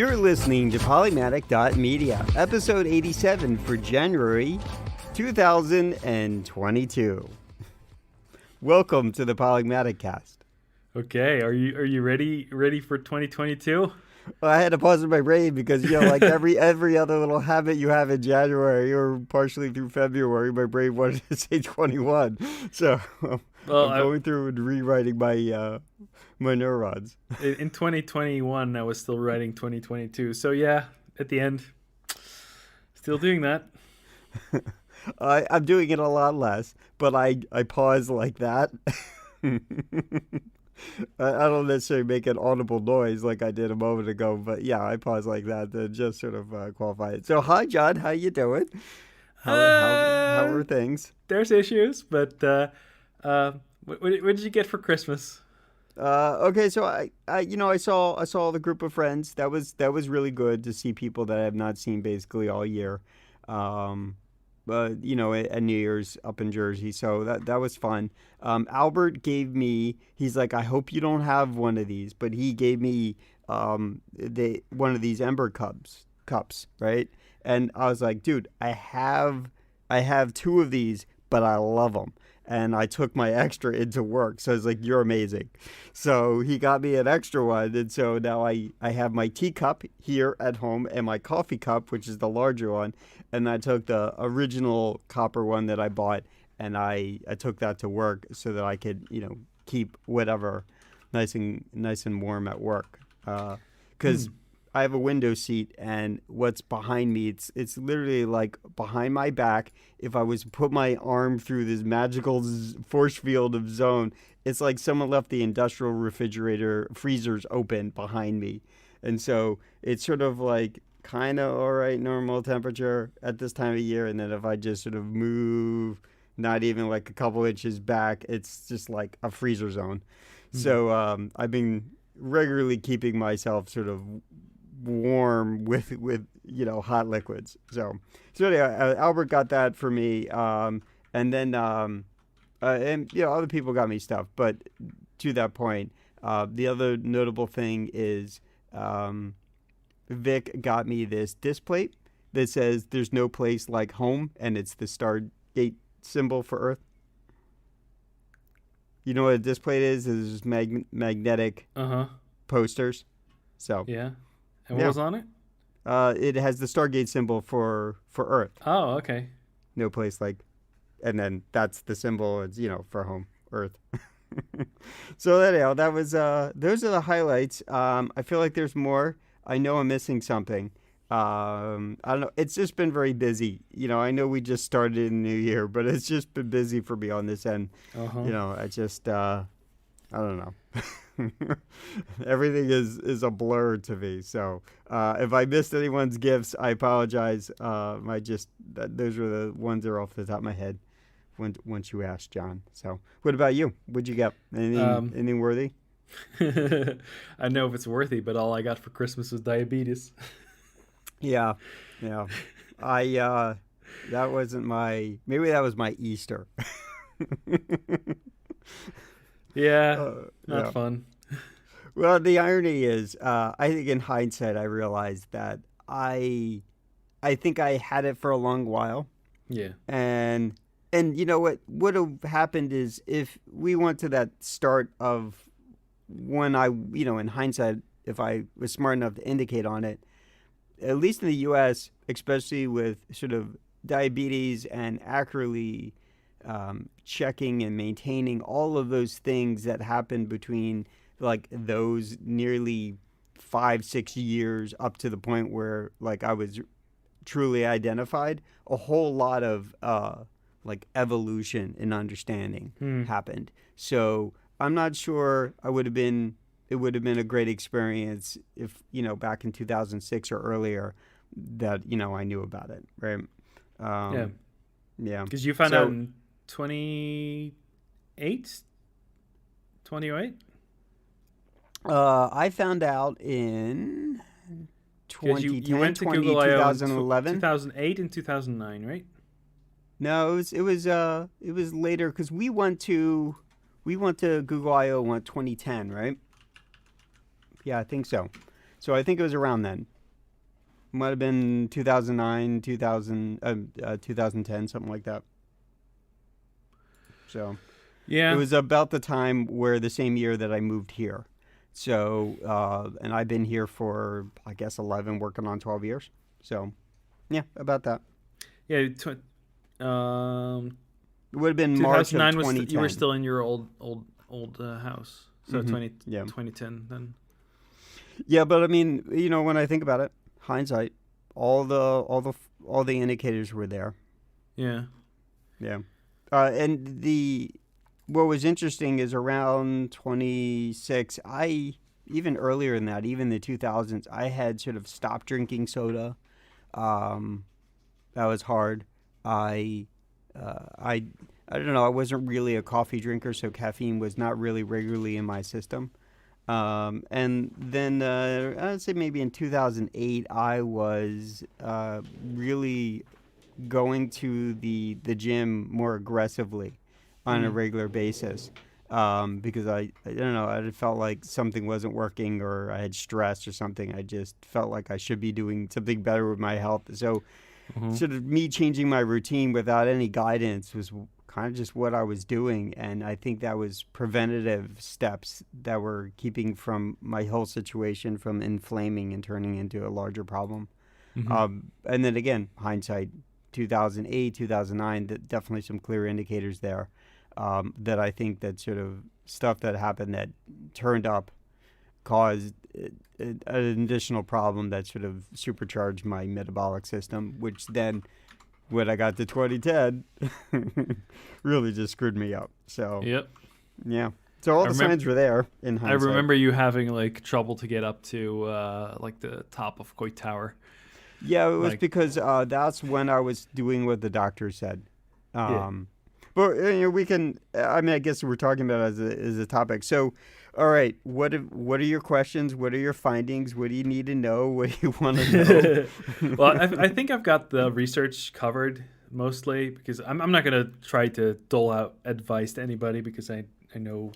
You're listening to Polymatic.media, episode 87 for January 2022. Welcome to the Polymaticast. Okay, are you ready for 2022? Well, I had to pause in my brain because, like every other little habit you have in January or partially through February, my brain wanted to say 21. So I'm going through and rewriting my neurons. In 2021, I was still writing 2022. So yeah, at the end, still doing that. I'm doing it a lot less, but I pause like that. I don't necessarily make an audible noise like I did a moment ago, but yeah, I pause like that to just sort of qualify it. So, hi, John. How you doing? How are things? There's issues, but what did you get for Christmas? Okay, so I saw the group of friends. That was really good to see people that I have not seen basically all year. But at New Year's up in Jersey, so that was fun. Albert gave me. He's like, I hope you don't have one of these, but he gave me one of these Ember cups, right? And I was like, dude, I have two of these, but I love them. And I took my extra into work. So I was like, you're amazing. So he got me an extra one. And so now I have my teacup here at home and my coffee cup, which is the larger one. And I took the original copper one that I bought and I took that to work so that I could, keep whatever nice and warm at work. Because I have a window seat, and what's behind me, it's literally like behind my back. If I was to put my arm through this magical force field of zone, it's like someone left the industrial freezers open behind me. And so it's sort of like kind of all right, normal temperature at this time of year. And then if I just sort of move, not even like a couple inches back, it's just like a freezer zone. Mm-hmm. So I've been regularly keeping myself sort of warm with hot liquids. So anyway, Albert got that for me, and then other people got me stuff. But to that point, the other notable thing is Vic got me this disc plate that says "There's no place like home," and it's the Stargate symbol for Earth. You know what a disc plate is? It's magnetic posters. So yeah. And what was on it? It has the Stargate symbol for Earth. Oh, okay. No place like, and then that's the symbol. It's for home, Earth. So anyhow, that was those are the highlights. I feel like there's more. I know I'm missing something. I don't know. It's just been very busy. I know we just started in the new year, but it's just been busy for me on this end. I just I don't know. Everything is a blur to me. So if I missed anyone's gifts, I apologize. Those were the ones that are off the top of my head once you asked, John. So what about you? What'd you get? Anything worthy? I know if it's worthy, but all I got for Christmas was Diabeetus. Yeah. That wasn't maybe that was my Easter. Yeah, not fun. Well, the irony is, I think in hindsight, I realized that I think I had it for a long while. Yeah. And you know what would have happened is if we went to that start of when in hindsight, if I was smart enough to indicate on it, at least in the U.S., especially with sort of diabetes and accurately checking and maintaining all of those things that happened between like those nearly 5-6 years up to the point where like I was truly identified, a whole lot of like evolution and understanding happened. So I'm not sure it would have been a great experience if back in 2006 or earlier that I knew about it, right? Yeah, because you found out in 28? I found out in 2010, you went to Google I/O 2011, 2008 and 2009, right? No, it was later because we went to Google I/O 2010, right? Yeah, I think so. So I think it was around then. Might have been 2009, 2010, something like that. So it Yeah. was about the time where the same year that I moved here. So, and I've been here for, I guess, 11, working on 12 years. So, yeah, about that. Yeah. It would have been March of 2009 was you were 2010. still in your old house. So Mm-hmm. Yeah. 2010 then. Yeah, but I mean, when I think about it, hindsight, all the indicators were there. Yeah. Yeah. And what was interesting is around 26, even earlier than that, even the 2000s, I had sort of stopped drinking soda. Um, that was hard. I, I, I don't know. I wasn't really a coffee drinker, so caffeine was not really regularly in my system. And then I'd say maybe in 2008, I was really going to the gym more aggressively on a Mm. regular basis, because I don't know, I felt like something wasn't working or I had stress or something. I just felt like I should be doing something better with my health. So Hmm. sort of me changing my routine without any guidance was kind of just what I was doing, and I think that was preventative steps that were keeping from my whole situation from inflaming and turning into a larger problem. Hmm. And then again, hindsight, 2008, 2009, definitely some clear indicators there, that I think that sort of stuff that happened that turned up caused an additional problem that sort of supercharged my metabolic system, which then, when I got to 2010, really just screwed me up. So, Yep. yeah. So all I the remember. signs were there in I hindsight. remember you having like trouble to get up to like the top of Coit Tower. Yeah, it was Like, because that's when I was doing what the doctor said. yeah. Um, but we can. I mean, I guess we're talking about it as a topic. So, all right, what are your questions? What are your findings? What do you need to know? What do you want to know? Well, I think I've got the research covered mostly because I'm not going to try to dole out advice to anybody because I know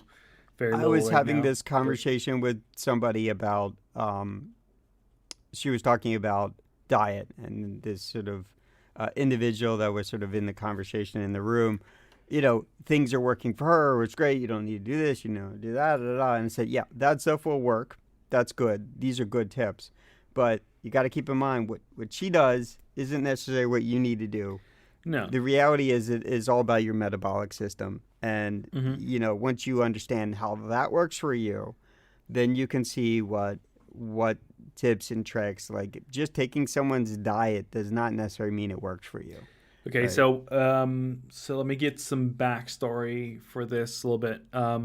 very I little was right having now. this But conversation with somebody about. She was talking about diet, and this sort of individual that was sort of in the conversation in the room. Things are working for her. It's great. You don't need to do this. Do that. Da, da, da. And I said, yeah, that stuff will work. That's good. These are good tips. But you got to keep in mind what she does isn't necessarily what you need to do. no. The reality is it is all about your metabolic system. And, Hmm. once you understand how that works for you, then you can see what tips and tricks. Like, just taking someone's diet does not necessarily mean it works for you. Okay, Right. so let me get some backstory for this a little bit.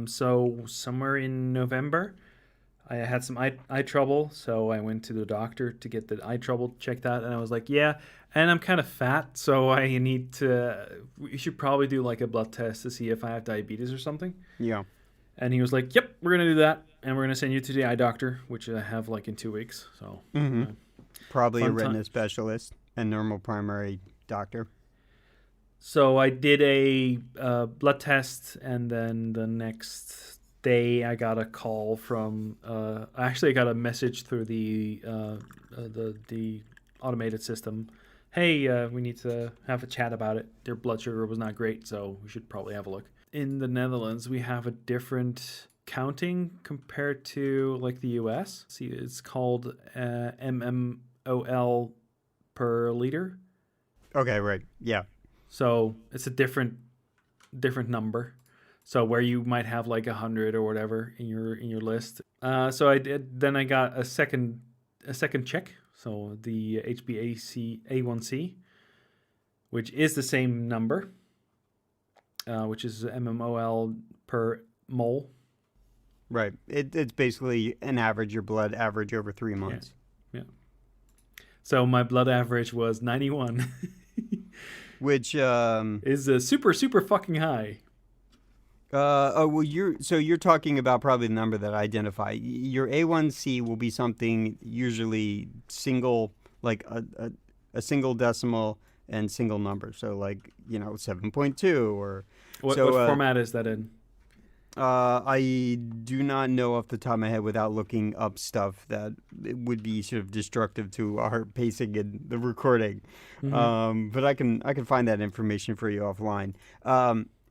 So somewhere in November, I had some eye trouble, so I went to the doctor to get the eye trouble checked out, and I was like, yeah, and I'm kind of fat, so I need to. You should probably do like a blood test to see if I have diabetes or something. Yeah. And he was like, yep, we're gonna do that, and we're gonna send you to the eye doctor, which I have like in 2 weeks. So Mm-hmm. uh, Probably a fun retina times. specialist and normal primary doctor. So I did a blood test, and then the next day I got a call from. Actually, I got a message through the automated system. Hey, we need to have a chat about it. Their blood sugar was not great, so we should probably have a look. In the Netherlands, we have a different counting compared to like the US. See, it's called mmol per liter. Okay, right. Yeah. So it's a different number. So where you might have like 100 or whatever in your list. So I did. Then I got a second check. So the HbA1c, which is the same number, which is mmol per mole. Right. It's basically an average, your blood average over three Yeah, months. yeah. So my blood average was 91. Which Is super super fucking high. oh well, you're talking about probably the number that I identify. Your A1C will be something usually single, like a single decimal and single number. So like 7.2 or What so. format is that in? I do not know off the top of my head without looking up stuff that it would be sort of destructive to our pacing in the recording. Mm-hmm. But I can find that information for you offline.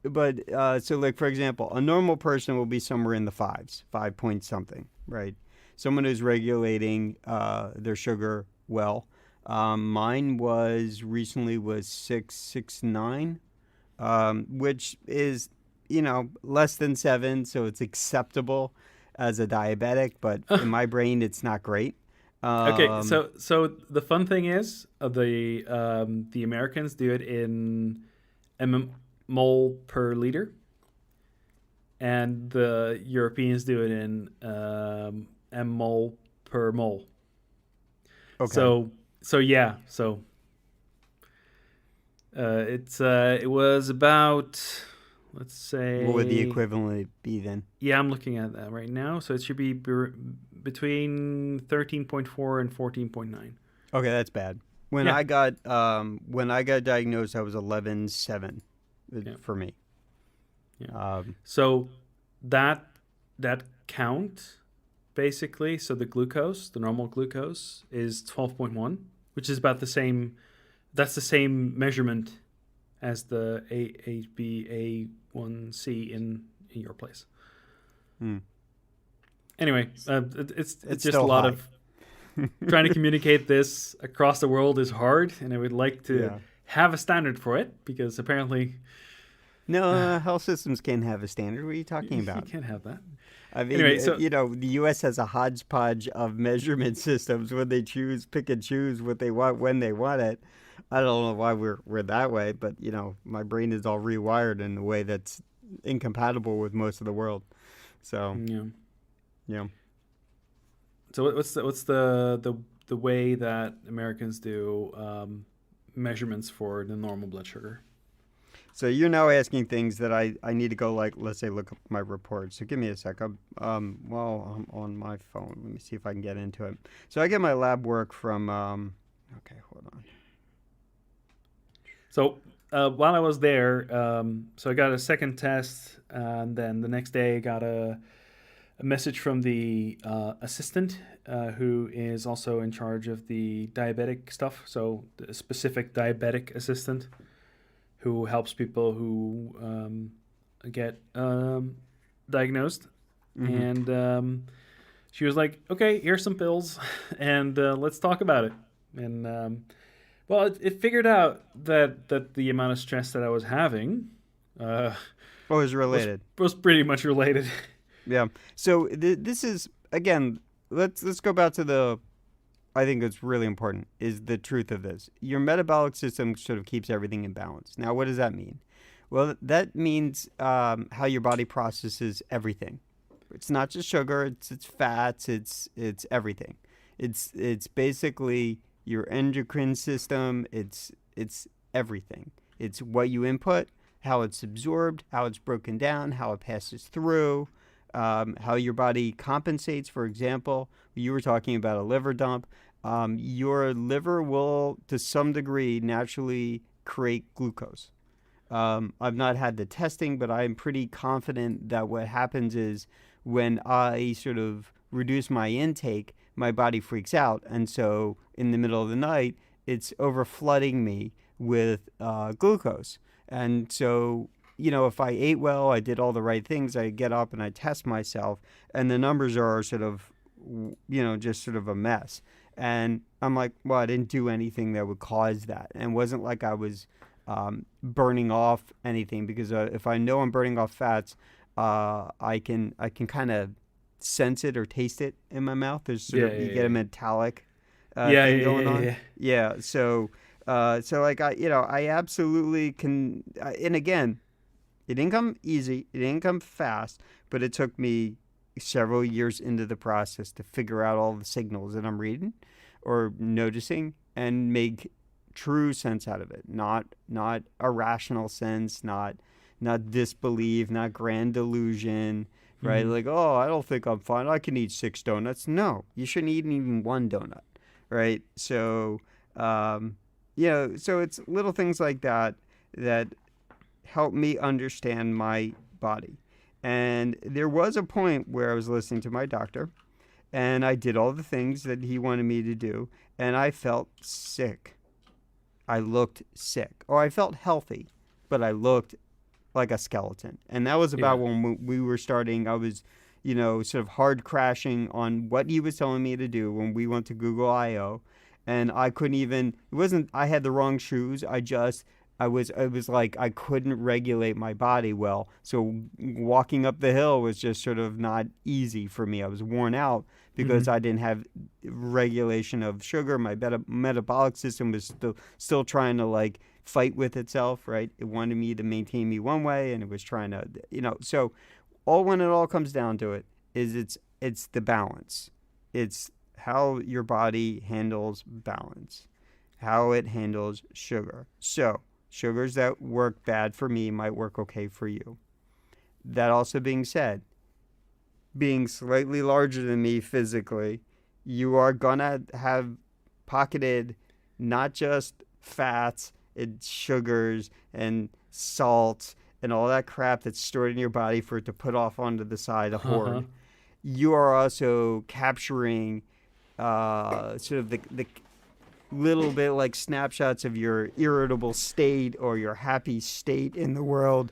But so like for example, a normal person will be somewhere in the fives, 5 point something, right? Someone who's regulating their sugar well. Mine was recently was 669, which is less than 7, so it's acceptable as a diabetic. But in my brain, it's not great. Okay, Um, so the fun thing is, the Americans do it in mmol per liter, and the Europeans do it in mmol per mole. okay, So yeah, it was about, let's what would the say, equivalent be then? yeah, I'm looking at that right now. So it should be between 13.4 and 14.9. Okay, that's bad. Yeah, When I got diagnosed, I was 11.7 yeah, for me. yeah. Um, So that that count basically, so the glucose, the normal glucose is 12.1, which is about the same. That's the same measurement as the HbA1c in your place. hmm. Anyway, it's It's just a still lot high. of trying to communicate this across the world is hard, and I would like to Yeah. have a standard for it because apparently No, health systems can't have a standard. What are you talking you about? can't have that. I mean, Anyway, so the U.S. has a hodgepodge of measurement systems when they pick and choose what they want when they want it. I don't know why we're that way, but my brain is all rewired in a way that's incompatible with most of the world. So, yeah. yeah. So what's the way that Americans do measurements for the normal blood sugar? So you're now asking things that I need to go like let's say look up my report. So give me a sec. I'm on my phone. Let me see if I can get into it. So I get my lab work from okay, hold on. So while I was there, so I got a second test, and then the next day I got a message from the assistant who is also in charge of the diabetic stuff. So the specific diabetic assistant who helps people who get diagnosed. Mhm. And she was like, "Okay, here's some pills, and let's talk about it." And well, it figured out that the amount of stress that I was having uh, Oh, it's was related. was pretty much related. Yeah. So this is again. Let's go back to the. I think it's really important is the truth of this. Your metabolic system sort of keeps everything in balance. Now, what does that mean? Well, that means how your body processes everything. It's not just sugar. It's fats. It's everything. It's basically your endocrine system. It's everything. It's what you input, how it's absorbed, how it's broken down, how it passes through, how your body compensates. For example, you were talking about a liver dump. Your liver will, to some degree, naturally create glucose. I've not had the testing, but I'm pretty confident that what happens is when I sort of reduce my intake, my body freaks out. And so in the middle of the night, it's over flooding me with glucose. And so, if I ate well, I did all the right things, I get up and I test myself, and the numbers are sort of, just sort of a mess. And I'm like, well, I didn't do anything that would cause that. And it wasn't like I was burning off anything because if I know I'm burning off fats, I can kind of sense it or taste it in my mouth. There's sort Yeah, of you get a yeah, metallic yeah, thing yeah, going yeah, on. yeah. Yeah, so like I absolutely can. And again, it didn't come easy. It didn't come fast, but it took me several years into the process to figure out all the signals that I'm reading or noticing and make true sense out of it. Not a rational sense, not disbelief, not grand delusion, right? Mm-hmm. Like, oh, I don't think I'm fine. I can eat 6 donuts. No, you shouldn't eat even one donut, right? So, um, so it's little things like that that help me understand my body. And there was a point where I was listening to my doctor, and I did all the things that he wanted me to do, and I felt sick. I looked sick. Or I felt healthy, but I looked like a skeleton. And that was about Yeah. when we were starting. I was, sort of hard crashing on what he was telling me to do when we went to Google I/O, and I couldn't even. It wasn't. I had the wrong shoes. I was. It was like I couldn't regulate my body well. So walking up the hill was just sort of not easy for me. I was worn out because Hmm. I didn't have regulation of sugar. My metabolic system was still trying to like fight with itself, right? It wanted me to maintain me one way, and it was trying to, So, all when it all comes down to it, is it's the balance. It's how your body handles balance, how it handles sugar. So, sugars that work bad for me might work okay for you. That also being said, being slightly larger than me physically, you are gonna have pocketed not just fats and sugars and salts and all that crap that's stored in your body for it to put off onto the side, a Uh-huh. hoard. You are also capturing sort of the little bit like snapshots of your irritable state or your happy state in the world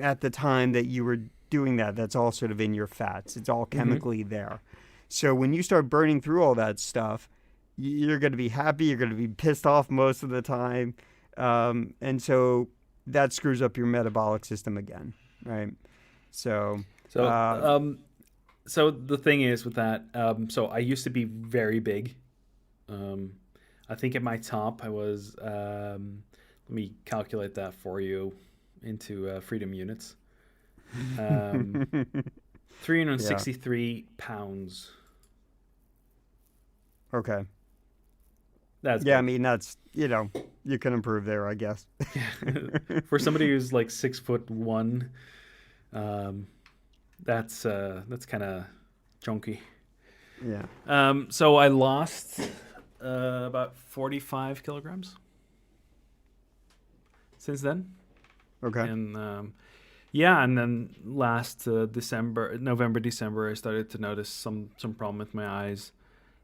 at the time that you were doing that. That's all sort of in your fats. It's all Hmm. chemically there. So when you start burning through all that stuff, you're going to be happy. You're going to be pissed off most of the time. And so that screws up your metabolic system again, right? So, So, uh, so the thing is with that, so I used to be very big. Um, I think at my top, I was. Let me calculate that for you into freedom units. Um, yeah. 363 pounds. Okay. That's Yeah, I big. mean, you can improve there, I guess. For somebody who's like 6'1", um, that's kind of chunky. Yeah. So I lost about 45 kilograms since then, Okay. and yeah, and then last November, December, I started to notice some problem with my eyes,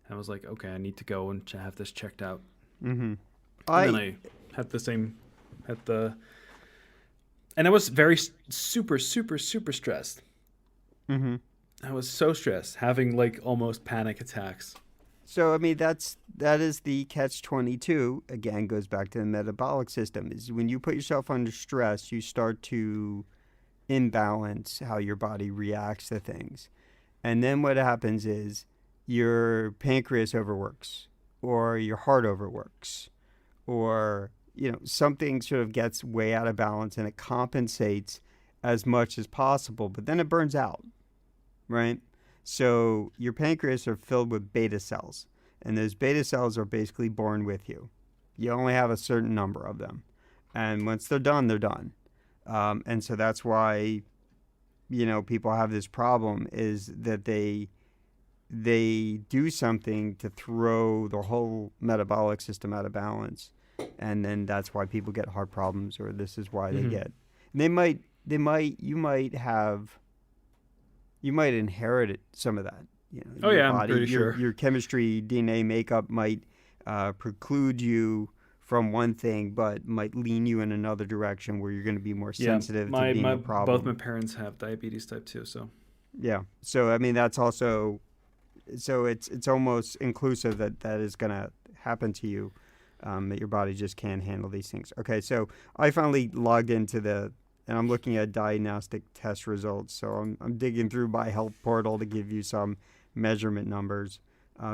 and I was like, okay, I need to go and have this checked out. Mm-hmm. And then I I had the same, had the, and I was very super, super, super stressed. mm-hmm. I was so stressed, having like almost panic attacks. So I mean that is the catch 22. Again, goes back to the metabolic system. Is when you put yourself under stress, you start to imbalance how your body reacts to things. And then what happens is your pancreas overworks or your heart overworks or something sort of gets way out of balance and it compensates as much as possible, but then it burns out, right? So your pancreas are filled with beta cells, and those beta cells are basically born with you. You only have a certain number of them, and once they're done, they're done. And so that's why people have this problem is that they do something to throw the whole metabolic system out of balance, and then that's why people get heart problems, or this is why they Hmm. get. They might you might inherit some of that. Oh Your yeah, I'm body, pretty your sure. your chemistry, DNA makeup might preclude you from one thing, but might lean you in another direction where you're going to be more Yeah, sensitive to my being my a both my problem. parents have diabetes type 2, so Yeah. So I mean, that's also it's almost inclusive that that is going to happen to you. That your body just can't handle these things. Okay, so I finally logged into and I'm looking at diagnostic test results. So I'm digging through my health portal to give you some measurement numbers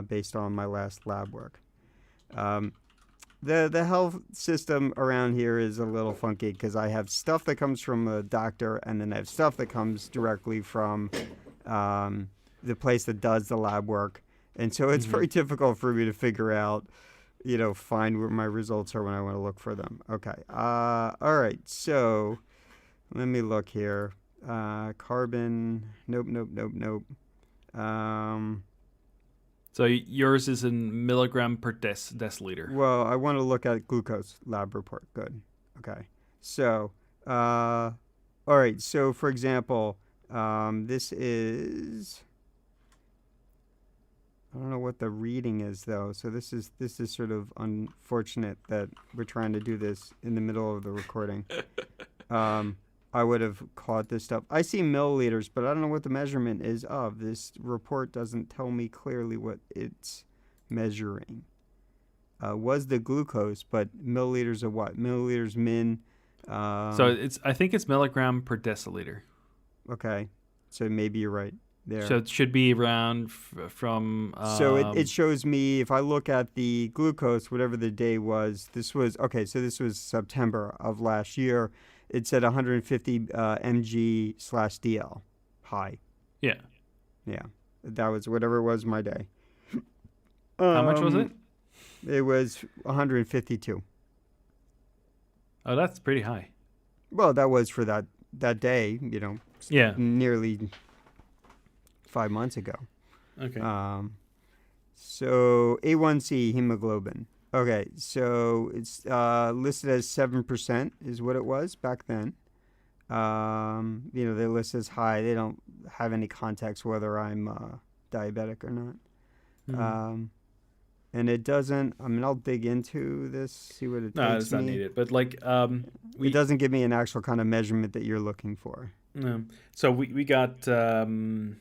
based on my last lab work. Um, the health system around here is a little funky because I have stuff that comes from a doctor, and then I have stuff that comes directly from um, the place that does the lab work, and so it's hmm. very difficult for me to figure out, find where my results are when I want to look for them. Okay. All right. So let me look here. Carbon. Nope. Nope. Nope. Nope. So yours is in milligram per deciliter. Well, I want to look at glucose lab report. Good. Okay. So, all right. So, for example, This is, I don't know what the reading is though. So this is sort of unfortunate that we're trying to do this in the middle of the recording. I would have caught this stuff. I see milliliters, but I don't know what the measurement is of. This report doesn't tell me clearly what it's measuring. Was the glucose, but milliliters of what? Milliliters min. So I think it's milligram per deciliter. Okay, so maybe you're right there. So it should be around from. So it shows me, if I look at the glucose, whatever the day was, this was September of last year. It said 150 mg/dl high. Yeah. Yeah, that was whatever it was my day. How much was it? It was 152. Oh, that's pretty high. Well, that was for that day, Yeah. nearly 5 months ago. Okay. So A1C hemoglobin. Okay, so it's listed as 7% is what it was back then. They list as high. They don't have any context whether I'm diabetic or not. Mm-hmm. And it doesn't. I mean, I'll dig into this, see what it takes me. No, it's not needed. But it doesn't give me an actual kind of measurement that you're looking for. No. So we got. So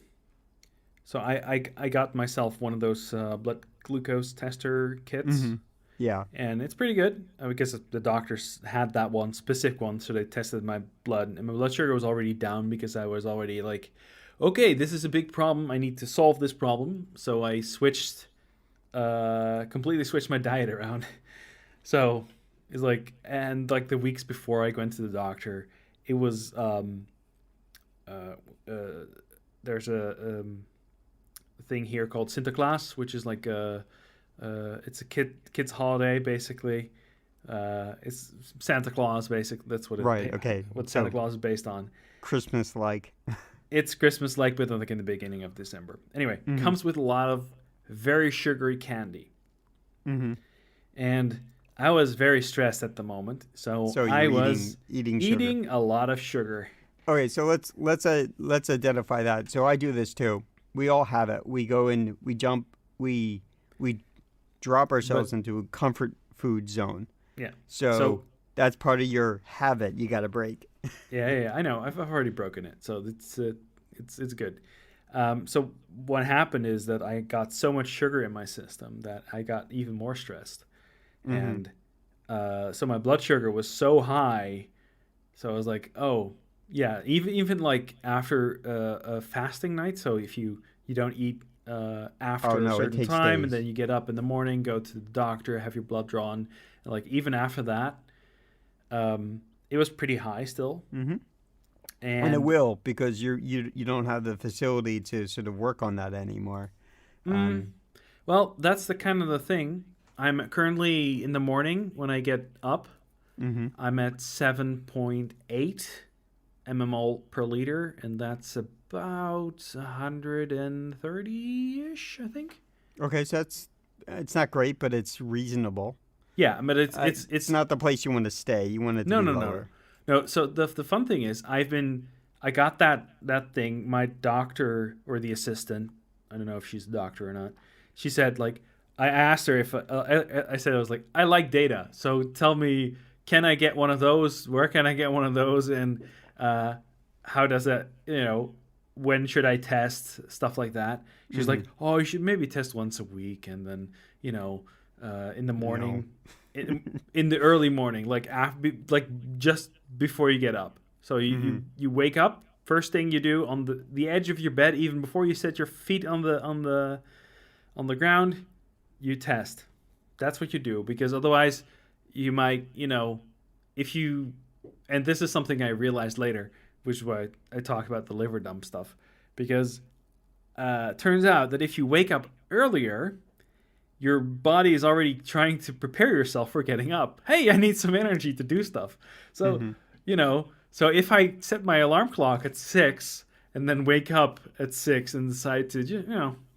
I got myself one of those blood glucose tester kits. Mm-hmm. Yeah. And it's pretty good because the doctors had that one specific one, so they tested my blood, and my blood sugar was already down because I was already like, okay, this is a big problem. I need to solve this problem. So I completely switched my diet around. So it's the weeks before I went to the doctor, it was there's a thing here called Sinterklaas, which is like it's a kid's holiday basically. It's Santa Claus basically. That's what what Santa Claus is based on. Christmas like. It's Christmas like, but like in the beginning of December. Anyway, comes with a lot of very sugary candy. Mm-hmm. And I was very stressed at the moment, so I was eating a lot of sugar. Okay, so let's identify that. So I do this too. We all have it. We go in, we jump, we drop ourselves into a comfort food zone. Yeah. So that's part of your habit. You got to break. Yeah. I know. I've already broken it, so it's good. So what happened is that I got so much sugar in my system that I got even more stressed, and so my blood sugar was so high. So I was like, oh yeah, even like after a fasting night. So if you don't eat after a certain time, and then you get up in the morning, go to the doctor, have your blood drawn, and like even after that, it was pretty high still. Mm-hmm. And it will, because you don't have the facility to sort of work on that anymore. Well, that's the kind of the thing. I'm currently in the morning when I get up. I'm at 7.8 mmol per liter, and that's about 130-ish, I think. Okay, so it's not great, but it's reasonable. Yeah, but it's not the place you want to stay. You want it to be lower. No, so the fun thing is I got that thing. My doctor or the assistant, I don't know if she's a doctor or not. She said I asked her if I said I was like, I like data, so tell me, can I get one of those? Where can I get one of those? And how does that? When should I test, stuff like that? She's like, oh, you should maybe test once a week, and then in the morning. In the early morning, just before you get up. So you wake up, first thing you do on the edge of your bed, even before you set your feet on the ground, you test. That's what you do, because otherwise you might, if you, and this is something I realized later, which is why I talk about the liver dump stuff, because turns out that if you wake up earlier, your body is already trying to prepare yourself for getting up. Hey, I need some energy to do stuff. So, so if I set my alarm clock at 6 and then wake up at 6 and decide to,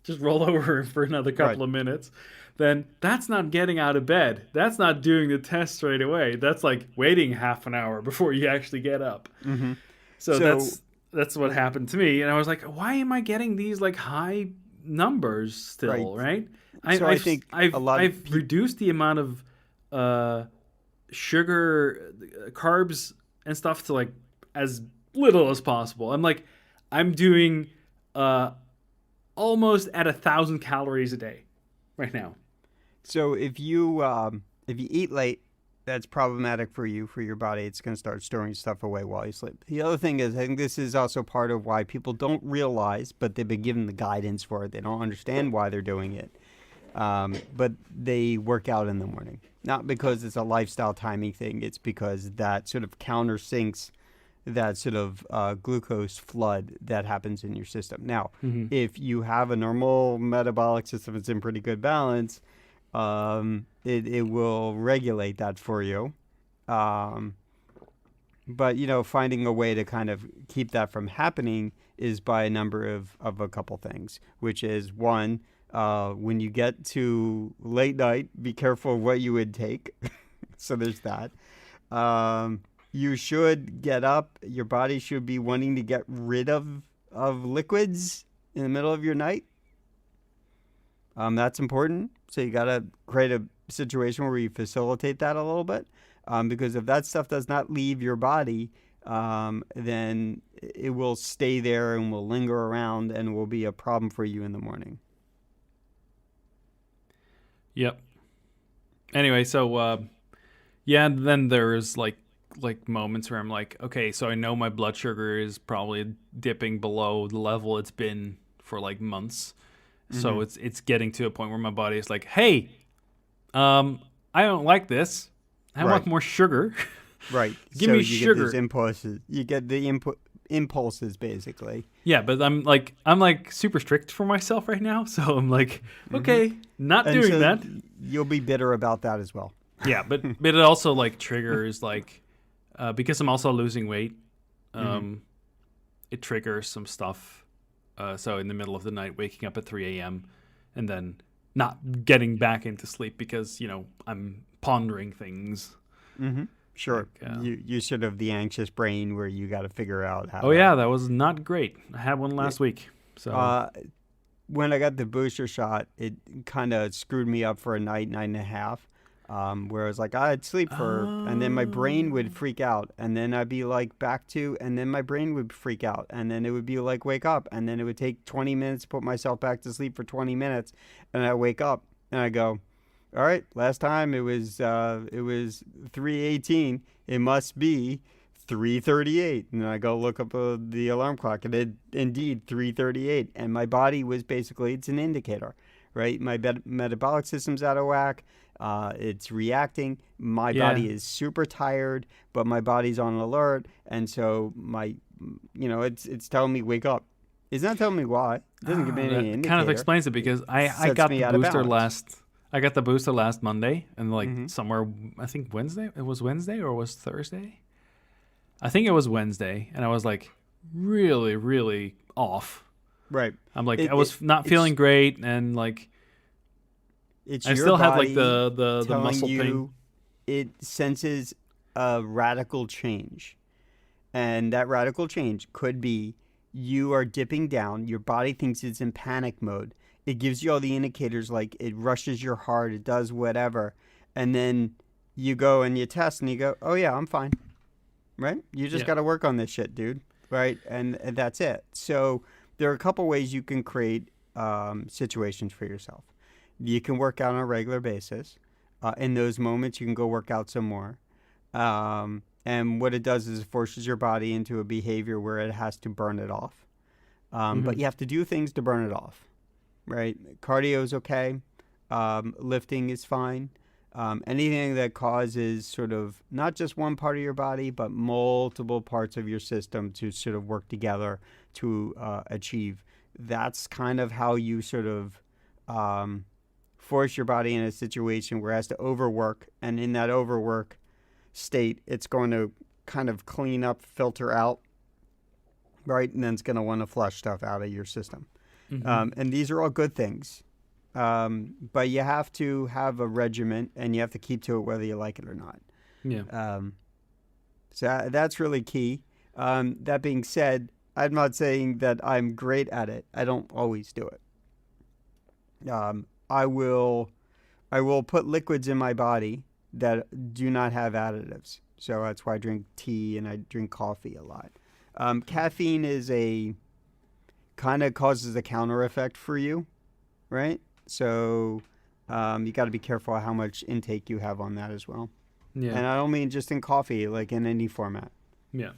just roll over for another couple of minutes, then that's not getting out of bed. That's not doing the test straight away. That's like waiting half an hour before you actually get up. Mm-hmm. So that's that's what happened to me, and I was like, why am I getting these like high numbers Right. still? Right? So I think a lot of I've people. reduced the amount of uh, sugar, carbs, and stuff to like as little as possible. I'm doing uh, almost at 1,000 calories a day right now. So if you eat late, that's problematic for you, for your body. It's going to start storing stuff away while you sleep. The other thing is, I think this is also part of why people don't realize, but they've been given the guidance for it. They don't understand why they're doing it. But they work out in the morning, not because it's a lifestyle timing thing. It's because that sort of countersinks that sort of glucose flood that happens in your system. Now, Mm-hmm. if you have a normal metabolic system, it's in pretty good balance. It will regulate that for you. Um, but finding a way to kind of keep that from happening is by a number of a couple things, which is one, when you get to late night, be careful of what you would take. So there's that. Um, you should get up. Your body should be wanting to get rid of liquids in the middle of your night. That's important. So you got to create a situation where you facilitate that a little bit. Because if that stuff does not leave your body, then it will stay there and will linger around and will be a problem for you in the morning. Yep. Anyway, so yeah, then there's like moments where I'm like, okay, so I know my blood sugar is probably dipping below the level it's been for like months. So Mm-hmm. it's getting to a point where my body is like, hey, I don't like this. I Right, want more sugar. right. Give So me you get these sugar. impulses. You get the impulses basically. Yeah, but I'm like super strict for myself right now. So I'm like, Mm-hmm. okay, not And doing so that. you'll be bitter about that as well. Yeah, but it also like triggers like because I'm also losing weight. Mm-hmm. Um, it triggers some stuff. So in the middle of the night, waking up at 3 a.m. and then not getting back into sleep because I'm pondering things. Mm-hmm. Sure. Like, You sort of the anxious brain where you got to figure out how oh to. yeah, that was not great. I had one last week. So Uh, when I got the booster shot, it kind of screwed me up for a night, night and a half. Where I was like, I'd sleep and then my brain would freak out, and then I'd be like back to, and then my brain would freak out, and then it would be like wake up, and then it would take 20 minutes to put myself back to sleep for 20 minutes, and I wake up and I go, all right, last time it was 3:18, it must be 3:38, and I go look up the alarm clock, and it indeed 3:38, and my body was basically, it's an indicator, right? My metabolic system's out of whack. It's reacting. My yeah, body is super tired, but my body's on alert, and so it's telling me wake up. It's not telling me why. It doesn't give me any that kind of indicator. explains it It because I sets got the me out of booster balance. last. I got the booster last Monday and like Mm-hmm. somewhere I think Wednesday. It was Wednesday or was Thursday? I think it was Wednesday, and I was like really, really off. Right. I'm like I It, it was not feeling it's great, and like it's I your still had like body the telling muscle pain. you it senses a radical change. And that radical change could be you are dipping down, your body thinks it's in panic mode. It gives you all the indicators, like it rushes your heart, it does whatever. And then you go and you test and you go, oh yeah, I'm fine. Right? You just Yeah. got to work on this shit, dude. Right? And that's it. So there are a couple ways you can create situations for yourself. You can work out on a regular basis. In those moments, you can go work out some more. And what it does is it forces your body into a behavior where it has to burn it off. Hmm. But you have to do things to burn it off, right? Cardio is okay. Lifting is fine. Anything that causes sort of not just one part of your body, but multiple parts of your system to sort of work together to achieve. That's kind of how you sort of force your body in a situation where it has to overwork. And in that overwork state, it's going to kind of clean up, filter out, right? And then it's going to want to flush stuff out of your system. Hmm. And these are all good things. But you have to have a regimen and you have to keep to it whether you like it or not. Yeah. Um, so that's really key. That being said, I'm not saying that I'm great at it. I don't always do it. I will put liquids in my body that do not have additives. So that's why I drink tea and I drink coffee a lot. Caffeine is a kind of causes a counter effect for you, right? So you got to be careful how much intake you have on that as well. Yeah. And I don't mean just in coffee, like in any format. Yeah.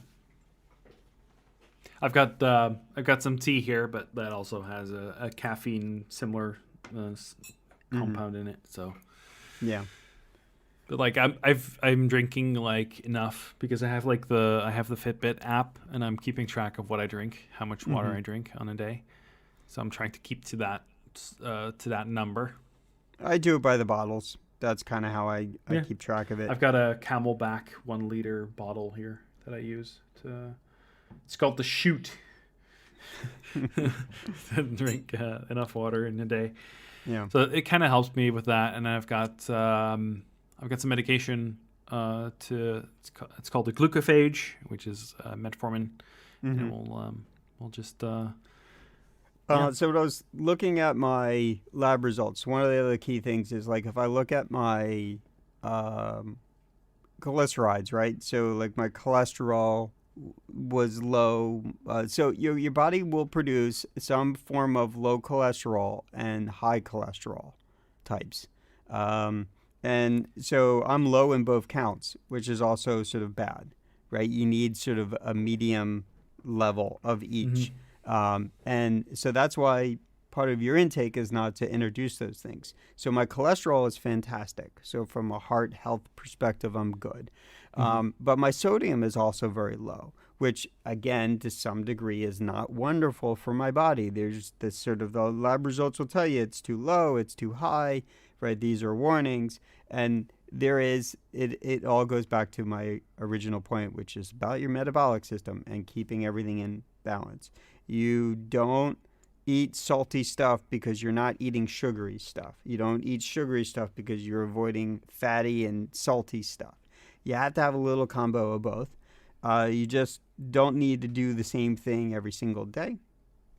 I've got some tea here, but that also has a caffeine similar compound in it. So Yeah. but like I'm drinking like enough because I have the Fitbit app and I'm keeping track of what I drink, how much water I drink on a day. So I'm trying to keep to that number. I do it by the bottles. That's kind of how I keep track of it. I've got a Camelback 1 liter bottle here that I use to. It's called the Shoot. Drink enough water in a day. Yeah. So it kind of helps me with that, and I've got some medication. It's called the glucophage, which is metformin, and we'll just. So when I was looking at my lab results, one of the other key things is like if I look at my glycerides, right? So like my cholesterol was low. So your body will produce some form of low cholesterol and high cholesterol types. And so I'm low in both counts, which is also sort of bad, right? You need sort of a medium level of each. And so that's why part of your intake is not to introduce those things. So my cholesterol is fantastic. So from a heart health perspective, I'm good. But my sodium is also very low, which again, to some degree is not wonderful for my body. There's this sort of, the lab results will tell you it's too low, it's too high, right? These are warnings. And there is, it all goes back to my original point, which is about your metabolic system and keeping everything in balance. You don't eat salty stuff because you're not eating sugary stuff. You don't eat sugary stuff because you're avoiding fatty and salty stuff. You have to have a little combo of both. You just don't need to do the same thing every single day.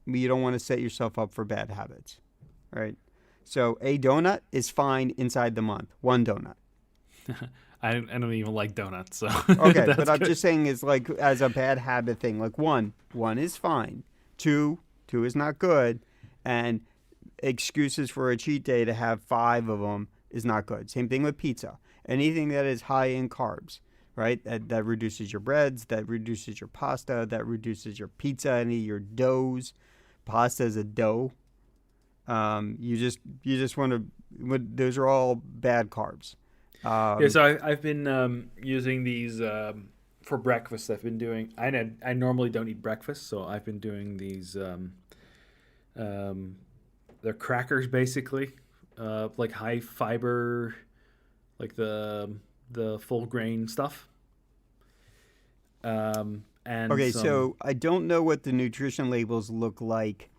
You don't want to set yourself up for bad habits, right? So a donut is fine inside the month. One donut. I don't even like donuts, so okay. But I'm just saying, is like as a bad habit thing. Like one is fine. Two is not good, and excuses for a cheat day to have 5 of them is not good. Same thing with pizza. Anything that is high in carbs, right? That reduces your breads, that reduces your pasta, that reduces your pizza, any of your doughs. Pasta is a dough. You just want to. Those are all bad carbs. So I've been using these for breakfast. I've been doing. I normally don't eat breakfast, so I've been doing these. They're crackers basically, like high fiber, like the full grain stuff. And okay, so I don't know what the nutrition labels look like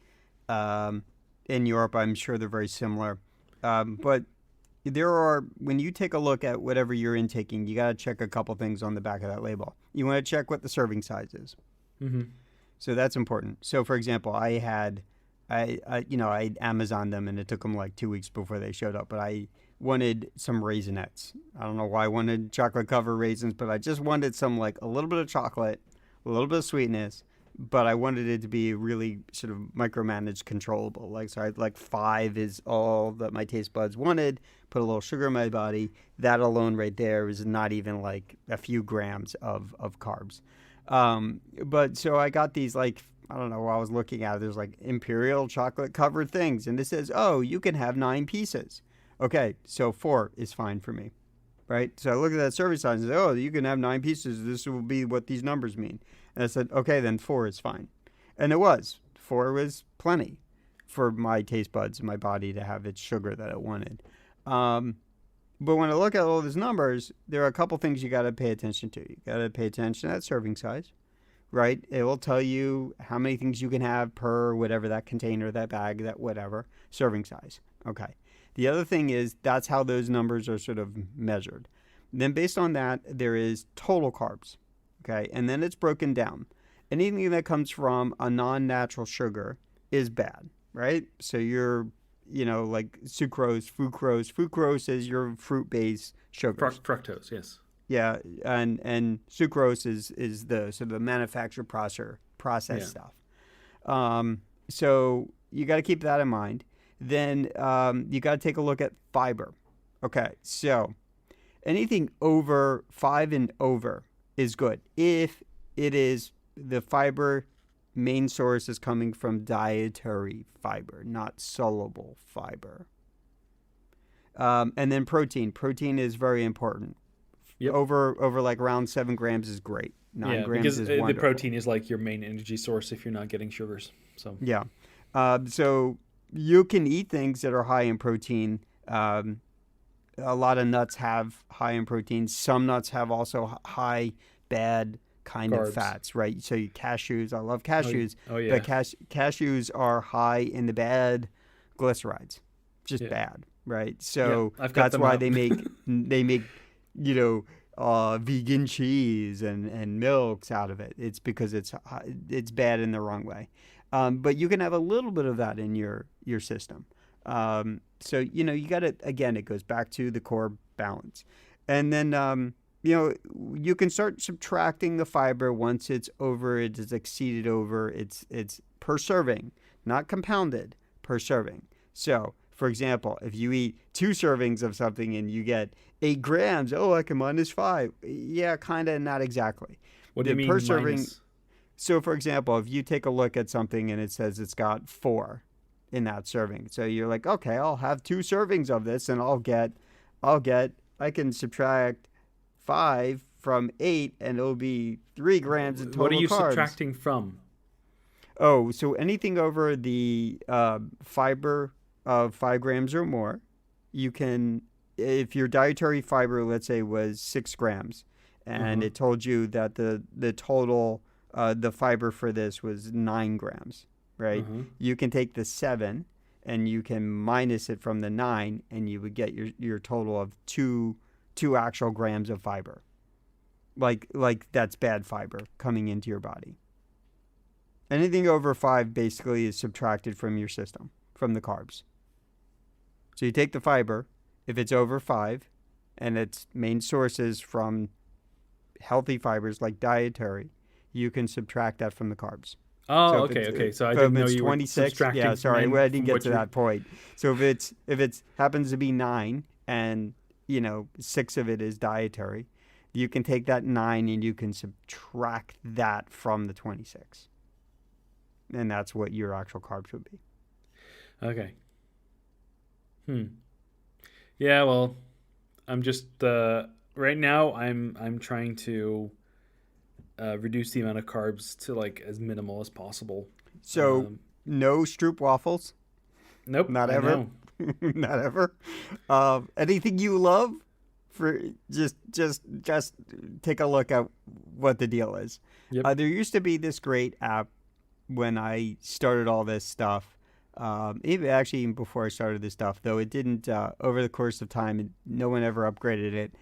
in Europe. I'm sure they're very similar, but there are, when you take a look at whatever you're intaking, you got to check a couple things on the back of that label. You want to check what the serving size is. So that's important. So for example, I Amazoned them and it took them like 2 weeks before they showed up, but I wanted some Raisinets. I don't know why I wanted chocolate covered raisins, but I just wanted some, like a little bit of chocolate, a little bit of sweetness, but I wanted it to be really sort of micromanaged, controllable. Like, so I'd like 5 is all that my taste buds wanted, put a little sugar in my body. That alone right there is not even like a few grams of carbs. But so I got these, like, I don't know, while I was looking at it, there's like imperial chocolate covered things. And it says, oh, you can have 9 pieces. Okay, so 4 is fine for me, right? So I look at that serving size and say, oh, you can have 9 pieces. This will be what these numbers mean. And I said, okay, then 4 is fine. And it was. 4 was plenty for my taste buds and my body to have its sugar that it wanted. But when I look at all these numbers, there are a couple things you got to pay attention to. You got to pay attention to that serving size, right? It will tell you how many things you can have per whatever that container, that bag, that whatever, serving size. Okay. The other thing is that's how those numbers are sort of measured. Then based on that, there is total carbs, okay? And then it's broken down. anything that comes from a non-natural sugar is bad, right? So you're, like sucrose, fructose. Fructose is your fruit-based sugars. Fructose, yes. Yeah, and sucrose is the sort of the manufactured process Yeah. stuff. So you got to keep that in mind. Then you got to take a look at fiber. Okay, so anything over 5 and over is good if it is the fiber main source is coming from dietary fiber, not soluble fiber. And then protein. Protein is very important. Yep. Over like around 7 grams is great. 9 grams Because is the wonderful. protein is like your main energy source if you're not getting sugars. So Yeah. So you can eat things that are high in protein. A lot of nuts have high in protein. Some nuts have also high bad kind of carbs. fats, right? So cashews, I love Oh, cashews, yeah. but cashews are high in the bad glycerides, just Yeah. bad, right? So I've got that's them why out. they make vegan cheese and milks out of it. It's because it's bad in the wrong way. But you can have a little bit of that in your system. So you got to, again, it goes back to the core balance, and then you can start subtracting the fiber once it is exceeded over. It's per serving, not compounded, per serving. So for example, if you eat 2 servings of something and you get 8 grams, oh, I can minus 5. Yeah, kind of, not exactly. What do The you per mean serving. minus? So for example, if you take a look at something and it says it's got 4 in that serving, so you're like, okay, I'll have 2 servings of this, and I can subtract 5 from 8, and it'll be 3 grams in What are total you carbs. subtracting from? Oh, so anything over the fiber of 5 grams or more, you can, if your dietary fiber, let's say, was 6 grams, and Uh-huh. it told you that the total the fiber for this was 9 grams, right? Uh-huh. You can take the 7 and you can minus it from the 9, and you would get your total of two actual grams of fiber. Like that's bad fiber coming into your body. Anything over 5 basically is subtracted from your system, from the carbs. So you take the fiber, if it's over 5, and its main sources from healthy fibers like dietary, you can subtract that from the carbs. Oh, So if okay, it's okay. So I so if didn't know it's you were 26, yeah, subtracting from sorry, well, I didn't from get what to you're. that point. So if it happens to be 9, and 6 of it is dietary, you can take that 9 and you can subtract that from the 26, and that's what your actual carbs would be. Okay. Yeah, well, I'm just right now I'm trying to reduce the amount of carbs to like as minimal as possible. So no Stroop waffles, Nope, not I ever, know. not ever. Anything you love, for just take a look at what the deal is. Yep. There used to be this great app when I started all this stuff. Even before I started this stuff, though it didn't. Over the course of time, no one ever upgraded it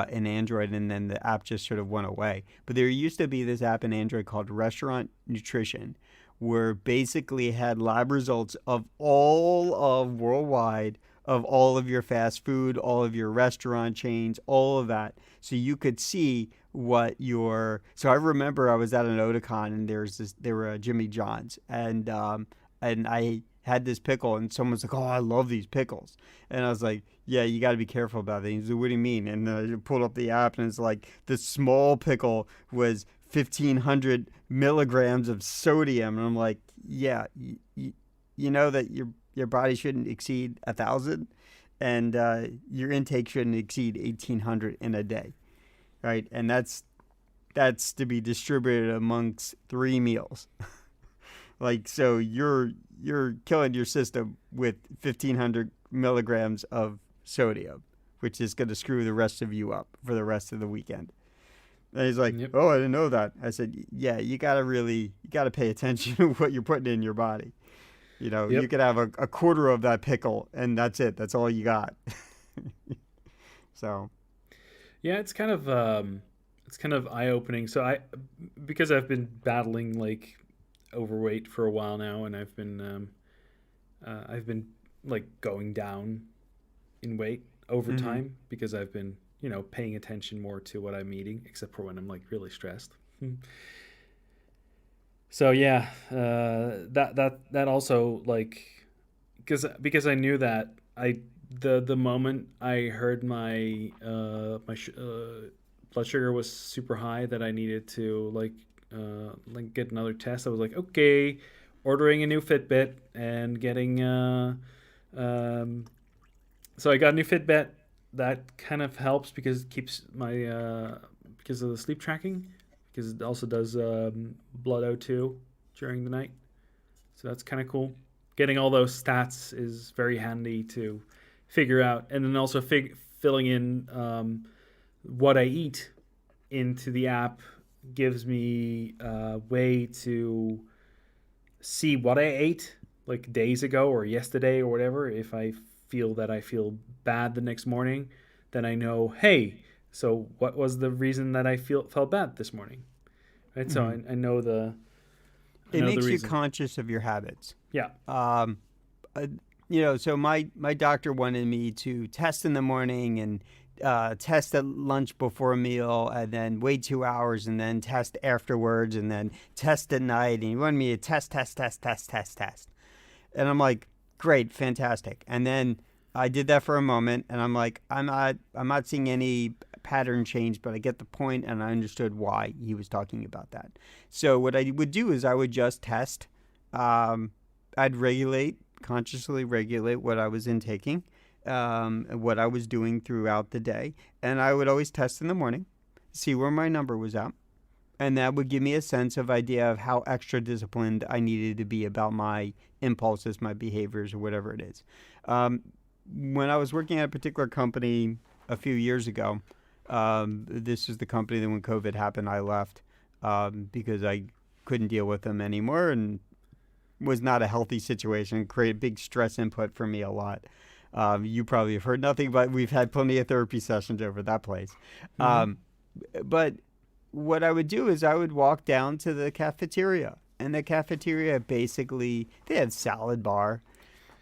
in Android, and then the app just sort of went away. But there used to be this app in Android called Restaurant Nutrition, where basically had lab results of all of worldwide of all of your fast food, all of your restaurant chains, all of that. So you could see what your. So I remember I was at an Otakon, and there were Jimmy John's, and I had this pickle, and someone's like, "Oh, I love these pickles," and I was like, "Yeah, you got to be careful about things." Like, what do you mean? And I pulled up the app, and it's like the small pickle was 1,500 milligrams of sodium, and I'm like, "Yeah, you know that your body shouldn't exceed 1,000, and your intake shouldn't exceed 1,800 in a day, right? And that's to be distributed amongst 3 meals." Like, so you're killing your system with 1,500 milligrams of sodium, which is going to screw the rest of you up for the rest of the weekend. And he's like, Yep. "Oh, I didn't know that." I said, "Yeah, you gotta pay attention to what you're putting in your body. You Yep. could have a quarter of that pickle, and that's it. That's all you got." So, Yeah, it's kind of eye opening. So because I've been battling like overweight for a while now, and I've been like going down in weight over Mm-hmm. time because I've been paying attention more to what I'm eating, except for when I'm like really stressed. So yeah, that also like because I knew that the moment I heard my blood sugar was super high that I needed to like get another test. I was like, okay, ordering a new Fitbit and getting so I got a new Fitbit that kind of helps because it keeps my because of the sleep tracking, because it also does blood O2 during the night. So that's kind of cool. Getting all those stats is very handy to figure out, and then also filling in what I eat into the app gives me a way to see what I ate like days ago or yesterday or whatever. If I feel that I feel bad the next morning, then I know, hey, so what was the reason that I felt bad this morning, right? So Mm-hmm. I know the It makes you reason. conscious of your habits. Yeah. Um, uh, so my doctor wanted me to test in the morning and test at lunch before a meal, and then wait 2 hours, and then test afterwards, and then test at night. And he wanted me to test. And I'm like, great, fantastic. And then I did that for a moment, and I'm like, I'm not seeing any pattern change, but I get the point, and I understood why he was talking about that. So what I would do is I would just test. Um, I'd consciously regulate what I was intaking, what I was doing throughout the day, and I would always test in the morning, see where my number was at, and that would give me a sense of idea of how extra disciplined I needed to be about my impulses, my behaviors, or whatever it is. Um, when I was working at a particular company a few years ago, this is the company that when COVID happened, I left because I couldn't deal with them anymore and was not a healthy situation. Created big stress input for me a lot. You probably have heard nothing, but we've had plenty of therapy sessions over that place. Mm-hmm. Um, but what I would do is I would walk down to the cafeteria. And the cafeteria basically, they had salad bar,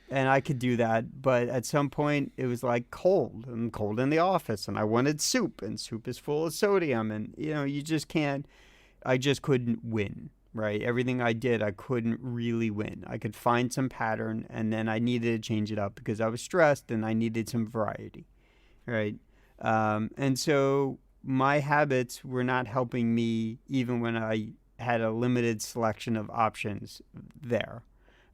and I could do that. But at some point, it was like cold and cold in the office, and I wanted soup, and soup is full of sodium. And, you just can't, I just couldn't win, right? Everything I did, I couldn't really win. I could find some pattern, and then I needed to change it up because I was stressed and I needed some variety, right? And so my habits were not helping me even when I had a limited selection of options there,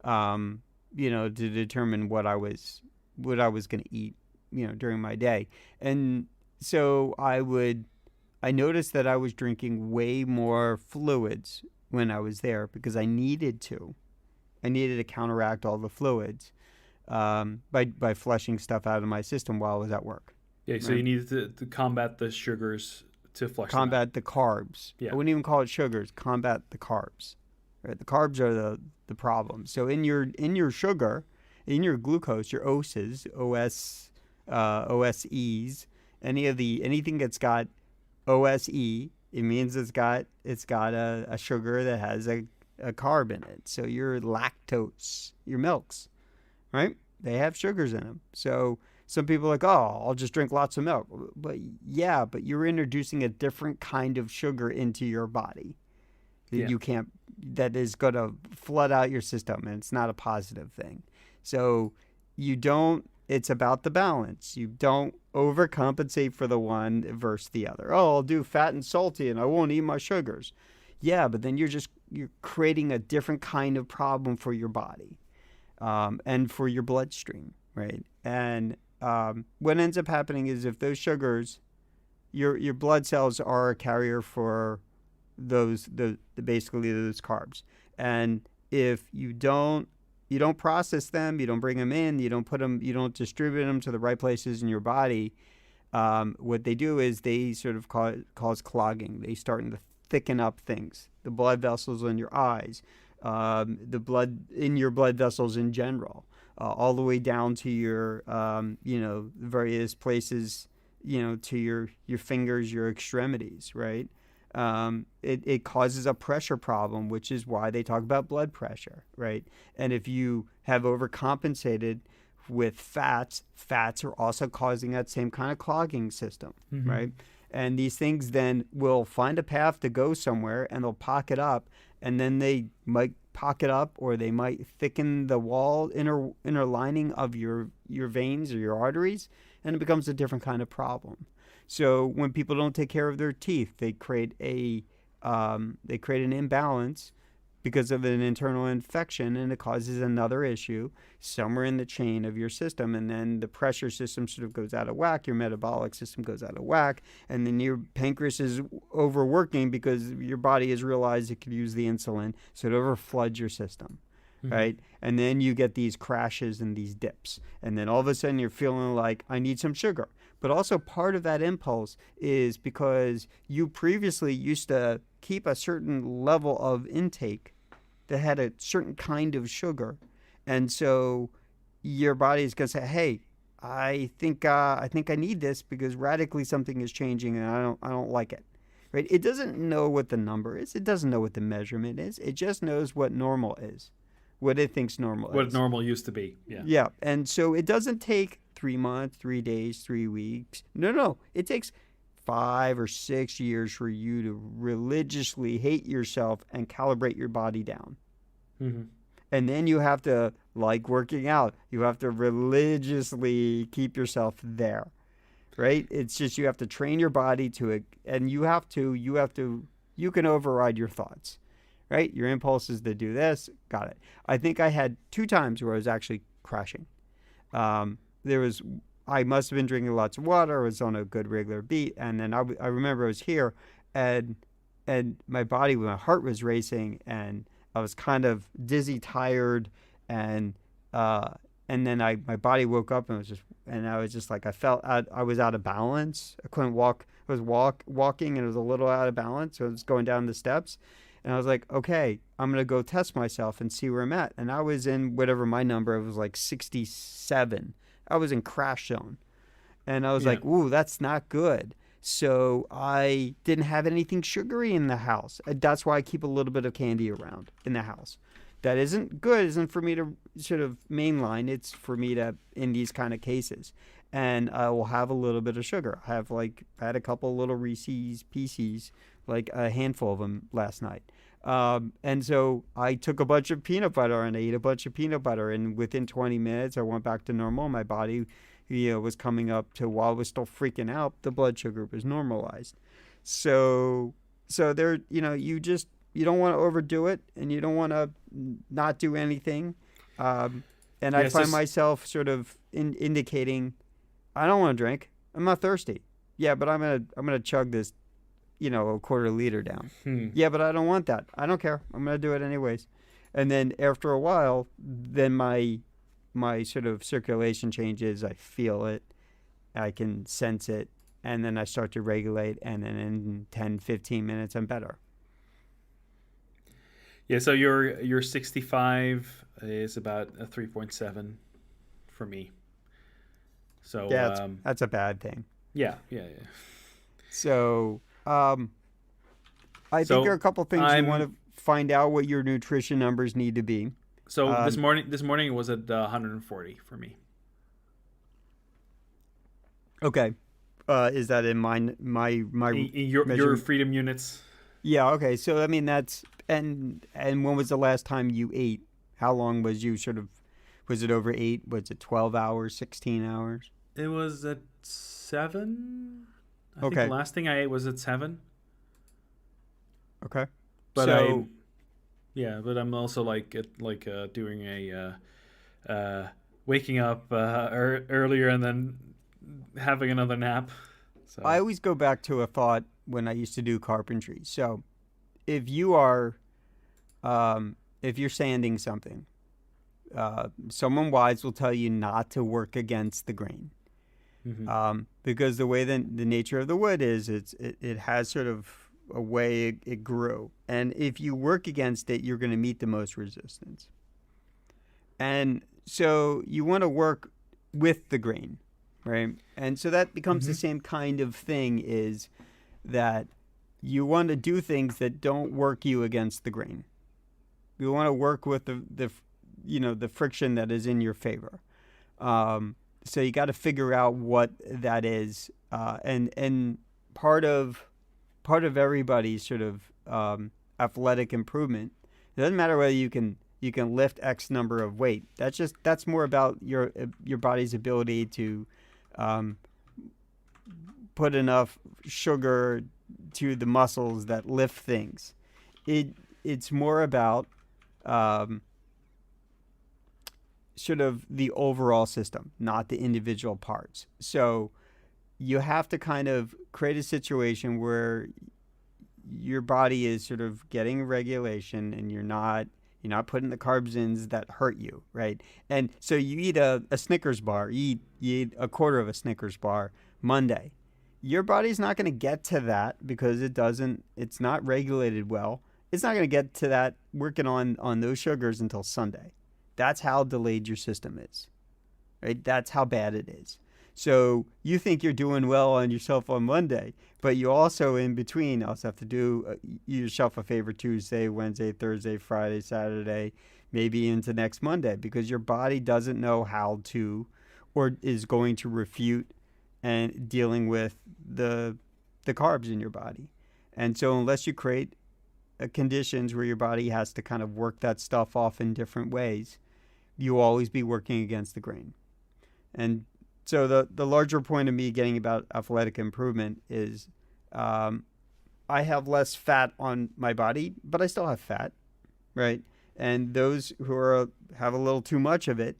um, to determine what I was going to eat, during my day. And so I noticed that I was drinking way more fluids when I was there because I needed to. I needed to counteract all the fluids by flushing stuff out of my system while I was at work. Yeah, so Right? you needed to combat the sugars to flush them out. Combat the carbs. I Yeah. wouldn't even call it sugars. Combat the carbs. Right? The carbs are the problem. So in your sugar, in your glucose, your OSs, OSEs, anything that's got OSE, it means it's got a sugar that has a carb in it. So your lactose, your milks, right? They have sugars in them. So some people are like, oh, I'll just drink lots of milk. But yeah, but you're introducing a different kind of sugar into your body that Yeah. you can't, that is going to flood out your system, and it's not a positive thing. So it's about the balance. You don't overcompensate for the one versus the other. Oh, I'll do fat and salty and I won't eat my sugars. Yeah, but then you're creating a different kind of problem for your body, and for your bloodstream, right? And what ends up happening is if those sugars, your blood cells are a carrier for basically those carbs, and if you don't process them, you don't bring them in, you don't distribute them to the right places in your body. What they do is they sort of cause clogging. They start to thicken up things, the blood vessels in your eyes, the blood in your blood vessels in general, all the way down to your, various places, to your fingers, your extremities, right? It causes a pressure problem, which is why they talk about blood pressure, right? And if you have overcompensated with fats are also causing that same kind of clogging system, Mm-hmm. right? And these things then will find a path to go somewhere and they'll pocket up, and then they might pocket up or they might thicken the inner lining of your veins or your arteries, and it becomes a different kind of problem. So when people don't take care of their teeth, they create an imbalance because of an internal infection, and it causes another issue somewhere in the chain of your system, and then the pressure system sort of goes out of whack, your metabolic system goes out of whack, and then your pancreas is overworking because your body has realized it could use the insulin, so it overfloods your system. Mm-hmm. Right? And then you get these crashes and these dips. And then all of a sudden you're feeling like, I need some sugar. But also part of that impulse is because you previously used to keep a certain level of intake that had a certain kind of sugar. And so your body is going to say, hey, I think I need this because radically something is changing and I don't like it. Right? It doesn't know what the number is. It doesn't know what the measurement is. It just knows what normal is, what it thinks normal What is. normal used to be. Yeah. Yeah. And so it doesn't take 3 months, 3 days, 3 weeks. No. It takes 5 or 6 years for you to religiously hate yourself and calibrate your body down. Mm-hmm. And then you have to, like working out, you have to religiously keep yourself there. Right? It's just you have to train your body to it, and you can override your thoughts. Right? Your impulse is to do this. Got it. I think I had 2 times where I was actually crashing. I must have been drinking lots of water. I was on a good regular beat, and then I remember I was here, and my heart was racing, and I was kind of dizzy, tired, and then my body woke up and I was just like I was out of balance. I couldn't walk. I was walking and it was a little out of balance, so I was going down the steps. And I was like, okay, I'm going to go test myself and see where I'm at. And I was in whatever my number, it was like 67. I was in crash zone. And I was like, ooh, that's not good. So I didn't have anything sugary in the house. That's why I keep a little bit of candy around in the house. That isn't good. Isn't for me to sort of mainline. It's for me to, in these kind of cases. And I will have a little bit of sugar. I had a couple little Reese's Pieces, like a handful of them last night. And so I took a bunch of peanut butter and I ate a bunch of peanut butter. And within 20 minutes, I went back to normal. My body, was coming up to, while I was still freaking out, the blood sugar was normalized. So there, you don't want to overdo it and you don't want to not do anything. And I find myself sort of indicating, I don't want to drink. I'm not thirsty. Yeah, but I'm gonna chug this, a quarter liter down. Yeah, but I don't want that. I don't care. I'm gonna do it anyways. And then after a while, then my sort of circulation changes. I feel it. I can sense it. And then I start to regulate. And then in 10, 15 minutes, I'm better. Yeah, so your 65 is about a 3.7 for me. So yeah, that's a bad thing. Yeah. So I think there are a couple things you want to find out what your nutrition numbers need to be. So this morning it was at 140 for me. Okay, is that in my your freedom units? Yeah. Okay. So I mean that's and when was the last time you ate? How long was you sort of? Was it over 8? Was it 12 hours? 16 hours? It was at 7. I Okay. think the last thing I ate was at 7. Okay. But so, but I'm also doing a waking up earlier and then having another nap. So I always go back to a thought when I used to do carpentry. So if you are, if you're sanding something, someone wise will tell you not to work against the grain. Mm-hmm. Because the way the nature of the wood is, it has sort of a way it grew. And if you work against it, you're going to meet the most resistance. And so you want to work with the grain, right? And so that becomes the Mm-hmm. same kind of thing, is that you want to do things that don't work you against the grain. You want to work with the friction that is in your favor. So you got to figure out what that is, and part of everybody's sort of athletic improvement. It doesn't matter whether you can lift X number of weight. That's more about your body's ability to um, put enough sugar to the muscles that lift things. It it's more about um, sort of the overall system, not the individual parts. So you have to kind of create a situation where your body is sort of getting regulation, and you're not putting the carbs in that hurt you, right? And so you eat a Snickers bar, you eat a quarter of a Snickers bar Monday. Your body's not going to get to that because it's not regulated well. It's not going to get to that working on those sugars until Sunday. That's how delayed your system is, right? That's how bad it is. So you think you're doing well on yourself on Monday, but you also in between also have to do yourself a favor Tuesday, Wednesday, Thursday, Friday, Saturday, maybe into next Monday, because your body doesn't know how to, or is going to refute and dealing with the carbs in your body. And so unless you create conditions where your body has to kind of work that stuff off in different ways, you always be working against the grain. And so the larger point of me getting about athletic improvement is I have less fat on my body, but I still have fat, right? And those who have a little too much of it,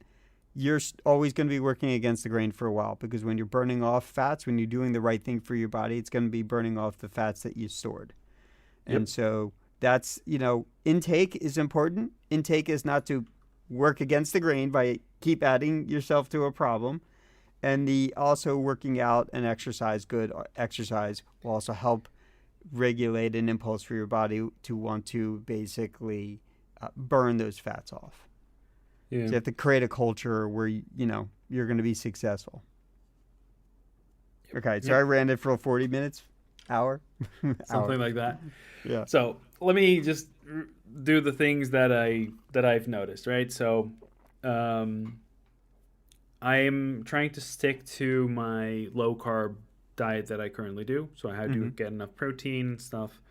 you're always going to be working against the grain for a while, because when you're burning off fats, when you're doing the right thing for your body, it's going to be burning off the fats that you stored. Yep. And so that's, intake is important. Intake is not to work against the grain by keep adding yourself to a problem. And the also working out and exercise, good exercise, will also help regulate an impulse for your body to want to basically burn those fats off. Yeah. So you have to create a culture where you're going to be successful. Okay, so I ran it for 40 minutes, hour, Something like that. Yeah. So let me just do the things that I've noticed, right? So I'm trying to stick to my low carb diet that I currently do. So I have to get enough protein and stuff.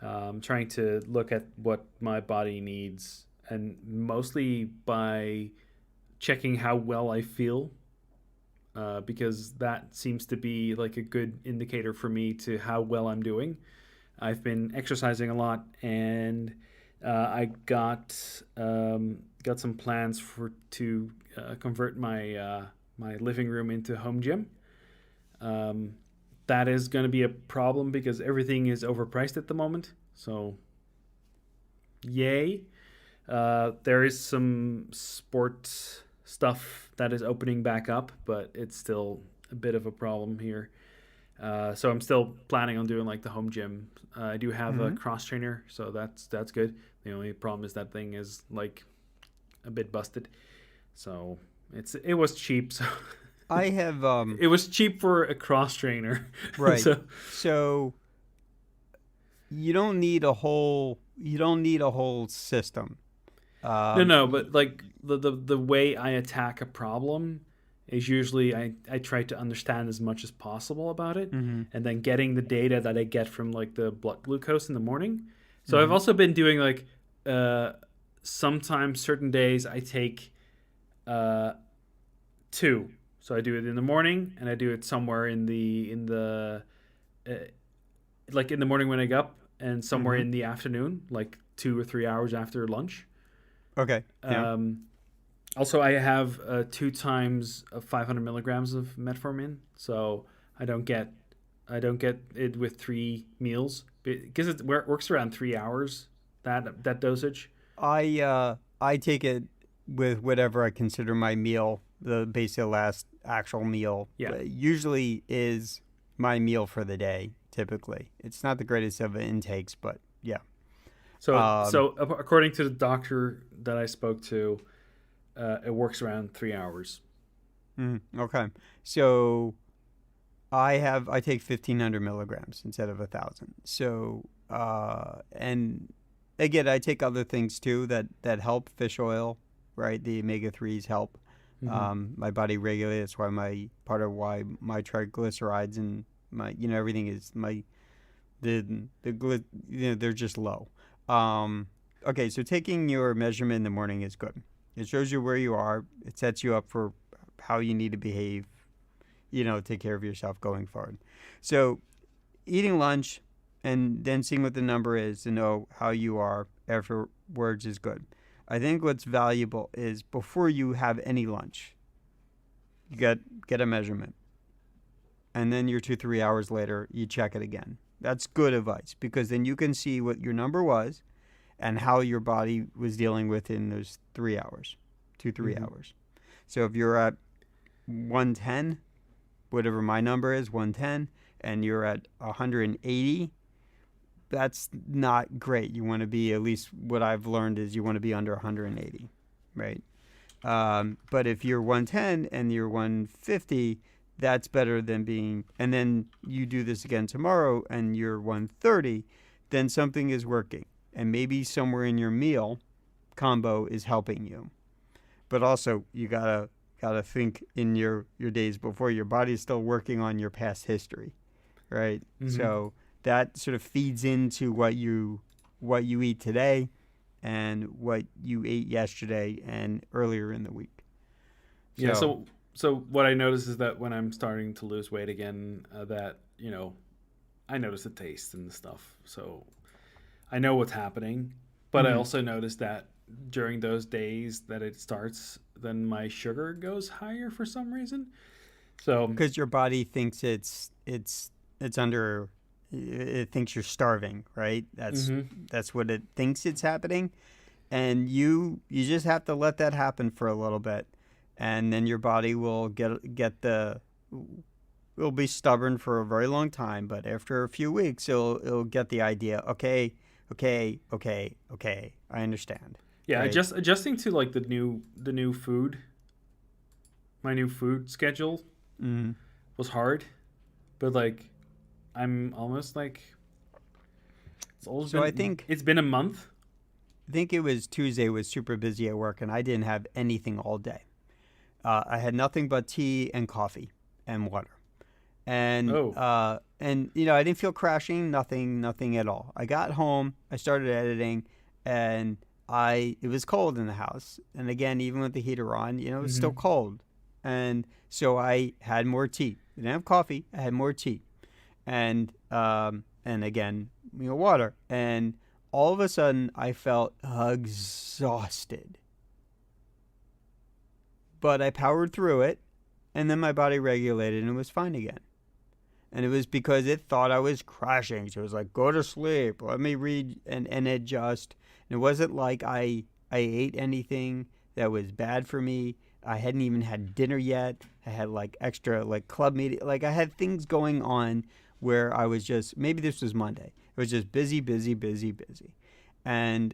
Trying to look at what my body needs, and mostly by checking how well I feel, because that seems to be like a good indicator for me to how well I'm doing. I've been exercising a lot, and I got some plans to convert my living room into home gym. That is going to be a problem because everything is overpriced at the moment. So, yay! There is some sports stuff that is opening back up, but it's still a bit of a problem here. So I'm still planning on doing like the home gym. I do have a cross trainer, so that's good. The only problem is that thing is like a bit busted. So it was cheap. So I have it was cheap for a cross trainer. right. So you don't need a whole system. No, but like the way I attack a problem is usually I try to understand as much as possible about it, and then getting the data that I get from like the blood glucose in the morning. So I've also been doing like sometimes certain days I take 2. So I do it in the morning, and I do it somewhere in the like in the morning when I get up, and somewhere in the afternoon, like 2 or 3 hours after lunch. Okay. Yeah. Also, I have 2 times 500 milligrams of metformin, so I don't get it with 3 meals because it works around 3 hours, that dosage. I take it with whatever I consider my meal, basically the last actual meal. Yeah. Usually is my meal for the day. Typically, it's not the greatest of intakes, but yeah. So according to the doctor that I spoke to, it works around 3 hours. Okay. So I take 1,500 milligrams instead of 1,000. So and again, I take other things too that help. Fish oil, right? The omega threes help. Mm-hmm. My body regulates. That's why my part of why my triglycerides and my everything is my they're just low. Um, okay, so taking your measurement in the morning is good. It shows you where you are. It sets you up for how you need to behave. Take care of yourself going forward. So eating lunch and then seeing what the number is to know how you are afterwards is good. I think what's valuable is before you have any lunch, you get a measurement, and then you're 2 3 hours later you check it again. That's good advice because then you can see what your number was and how your body was dealing with in those 3 hours, 2 3 Mm-hmm. hours. So if you're at 110, whatever my number is, 110, and you're at 180, that's not great. You want to be, at least what I've learned is you want to be under 180, right? But if you're 110 and you're 150, that's better than being, and then you do this again tomorrow and you're 130, then something is working. And maybe somewhere in your meal combo is helping you. But also, you gotta think in your days before. Your body's still working on your past history, right? Mm-hmm. So that sort of feeds into what you eat today and what you ate yesterday and earlier in the week. Yeah. So So what I notice is that when I'm starting to lose weight again, that I notice the taste and stuff. So I know what's happening, but I mhm. also notice that during those days that it starts, then my sugar goes higher for some reason. So, Because your body thinks it's under, it thinks you're starving, right? that's hmm that's what it thinks it's happening, and you just have to let that happen for a little bit, and then your body will get the will be stubborn for a very long time, but after a few weeks it'll get the idea. Okay, okay, okay, okay, I understand, yeah, right? adjusting to like the new food, my new food schedule Mm. was hard, but like I'm almost like So it's been a month. I think it was Tuesday, was super busy at work and I didn't have anything all day. I had nothing but tea and coffee and water. Oh, And I didn't feel crashing, nothing at all. I got home, I started editing, and it was cold in the house. And again, even with the heater on, it was hmm still cold. And so I had more tea. I didn't have coffee, I had more tea. And again, water. And all of a sudden I felt exhausted. But I powered through it, and then my body regulated and it was fine again. And it was because it thought I was crashing. So it was like, go to sleep, let me read and adjust. And it wasn't like I ate anything that was bad for me. I hadn't even had dinner yet. I had like extra like club meeting. Like I had things going on where I was just, maybe this was Monday. It was just busy, busy, busy, busy. And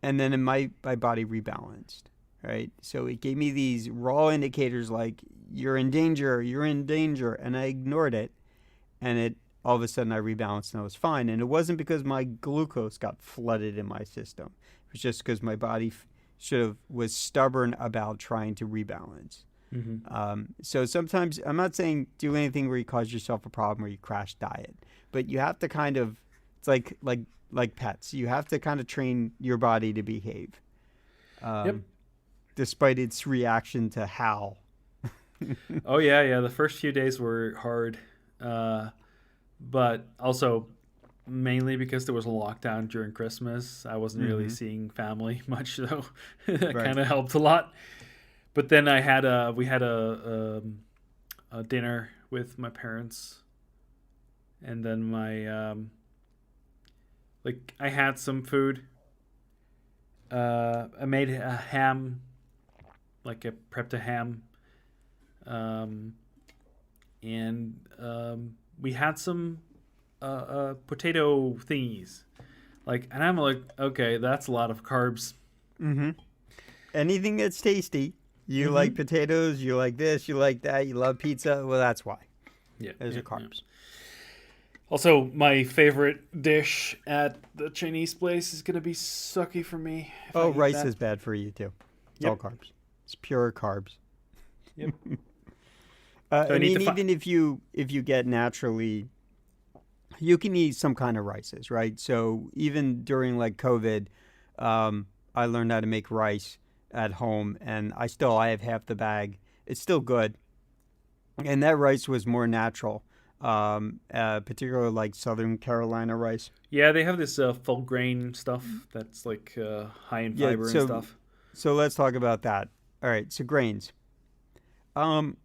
then my body rebalanced, right? So it gave me these raw indicators like you're in danger, and I ignored it, and it all of a sudden I rebalanced and I was fine. And it wasn't because my glucose got flooded in my system. It was just because my body should have was stubborn about trying to rebalance. hmm So sometimes I'm not saying do anything where you cause yourself a problem or you crash diet, but you have to kind of, it's like pets. You have to kind of train your body to behave, yep. um, despite its reaction to how. Oh yeah, yeah. The first few days were hard, uh, but also mainly because there was a lockdown during Christmas. I wasn't really Mm-hmm. seeing family much, so that Right. kind of helped a lot. But then we had a dinner with my parents, and then my like I had some food. I made a ham, like I prepped a ham, um, and we had some potato thingies. Like, and I'm like, okay, that's a lot of carbs. Mm-hmm. Anything that's tasty, You like Mm-hmm. potatoes, you like this, you like that, you love pizza. Well, that's why. Yeah, Those yeah, are yeah. carbs. Also, my favorite dish at the Chinese place is gonna be sucky for me if I Oh, eat rice that. is bad for you too. It's all Yep, carbs. It's pure carbs. yep. So I I need to mean, find. even if you get naturally, you can eat some kind of rices, right? So even during like COVID, I learned how to make rice at home, and I have half the bag. It's still good, and that rice was more natural, particularly like Southern Carolina rice. Yeah, they have this full grain stuff that's like high in Yeah, fiber and so stuff. so let's talk about that. All right, so grains. Um,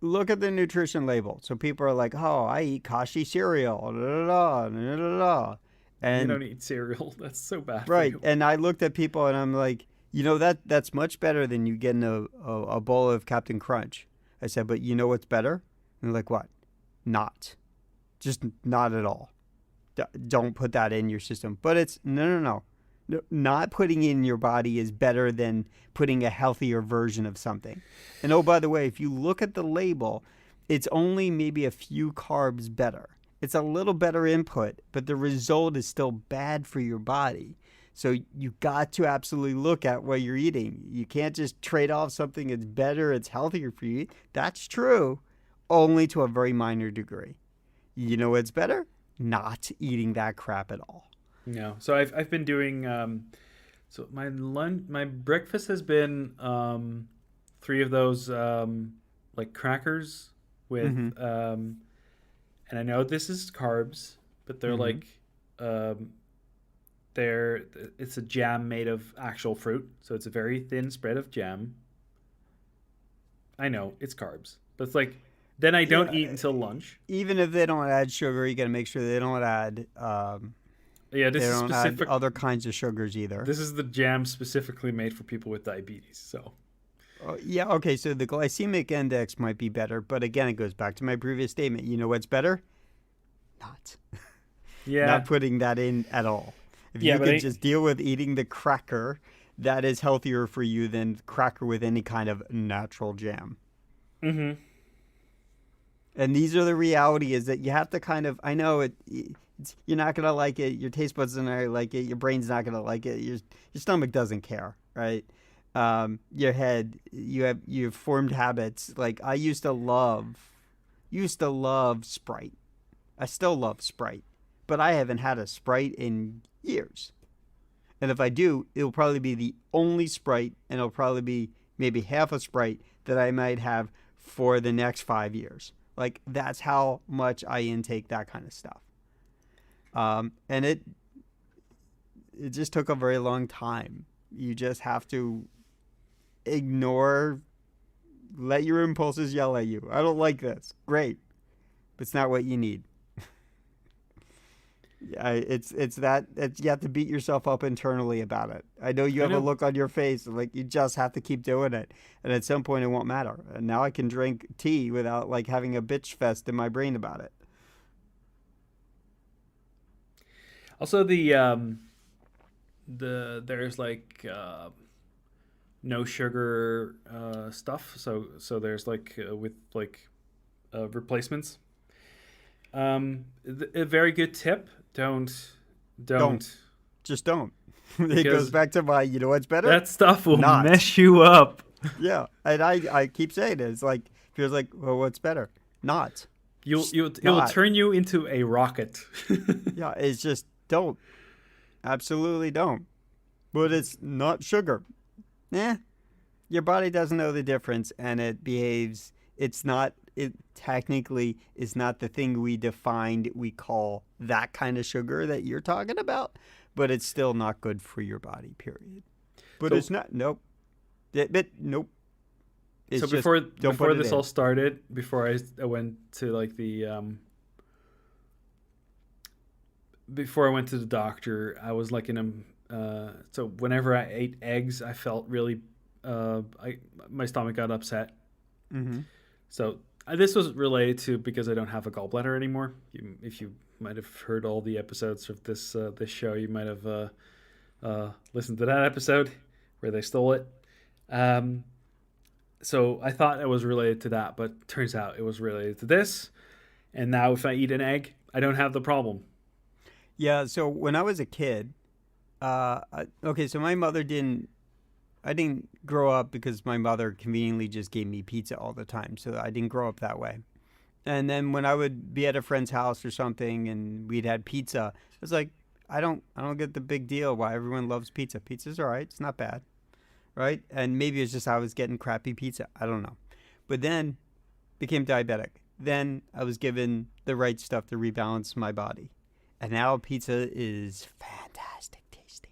Look at the nutrition label. So people are like, "Oh, I eat kashi cereal," da, da, da, da, da, da. You And don't eat cereal. That's so bad for right, you. and I looked at people and I'm like, that's much better than you getting a bowl of Captain Crunch. I said, but you know what's better? And they're like, what? Not, just not at all. Don't put that in your system. But it's no, no, no. No, not putting it in your body is better than putting a healthier version of something. And oh, by the way, if you look at the label, it's only maybe a few carbs better. It's a little better input, but the result is still bad for your body. So you got to absolutely look at what you're eating. You can't just trade off something that's better, it's healthier for you. That's true, only to a very minor degree. You know what's better? Not eating that crap at all. No. So I've been doing so my breakfast has been three of those like crackers with Mm-hmm. and I know this is carbs, but they're Mm-hmm. like um they're it's a jam made of actual fruit, so it's a very thin spread of jam. I know it's carbs, but it's like then I don't Yeah, eat until lunch. even if they don't add sugar, you got to make sure Yeah, they this is don't add specific. other kinds of sugars either. This is the jam specifically made for people with diabetes. So Yeah, okay, so the glycemic index might be better, but again, it goes back to my previous statement. You know what's better? Not. Not yeah, putting that in at all. If yeah, you but could I just deal with eating the cracker, that is healthier for you than cracker with any kind of natural jam. mm-hmm. And these are the reality is that you have to kind of I know you're not gonna like it, your taste buds are not gonna like it, your brain's not gonna like it, your stomach doesn't care, right? Your head, you've formed habits. Like I used to love Sprite. I still love Sprite, but I haven't had a Sprite in years. And if I do, it'll probably be the only Sprite, and it'll probably be maybe half a Sprite that I might have for the next 5 years. Like that's how much I intake that kind of stuff. And it just took a very long time. You just have to ignore, let your impulses yell at you. I don't like this. Great, but it's not what you need. Yeah, it's that you have to beat yourself up internally about it. I know you I have a know. look on your face like you just have to keep doing it, and at some point it won't matter. And now I can drink tea without like having a bitch fest in my brain about it. Also, there's like no sugar stuff. So there's like with like replacements. A very good tip: Don't, don't just don't. It goes because back to my, you know what's better? that stuff will Not. mess you up. Yeah, and I keep saying it. It's like feels like, well, what's better? Not. Just It will not. turn you into a rocket. Yeah, it's just don't. Absolutely don't. But it's not sugar. Eh, your body doesn't know the difference and it behaves. It's not, it technically is not the thing we defined, we call that kind of sugar that you're talking about, but it's still not good for your body, period. But so it's not, nope. But nope. so It's just, don't put before it this all in. started, before I went to like the before I went to the doctor, I was like in a so whenever I ate eggs, I felt really I my stomach got upset. Mm-hmm. So this was related to because I don't have a gallbladder anymore. If you might have heard all the episodes of this show, you might have listened to that episode where they stole it. Um, So I thought it was related to that, but turns out it was related to this. And now if I eat an egg, I don't have the problem. Yeah. So when I was a kid, okay, so my mother didn't. I didn't grow up because my mother conveniently just gave me pizza all the time, so I didn't grow up that way. And then when I would be at a friend's house or something and we'd had pizza, it was like I don't get the big deal why everyone loves pizza. Pizza's all right, it's not bad, right? And maybe it's just I was getting crappy pizza. I don't know. But then became diabetic. Then I was given the right stuff to rebalance my body. And now pizza is fantastic tasting.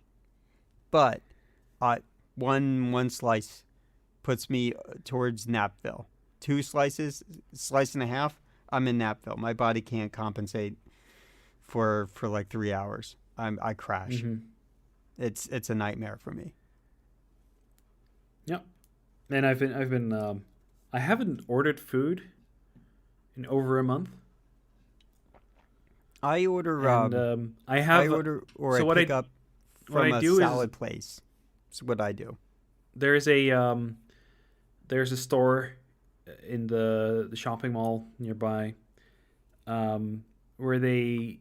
But uh, one slice puts me towards Napville. Two slices, slice and a half, I'm in Napville. My body can't compensate for like 3 hours. I crash. Mm-hmm. It's a nightmare for me. Yep. And I haven't ordered food in over a month. I order And I I have. order or I So pick up what from I a do is salad place. That's what I do. there's a store in the shopping mall nearby, where they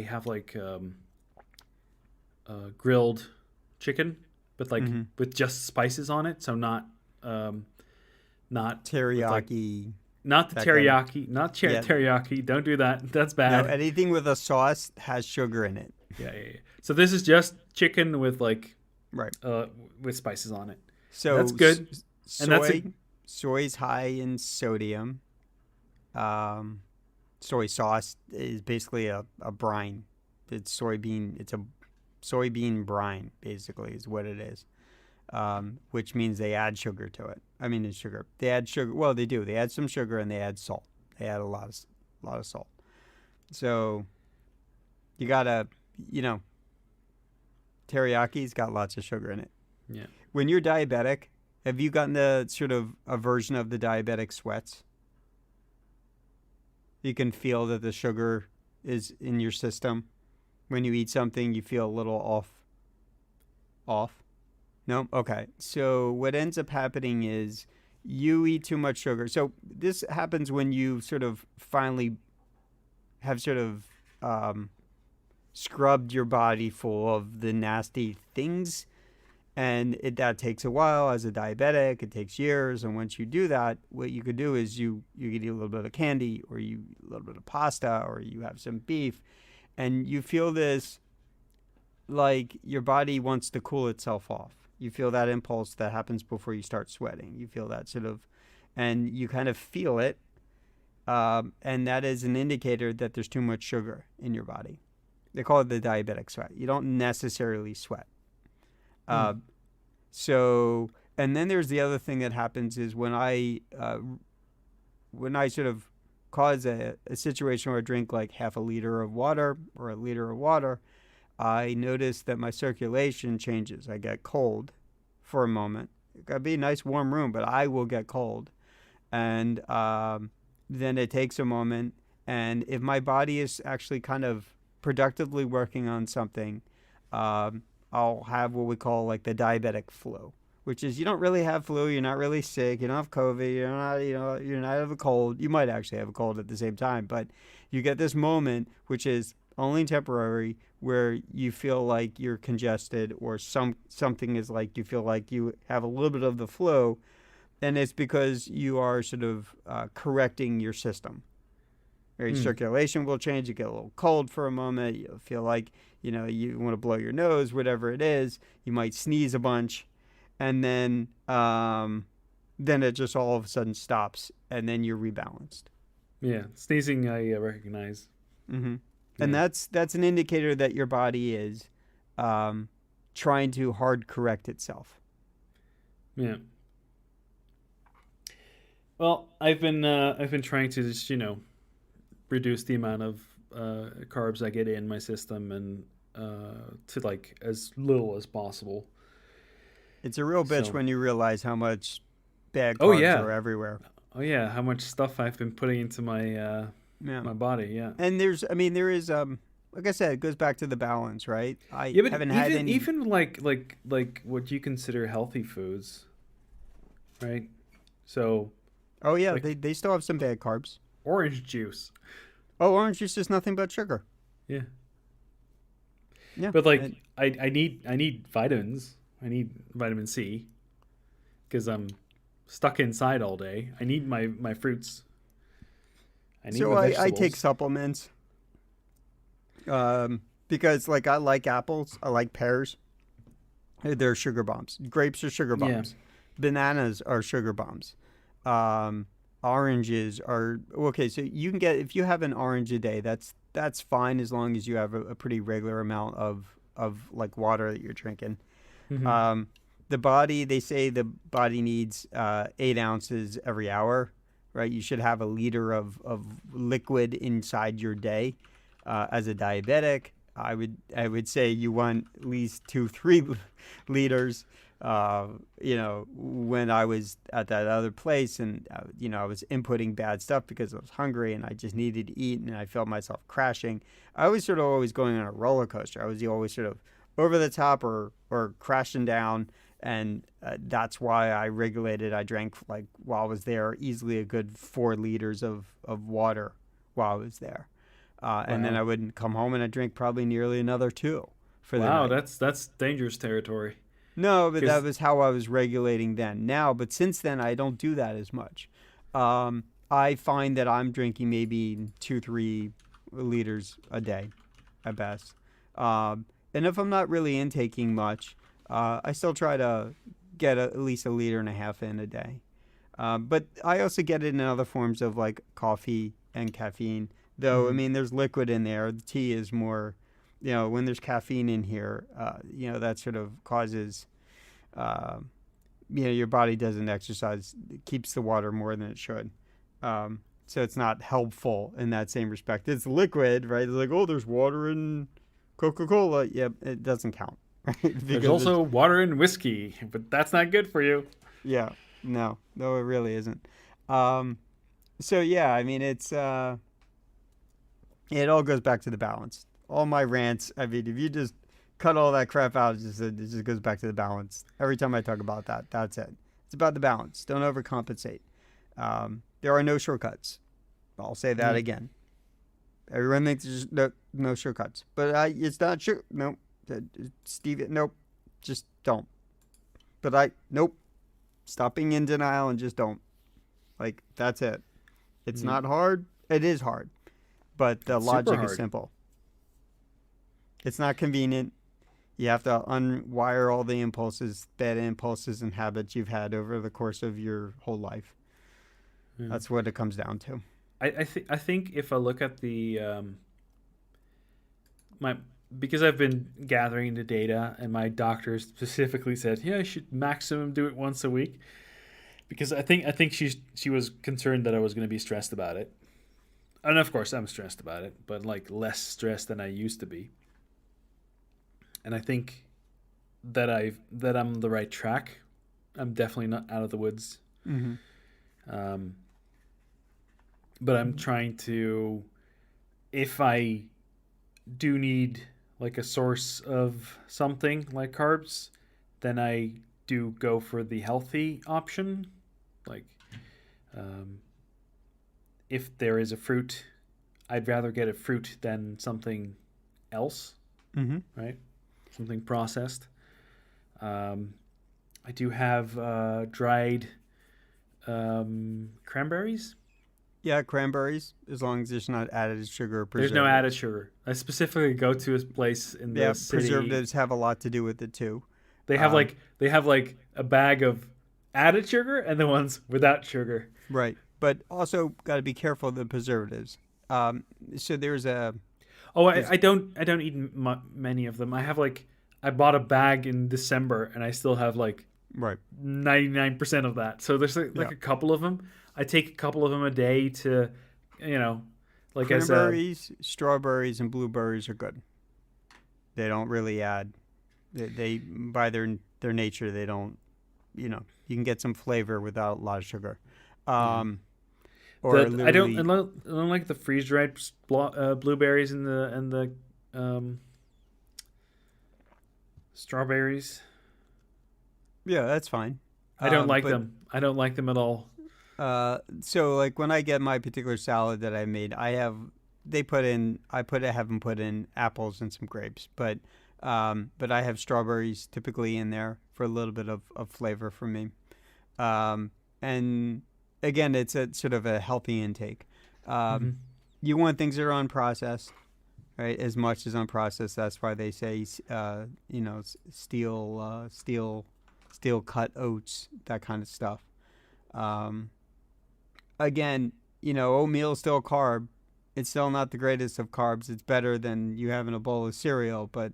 have like grilled chicken, but like Mm-hmm. with just spices on it. So um, not with like Teriyaki, not the that kind of. teriyaki, not Yeah. teriyaki. Don't do that. That's No, bad. anything with a sauce has sugar in it. Yeah, yeah, yeah. So this is just chicken with like Right. uh with spices on it. So That's good. And that's a soy's high in sodium. Um, Soy sauce is basically a brine. It's soybean. It's a soybean brine, basically, is what it is. Which means they add sugar to it. I mean, it's sugar. They add sugar. Well, they do. They add some sugar and they add salt. They add lot of salt. So you gotta, you know, Teriyaki's got lots of sugar in it. yeah. When you're diabetic, have you gotten the sort of a version of the diabetic sweats? You can feel that the sugar is in your system. When you eat something, you feel a little off. Off? No? Okay. So what ends up happening is you eat too much sugar. So this happens when you sort of finally have sort of scrubbed your body full of the nasty things. And that takes a while as a diabetic. It takes years. And once you do that, what you could do is you could eat a little bit of candy or you eat a little bit of pasta or you have some beef. And you feel this like your body wants to cool itself off. You feel that impulse that happens before you start sweating. You feel that sort of, and you kind of feel it. And that is an indicator that there's too much sugar in your body. They call it the diabetic sweat. You don't necessarily sweat. Mm. So, and then there's the other thing that happens is when I sort of cause a situation where I drink like half a liter of water or a liter of water, I notice that my circulation changes. I get cold for a moment. It gotta be a nice warm room, but I will get cold. And then it takes a moment. And if my body is actually kind of productively working on something, I'll have what we call like the diabetic flu, which is you don't really have flu, you're not really sick, you don't have COVID, you're not have a cold. You might actually have a cold at the same time, but you get this moment which is only temporary where you feel like you're congested or something is like you feel like you have a little bit of the flu, and it's because you are sort of correcting your system. Your Mm. circulation will change. You get a little cold for a moment. You feel like, you want to blow your nose, whatever it is. You might sneeze a bunch. And then it just all of a sudden stops. And then you're rebalanced. Yeah. Sneezing, I recognize. Mm-hmm. And Yeah. that's an indicator that your body is trying to hard correct itself. Yeah. Well, I've been trying to just reduce the amount of carbs I get in my system and to like as little as possible. It's a real bitch So, when you realize how much bad oh carbs yeah, are everywhere. oh yeah, how much stuff I've been putting into Yeah. my body. Yeah, And there is, like I said, it goes back to the balance, right? I yeah, but haven't had any. even like what you consider healthy foods, right? So Oh yeah, like they still have some bad carbs. orange juice. Oh, orange juice is nothing but sugar. Yeah. Yeah. But like I need vitamins. I need vitamin C because I'm stuck inside all day. I need my fruits. I need So my I take vegetables. supplements because like I like apples, I like pears. They're sugar bombs. Grapes are sugar Yeah. bombs. Bananas are sugar bombs. Um, Oranges are okay. So you can get if you have an orange a day, that's fine as long as you have a pretty regular amount of like water that you're drinking. Hmm. Um, the body, they say the body needs 8 ounces every hour, right? You should have a liter of liquid inside your day. As a diabetic, I would say you want at least 2 3 liters. When I was at that other place and I was inputting bad stuff because I was hungry and I just needed to eat and I felt myself crashing. I was sort of always going on a roller coaster. I was always sort of over the top or crashing down, and that's why I regulated. I drank like while I was there easily a good 4 liters of water while I was there, and then I Wow. would come home and I drink probably nearly another two for the Wow. night. That's dangerous territory. No, but that Because was how I was regulating then. Now, but since then, I don't do that as much. I find that I'm drinking maybe 2 3 liters a day at best. And if I'm not really intaking much, I still try to get at least a liter and a half in a day. But I also get it in other forms of like coffee and caffeine. Though, I mhm. mean, there's liquid in there. The tea is more, when there's caffeine in here, that sort of causes, uh, your body doesn't exercise. It keeps the water more than it should. So it's not helpful in that same respect. It's liquid, right? It's like, oh, there's water in Coca-Cola. Yep, it doesn't count, right? There's Because it's also water in whiskey, but that's not good for you. yeah, no, it really isn't. Um, so yeah, I mean, it all goes back to the balance. All my rants. I mean, if you just cut all that crap out, it just goes back to the balance. Every time I talk about that, that's it. It's about the balance. Don't overcompensate. There are no shortcuts. I'll say that Yeah. again. Everyone thinks there's no shortcuts, but it's not sure. No, Steve, nope, just don't. But nope. Stop being in denial and just don't. Like that's it. It's Yeah. not hard. It is hard, but the It's super logic is hard. simple. It's not convenient. You have to unwire all the impulses, bad impulses, and habits you've had over the course of your whole life. Yeah. That's what it comes down to. I think if I look at the my because I've been gathering the data and my doctor specifically said, yeah, I should maximum do it once a week because I think she was concerned that I was going to be stressed about it. And of course I'm stressed about it, but like less stressed than I used to be. And I think that I'm the right track. I'm definitely not out of the woods. Mm-hmm. Um, but I'm trying to, if I do need like a source of something like carbs, then I do go for the healthy option. Like, um, if there is a fruit, I'd rather get a fruit than something else, Mm-hmm. right? Something processed. Um, I do have dried cranberries. Yeah, cranberries, as long as there's not added sugar or There's no added preservatives. sugar. I specifically go to a place in Yeah, the city. preservatives have a lot to do with it too. They have Um, like they have like a bag of added sugar and the ones without sugar. right, but also got to be careful of the preservatives. Um, so Oh, I, there's I don't I don't eat many of them. I have like I bought a bag in December and I still have like right, 99% of that. So there's like yeah, a couple of them. I take a couple of them a day to, you know, like as a cranberries, strawberries, and blueberries are good. They don't really add. They by their nature, they don't. You can get some flavor without a lot of sugar. yeah. Um, or The literally, I don't like the freeze dried blueberries and the um, strawberries. yeah, that's fine. I don't like But them. I don't like them at all. So like when I get my particular salad that I made, I haven't put in apples and some grapes, but I have strawberries typically in there for a little bit of flavor for me. And again, it's a sort of a healthy intake. Um, Hmm. you want things that are unprocessed, right? As much as unprocessed. That's why they say, steel cut oats, that kind of stuff. Um, again, oatmeal is still a carb. It's still not the greatest of carbs. It's better than you having a bowl of cereal, but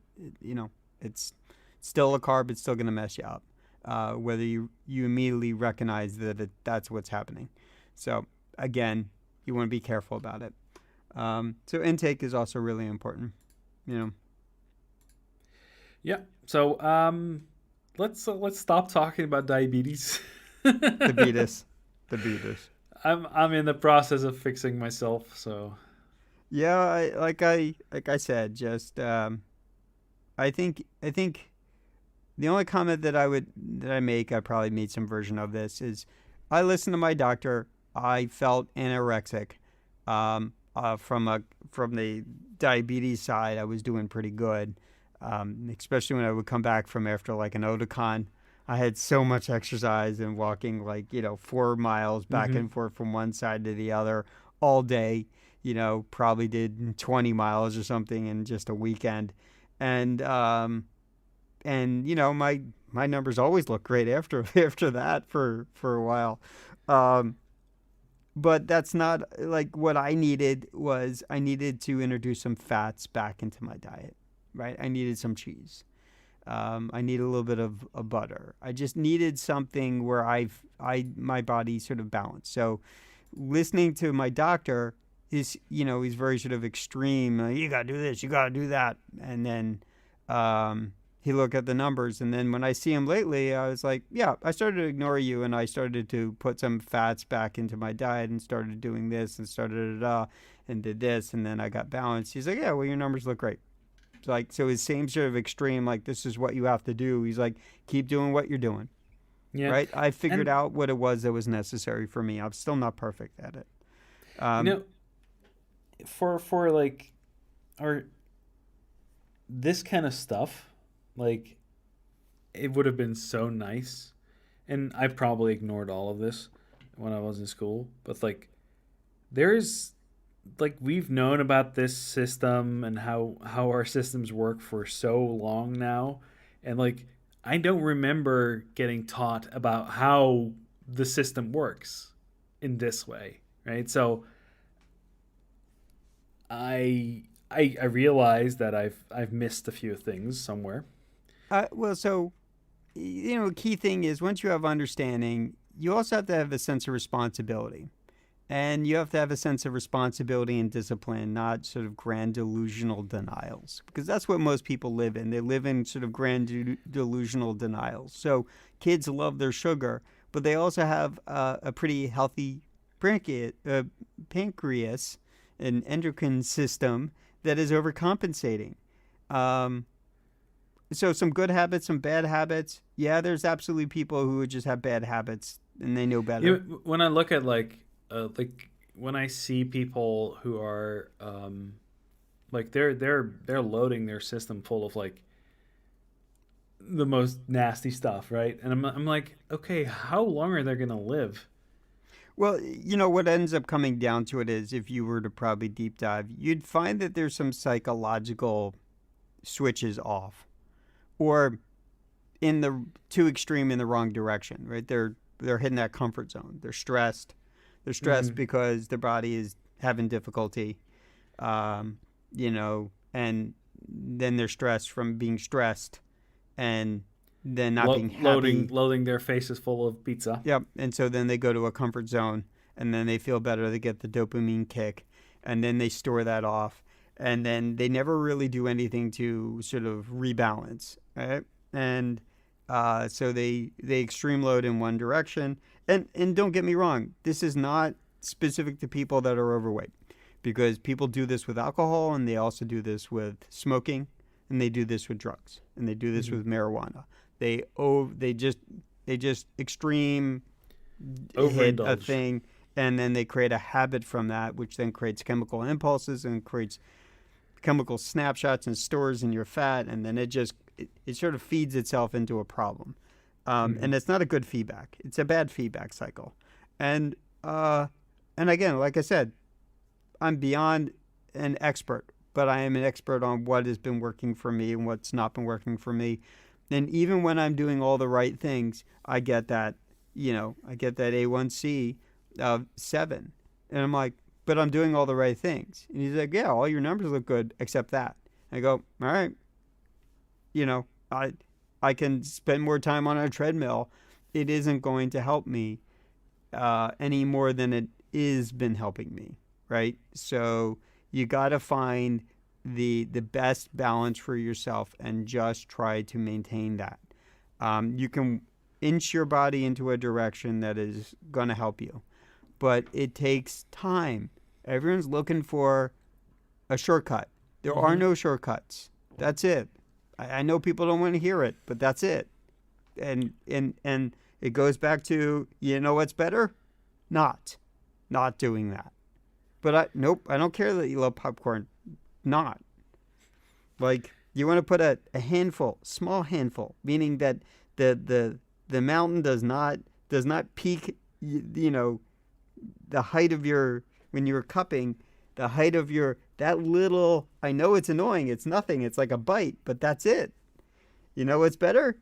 it's still a carb. It's still going to mess you up, whether you immediately recognize that's what's happening. So again, you want to be careful about it. So intake is also really important. You know, Yeah. So let's stop talking about diabetes. the beatus, the beatus. I'm in the process of fixing myself, so Yeah, like I said, just I think the only comment that I make, I probably made some version of this, is I listened to my doctor. I felt anorexic. From the diabetes side, I was doing pretty good, especially when I would come back from after like an Oticon. I had so much exercise and walking, like 4 miles back hmm. and forth from one side to the other all day. Probably did 20 miles or something in just a weekend, and my numbers always look great after after that for a while. Um, but that's not like what I needed. Was I needed to introduce some fats back into my diet, right? I needed some cheese. I need a little bit of butter. I just needed something where my body sort of balanced. So listening to my doctor is, he's very sort of extreme. You gotta do this, you gotta do that, and then he looked at the numbers. And then when I see him lately, I was like, yeah, I started to ignore you, and I started to put some fats back into my diet, and started doing this, and started and did this, and then I got balanced. He's like, yeah, well, your numbers look great. Like, so his same sort of extreme, like, this is what you have to do. He's like, keep doing what you're doing, Yeah. right? I figured And out what it was that was necessary for me. I'm still not perfect at it. you Um, know, for like our this kind of stuff, like it would have been so nice. And I probably ignored all of this when I was in school, but like there's like we've known about this system and how our systems work for so long now, and like I don't remember getting taught about how the system works in this way, right? So I realize that I've missed a few things somewhere. well, so, key thing is once you have understanding, you also have to have a sense of responsibility. And you have to have a sense of responsibility and discipline, not sort of grand delusional denials, because that's what most people live in. They live in sort of delusional denials. So kids love their sugar, but they also have a pretty healthy pancreas and endocrine system that is overcompensating. Um, so some good habits, some bad habits. Yeah, there's absolutely people who would just have bad habits and they know better. When I look at like when I see people who are like they're loading their system full of like the most nasty stuff, right? And I'm like, okay, how long are they gonna live? Well, what ends up coming down to it is if you were to probably deep dive, you'd find that there's some psychological switches off or in the too extreme in the wrong direction, right? They're hitting that comfort zone. They're stressed. They're stressed Mm-hmm. because their body is having difficulty, and then they're stressed from being stressed and then not being happy. Loading their faces full of pizza. Yep. And so then they go to a comfort zone and then they feel better. They get the dopamine kick and then they store that off. And then they never really do anything to sort of rebalance, right? And so they extreme load in one direction. And don't get me wrong, this is not specific to people that are overweight because people do this with alcohol and they also do this with smoking and they do this with drugs and they do this Mm-hmm. with marijuana. They oh they just extreme. hit a Overindulge. thing, and then they create a habit from that, which then creates chemical impulses and creates chemical snapshots and stores in your fat, and then it sort of feeds itself into a problem. Hmm. And it's not a good feedback. It's a bad feedback cycle. And uh, and again, like I said, I'm beyond an expert, but I am an expert on what has been working for me and what's not been working for me. And even when I'm doing all the right things, I get that, I get that A1C of 7. And I'm like, but I'm doing all the right things. And he's like, yeah, all your numbers look good except that. I go, all right, you know, I I can spend more time on a treadmill. It isn't going to help me any more than it is been helping me, right? So you got to find the best balance for yourself and just try to maintain that. You can inch your body into a direction that is going to help you, but it takes time. Everyone's looking for a shortcut. There are Hmm. no shortcuts. That's it. I know people don't want to hear it, but that's it. And it goes back to, what's better? Not not doing that. But nope, I don't care that you love popcorn. Not. Like, you want to put a handful, small handful, meaning that the mountain does not peak, the height of your, when you're cupping, the height of your, that little, I know it's annoying, it's nothing, it's like a bite, but that's it. You know what's better?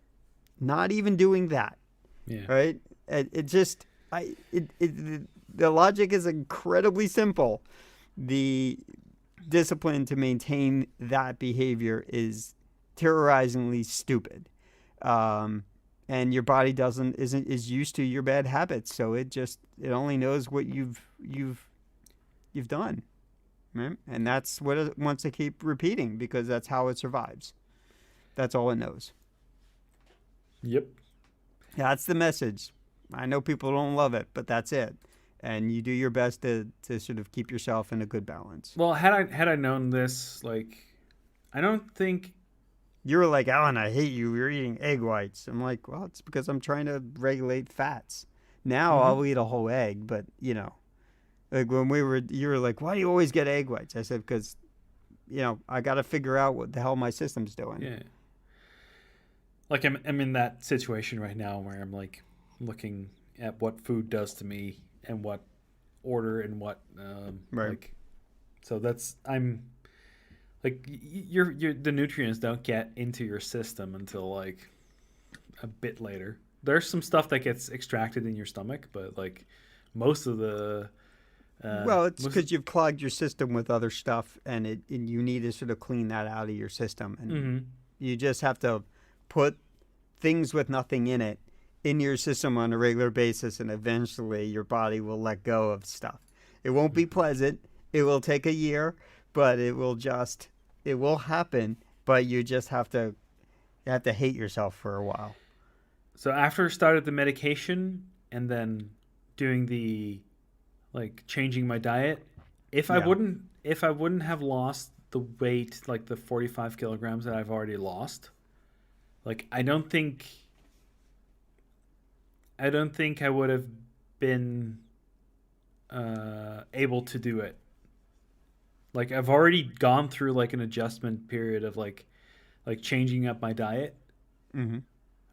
Not even doing that, Yeah. right? It just, the logic is incredibly simple. The discipline to maintain that behavior is terrorizingly stupid. Um, and your body is used to your bad habits, so it only knows what you've done, right? And that's what it wants to keep repeating because that's how it survives. That's all it knows. Yep. That's the message. I know people don't love it, but that's it. And you do your best to sort of keep yourself in a good balance. Well, had I known this, like, I don't think. You were like, Alan, I hate you. You're eating egg whites. I'm like, well, it's because I'm trying to regulate fats. Now Hmm. I'll eat a whole egg, but like when you were like, why do you always get egg whites? I said, because, I got to figure out what the hell my system's doing. Yeah. Like I'm in that situation right now where I'm like looking at what food does to me and what order and what Right. like. So that's I'm like your the nutrients don't get into your system until like a bit later. There's some stuff that gets extracted in your stomach, but like most of the Well, it's most. because you've clogged your system with other stuff, and you need to sort of clean that out of your system, and Mm-hmm. you just have to put things with nothing in it in your system on a regular basis, and eventually your body will let go of stuff. It won't be Mm-hmm. pleasant. It will take a year, but it will happen. But you have to hate yourself for a while. So after I started the medication and then doing the like changing my diet, Yeah. if I wouldn't have lost the weight like the 45 kilograms that I've already lost, like I don't think I would have been able to do it. Like I've already gone through like an adjustment period of like changing up my diet, Mm-hmm.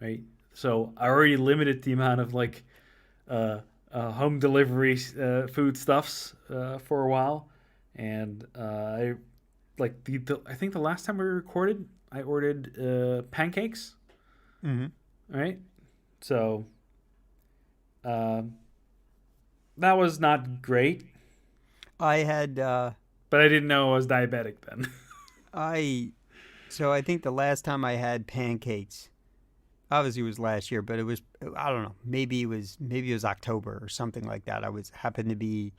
right? So I already limited the amount of like uh, home delivery foodstuffs for a while, and I like I think the last time we recorded, I ordered pancakes, Mm-hmm. right? So um, that was not great, I had but I didn't know I was diabetic then. I so I think the last time I had pancakes, obviously it was last year, but I don't know, maybe it was October or something like that. I was happened to be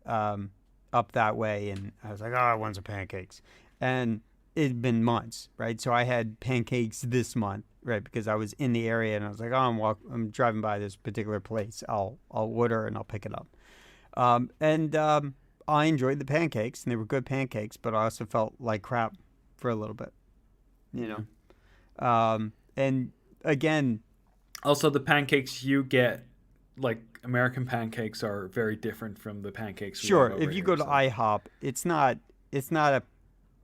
um, up that way, and I was like, oh, I want some pancakes, and it'd been months, right? So I had pancakes this month, right? Because I was in the area, and I was like, oh, I'm driving by this particular place. I'll order and I'll pick it up. And I enjoyed the pancakes, and they were good pancakes, but I also felt like crap for a little bit, you Yeah. know. And again, Also, the pancakes you get like American pancakes are very different from the pancakes we have Sure, over if you here. go to So IHOP, it's not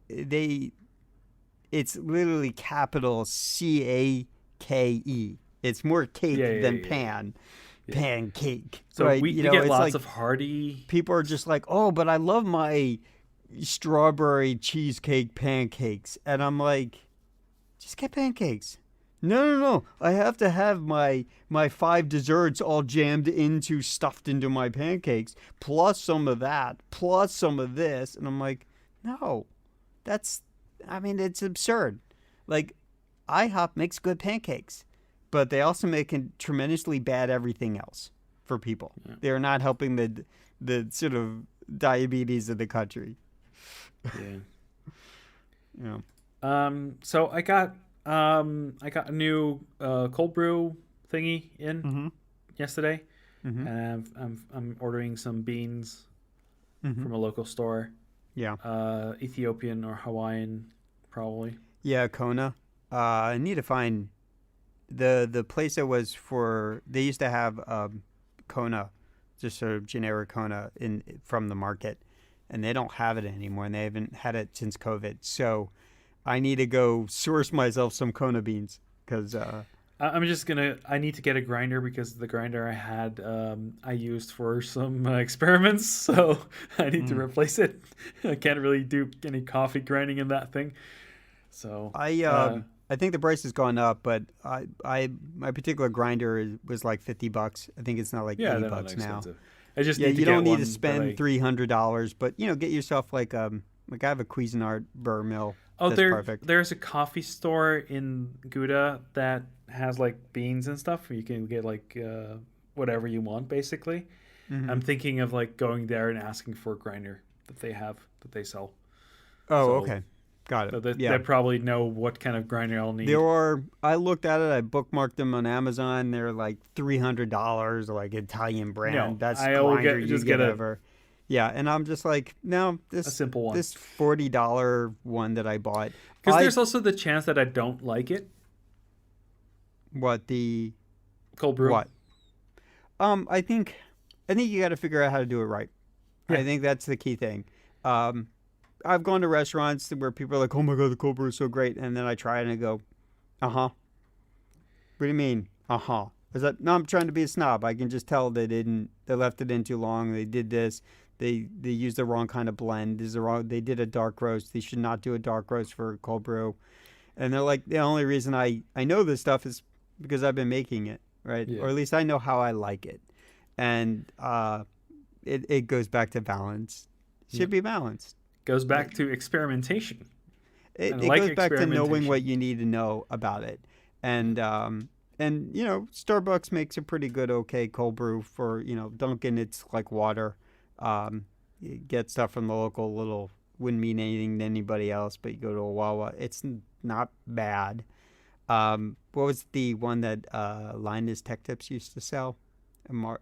they it's literally capital CAKE. It's more cake yeah, yeah, than yeah, yeah. Yeah. pancake, So right? we get It's lots like of hearty. people are just like, "Oh, but I love my strawberry cheesecake pancakes." And I'm like, "Just get pancakes." No, no, no. I have to have my five desserts all jammed into stuffed into my pancakes, plus some of that, plus some of this. And I'm like, "No. That's I mean, it's absurd." Like IHOP makes good pancakes, but they also make tremendously bad everything else for people. Yeah. They are not helping the sort of diabetes of the country. Yeah. Yeah. So I got a new cold brew thingy in Mm-hmm. yesterday, Mm-hmm. and I'm ordering some beans Mm-hmm. from a local store. Yeah. Ethiopian or Hawaiian, probably. Yeah, Kona. I need to find the place that was for. They used to have Kona, just sort of generic Kona in from the market, and they don't have it anymore, and they haven't had it since COVID. So I need to go source myself some Kona beans because. I'm just gonna. I need to get a grinder because the grinder I had, I used for some experiments, so I need to Mm. replace it. I can't really do any coffee grinding in that thing. So, I think the price has gone up, but I my particular grinder was like $50. I think it's not like yeah, eighty they're not bucks now. expensive. I just Yeah, need to you don't get need to one that spend I. $300, but get yourself like I have a Cuisinart burr mill Oh, that's perfect. there's a coffee store in Gouda that has like beans and stuff. Where you can get like whatever you want, basically. Hmm. I'm thinking of like going there and asking for a grinder that they have that they sell. Oh, So okay, got it. they Yeah, probably know what kind of grinder I'll there need. are. I looked at it. I bookmarked them on Amazon. They're like $300, like Italian No, brand. Best I will grinder get you just get get ever. Yeah, and I'm just like, no, a this simple one this $40 one that I bought. because I there's also the chance that I don't like it. what the Cold brew. what? I think you got to figure out how to do it right. Yeah. I think that's the key thing. Um, I've gone to restaurants where people are like, "Oh my god, the cold brew is so great," and then I try it and I go, "Uh huh." What do you mean? Uh huh. Is that no? I'm trying to be a snob. I can just tell they didn't. They left it in too long. They did this. They used the wrong kind of blend. This is the wrong. They did a dark roast. They should not do a dark roast for cold brew. And they're like, the only reason I know this stuff is because I've been making it, right? Yeah. Or at least I know how I like it. And it goes back to balance. It Yeah. should be balanced. Goes back to experimentation. It, I it like goes back to knowing what experimentation. you need to know about it. And Starbucks makes a pretty good okay cold brew for, Dunkin', it's like water. You get stuff from the local little, wouldn't mean anything to anybody else, but you go to a Wawa, it's not bad. What was the one that Linus Tech Tips used to sell? Mar,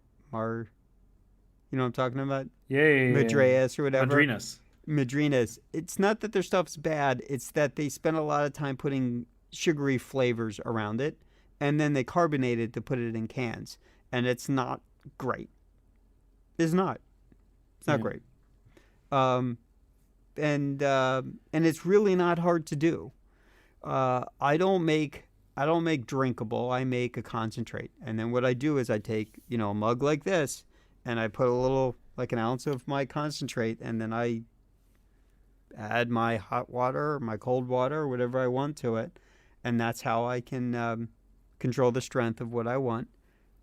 you know what I'm talking about? Yeah. Madreas or whatever. Madrinas. Madrinas. It's not that their stuff's bad. It's that they spend a lot of time putting sugary flavors around it, and then they carbonate it to put it in cans, and it's not great. It's not. It's not Yeah. great. Um, and it's really not hard to do. I don't make drinkable. I make a concentrate, and then what I do is I take a mug like this, and I put a little like an ounce of my concentrate, and then I add my hot water, or my cold water, or whatever I want to it, and that's how I can control the strength of what I want.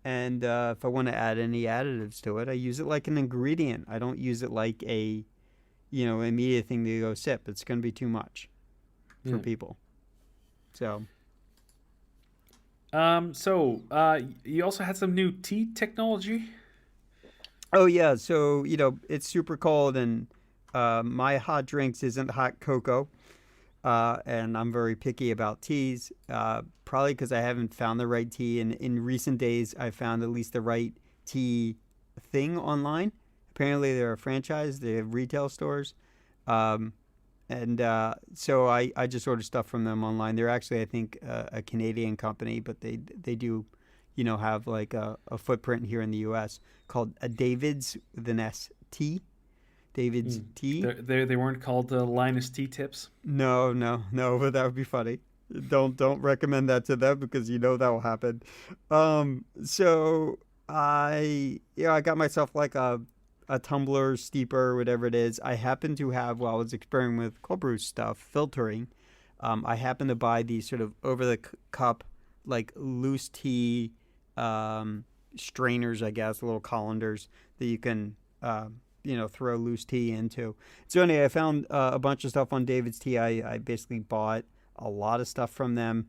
And if I want to add any additives to it, I use it like an ingredient. I don't use it like a immediate thing to go sip. It's going to be too much for Yeah. people. So You also had some new tea technology. oh yeah, so it's super cold, and my hot drinks isn't hot cocoa, and I'm very picky about teas. Probably because I haven't found the right tea, and in recent days I found at least the right tea thing online. Apparently they're a franchise; they have retail stores, um, and so I just order stuff from them online. They're actually, I think, a Canadian company, but they do have like a footprint here in the U.S. called a David's with an S T. David's tea. They weren't called Linus T tips. No, no, no, but that would be funny. Don't recommend that to them because that will happen. So I got myself like a tumbler, steeper, whatever it is. I happen to have while I was experimenting with cold brew stuff, filtering. I happen to buy these sort of over the cup like loose tea strainers, I guess, little colanders that you can throw loose tea into. So anyway, I found a bunch of stuff on David's Tea. I basically bought a lot of stuff from them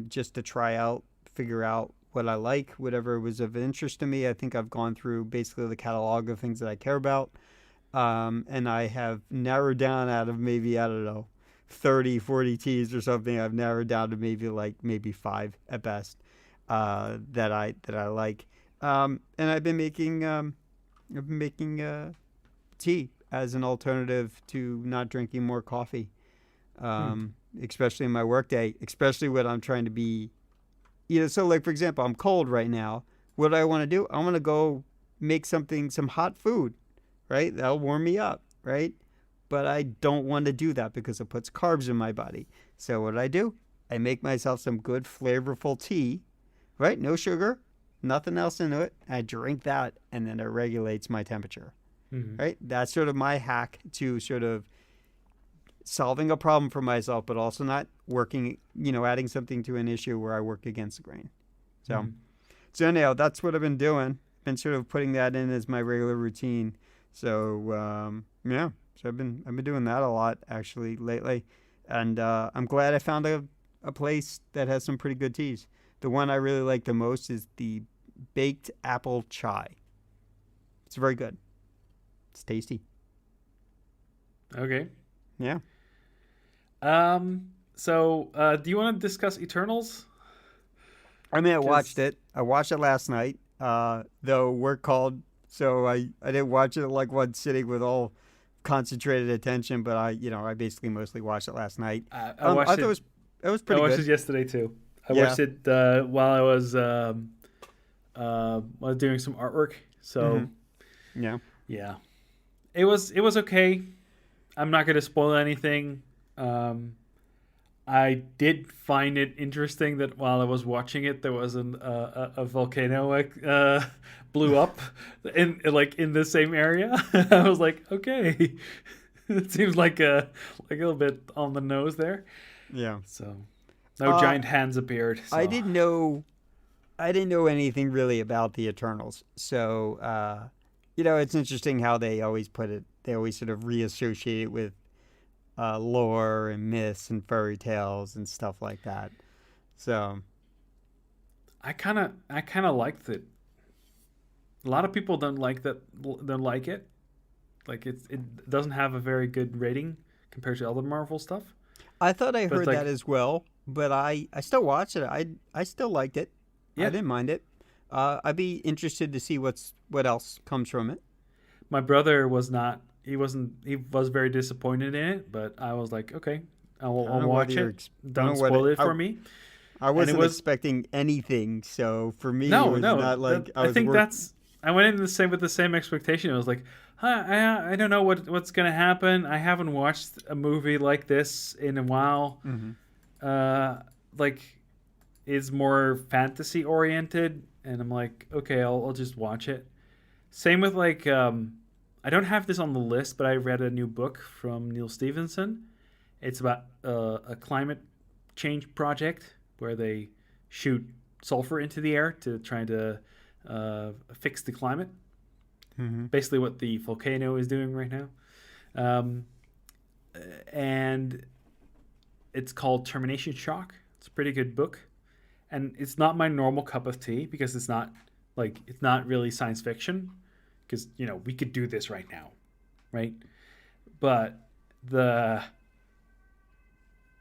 just to try out, figure out what I like, whatever was of interest to me. I think I've gone through basically the catalog of things that I care about. And I have narrowed down out of maybe, I don't know, 30, 40 teas or something. I've narrowed down to maybe 5 at best that I like. And I've been making tea as an alternative to not drinking more coffee, especially in my workday, especially when I'm trying to be, so like, for example, I'm cold right now. What do I want to do? I want to go make some hot food, right? That'll warm me up, right? But I don't want to do that because it puts carbs in my body. So what do? I make myself some good flavorful tea, right? No sugar, nothing else into it. I drink that, and then it regulates my temperature, right? That's sort of my hack to sort of solving a problem for myself, but also not working, adding something to an issue where I work against the grain. So anyhow, that's what I've been doing. Been sort of putting that in as my regular routine. So yeah, so I've been doing that a lot actually lately, and I'm glad I found a place that has some pretty good teas. The one I really like the most is the baked apple chai. It's very good. It's tasty. Okay. Yeah. So, do you want to discuss Eternals? I mean, I watched it. I watched it last night. Though work called, so I didn't watch it like one sitting with all concentrated attention. But I basically mostly watched it last night. I watched I thought it was pretty I watched good. it yesterday too. I Yeah. watched it while I was doing some artwork. So Yeah. yeah, it was okay. I'm not going to spoil anything. I did find it interesting that while I was watching it, there was a volcano blew up in the same area. I was like, okay, it seems like a little bit on the nose there. Yeah. So no giant hands appeared. So. I didn't know anything really about the Eternals. So it's interesting how they always put it. They always sort of reassociate it with lore and myths and fairy tales and stuff like that. So I kind of liked it. A lot of people don't like it. Like it doesn't have a very good rating compared to other Marvel stuff. I thought I heard like, that as well, but I still watched it. I still liked it. Yeah. I didn't mind it. I'd be interested to see what else comes from it. My brother was not. He was very disappointed in it, but I was like, okay, I'll watch it. Don't spoil it for me. I wasn't expecting anything, so for me, no, it was not like I think that's. I went in with the same expectation. I was like, I don't know what's gonna happen. I haven't watched a movie like this in a while. Like, it's more fantasy oriented, and I'm like, okay, I'll just watch it. Same with like. I don't have this on the list, but I read a new book from Neil Stephenson. It's about a climate change project where they shoot sulfur into the air to try to fix the climate. Basically what the volcano is doing right now. And it's called Termination Shock. It's a pretty good book. And it's not my normal cup of tea because it's not really science fiction. Because, we could do this right now, right? But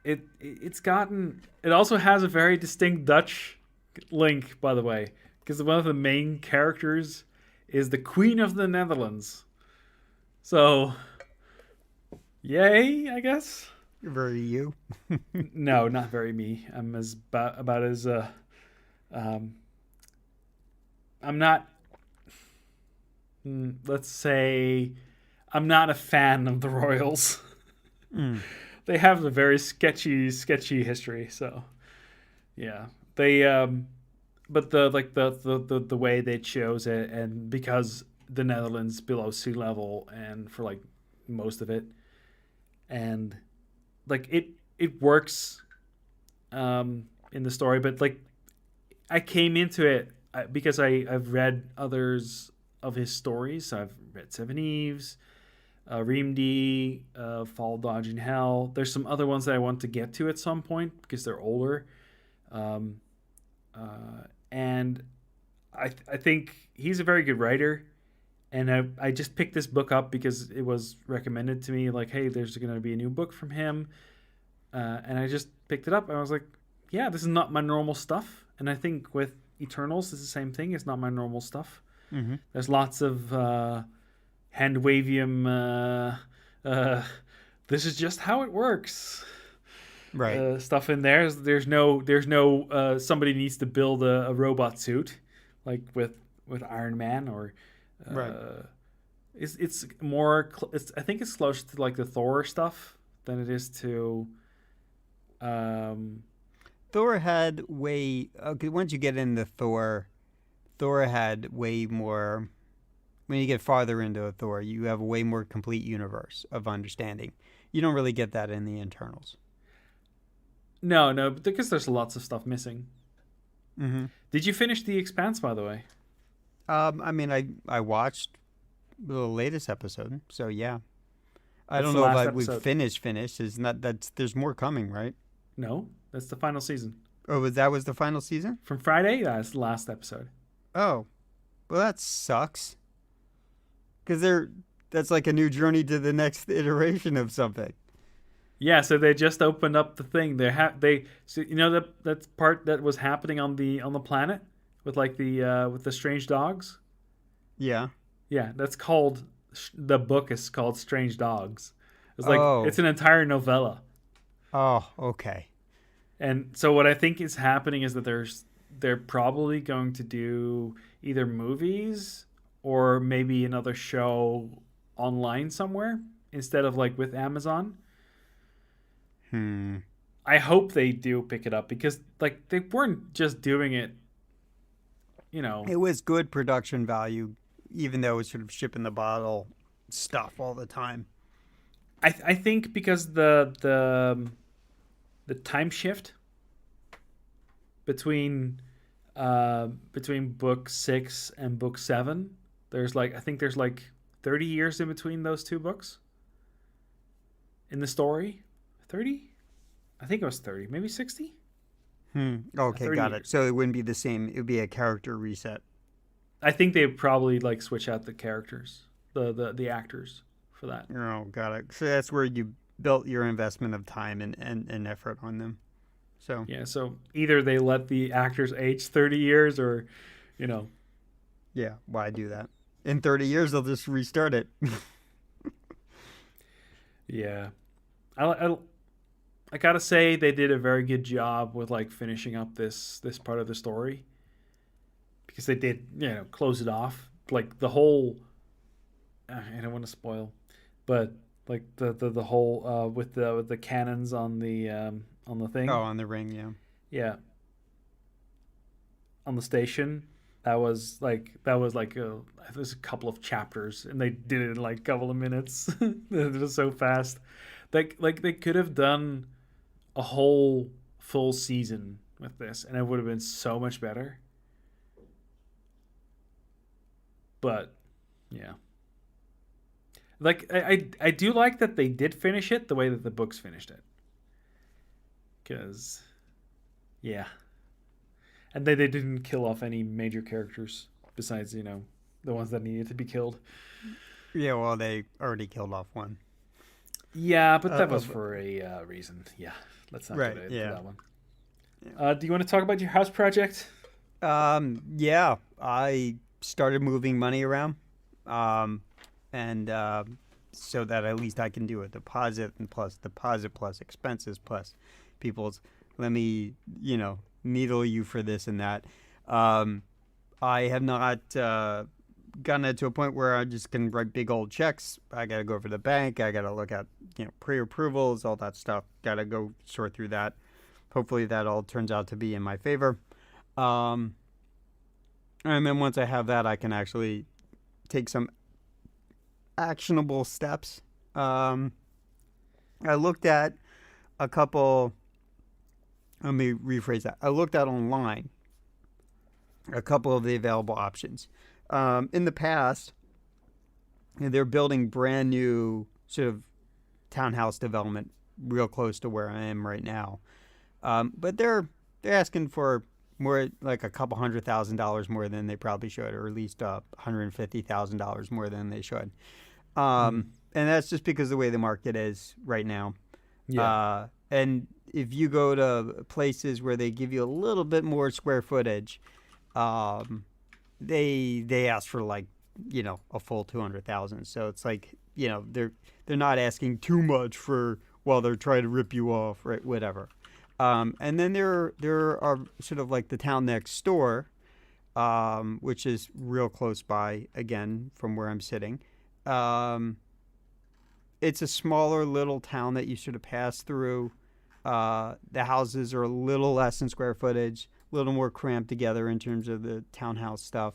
it also has a very distinct Dutch link, by the way, because one of the main characters is the Queen of the Netherlands. So, yay, I guess. Very you. No, not very me. I'm about as I'm not. Let's say I'm not a fan of the Royals. Mm. They have a very sketchy history. So yeah, they. But the way they chose it, and because the Netherlands below sea level, and for like most of it, and like it works in the story, but like I came into it because I've read others of his stories. I've read Seven Eves, Reamd, Fall Dodging Hell. There's some other ones that I want to get to at some point because they're older. Um, and I think he's a very good writer. And I just picked this book up because it was recommended to me. Like, hey, there's going to be a new book from him. And I just picked it up. And I was like, yeah, this is not my normal stuff. And I think with Eternals, it's the same thing. It's not my normal stuff. Mm-hmm. There's lots of hand wavium. This is just how it works. Right. Stuff in there. There's no somebody needs to build a robot suit like with Iron Man or Right. it's more I think it's closer to like the Thor stuff than it is to um Thor had way. Okay, once you get into Thor, Thor had way more. When you get farther into Thor, you have a way more complete universe of understanding. You don't really get that in the internals. no because there's lots of stuff missing. Mm-hmm. Did you finish the Expanse, by the way? I mean, I watched the latest episode, so yeah. I What's don't the know if last we've episode? finished. Is not that's there's more coming, right? No, that's the final season. Oh, was the final season? From Friday, that's the last episode. Oh, well, that sucks. Because that's like a new journey to the next iteration of something. Yeah, so they just opened up the thing. They so you know that part that was happening on the planet with the strange dogs. Yeah. Yeah, that's called the book is called Strange Dogs. It's like Oh. it's an entire novella. Oh. Okay. And so what I think is happening is that they're probably going to do either movies or maybe another show online somewhere instead of like with Amazon. Hmm. I hope they do pick it up because like they weren't just doing it, you know. It was good production value, even though it was sort of ship in the bottle stuff all the time. I think because the time shift between between book 6 and book 7, there's like I think there's like 30 years in between those two books in the story. 30? I think it was 30, maybe 60. Okay, 30 got it. years. So it wouldn't be the same. It would be a character reset. I think they probably like switch out the characters, the actors for that. Oh, got it. So that's where you built your investment of time and effort on them. So Yeah, so either they let the actors age 30 years or, you know, yeah, why do that? In 30 years, they'll just restart it. yeah. I gotta say they did a very good job with like finishing up this part of the story because they did close it off like the whole. I don't want to spoil, but like the whole with the cannons on the Oh, thing. on the ring, yeah. Yeah, on the station. That was like it was a couple of chapters, and they did it in like a couple of minutes. It was so fast. Like they could have done a whole full season with this, and it would have been so much better. But yeah, like I do like that they did finish it the way that the books finished it, because yeah, and they didn't kill off any major characters besides the ones that needed to be killed. Yeah, well, they already killed off one. Yeah, but that was Of for a reason. Yeah, let's not right, get into yeah. that one. Yeah. Do you want to talk about your house project? Yeah, I started moving money around, and so that at least I can do a deposit and plus deposit plus expenses plus people's. Let me, needle you for this and that. Um, I have not gotten it to a point where I just can write big old checks. I got to go over to the bank. I got to look at pre-approvals, all that stuff. Got to go sort through that. Hopefully that all turns out to be in my favor. Um, and then once I have that, I can actually take some actionable steps. I looked at a couple. Let me rephrase that. I looked at online a couple of the available options. In the past, they're building brand new sort of townhouse development real close to where I am right now. But they're asking for more, like a couple $100,000 more than they probably should, or at least $150,000 more than they should. Mm. And that's just because of the way the market is right now. Yeah. And if you go to places where they give you a little bit more square footage, um, they ask for like a full 200,000. So it's like they're not asking too much for while they're trying to rip you off, right? Whatever. And then there are sort of like the town next door, which is real close by again from where I'm sitting. Um, it's a smaller little town that you sort of pass through. The houses are a little less in square footage, a little more cramped together in terms of the townhouse stuff.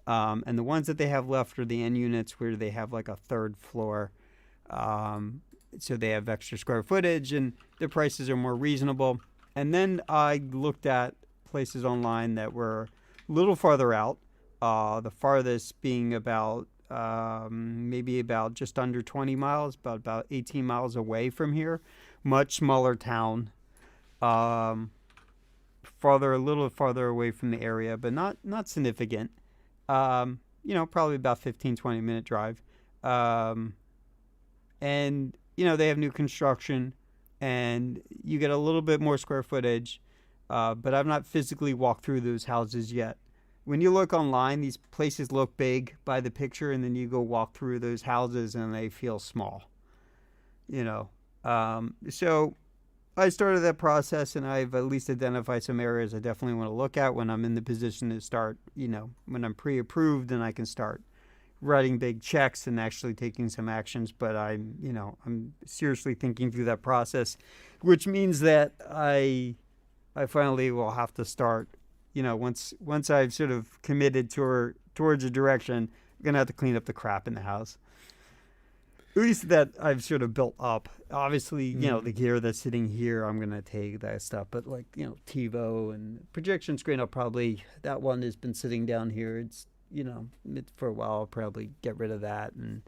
And the ones that they have left are the end units where they have like a third floor. Um, so they have extra square footage and the prices are more reasonable. And then I looked at places online that were a little farther out. The farthest being about maybe about just under 20 miles, about 18 miles away from here. Much smaller town. Um, a little farther away from the area, but not significant. Probably about 15-20 minute drive. Um, and they have new construction, and you get a little bit more square footage. But I've not physically walked through those houses yet. When you look online, these places look big by the picture, and then you go walk through those houses, and they feel small. You know, so I started that process, and I've at least identified some areas I definitely want to look at when I'm in the position to start. When I'm pre-approved, and I can start writing big checks and actually taking some actions. But I'm seriously thinking through that process, which means that I finally will have to start. Once I've sort of committed towards a direction, I'm gonna have to clean up the crap in the house. At least that I've sort of built up. Obviously, Mm. the gear that's sitting here, I'm gonna take that stuff. But like, TiVo and projection screen, I'll probably that one has been sitting down here. It's for a while. I'll probably get rid of that and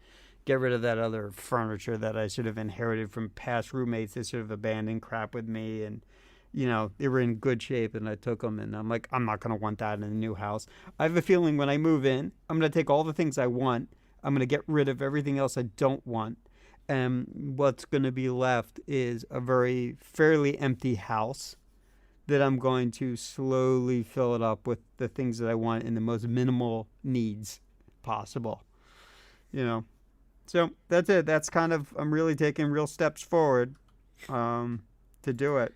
get rid of that other furniture that I sort of inherited from past roommates. They sort of abandoned crap with me, and they were in good shape, and I took them, and I'm like, I'm not going to want that in a new house. I have a feeling when I move in, I'm going to take all the things I want. I'm going to get rid of everything else I don't want. And what's going to be left is a very fairly empty house that I'm going to slowly fill it up with the things that I want in the most minimal needs possible. You know, so that's it. That's kind of I'm really taking real steps forward to do it.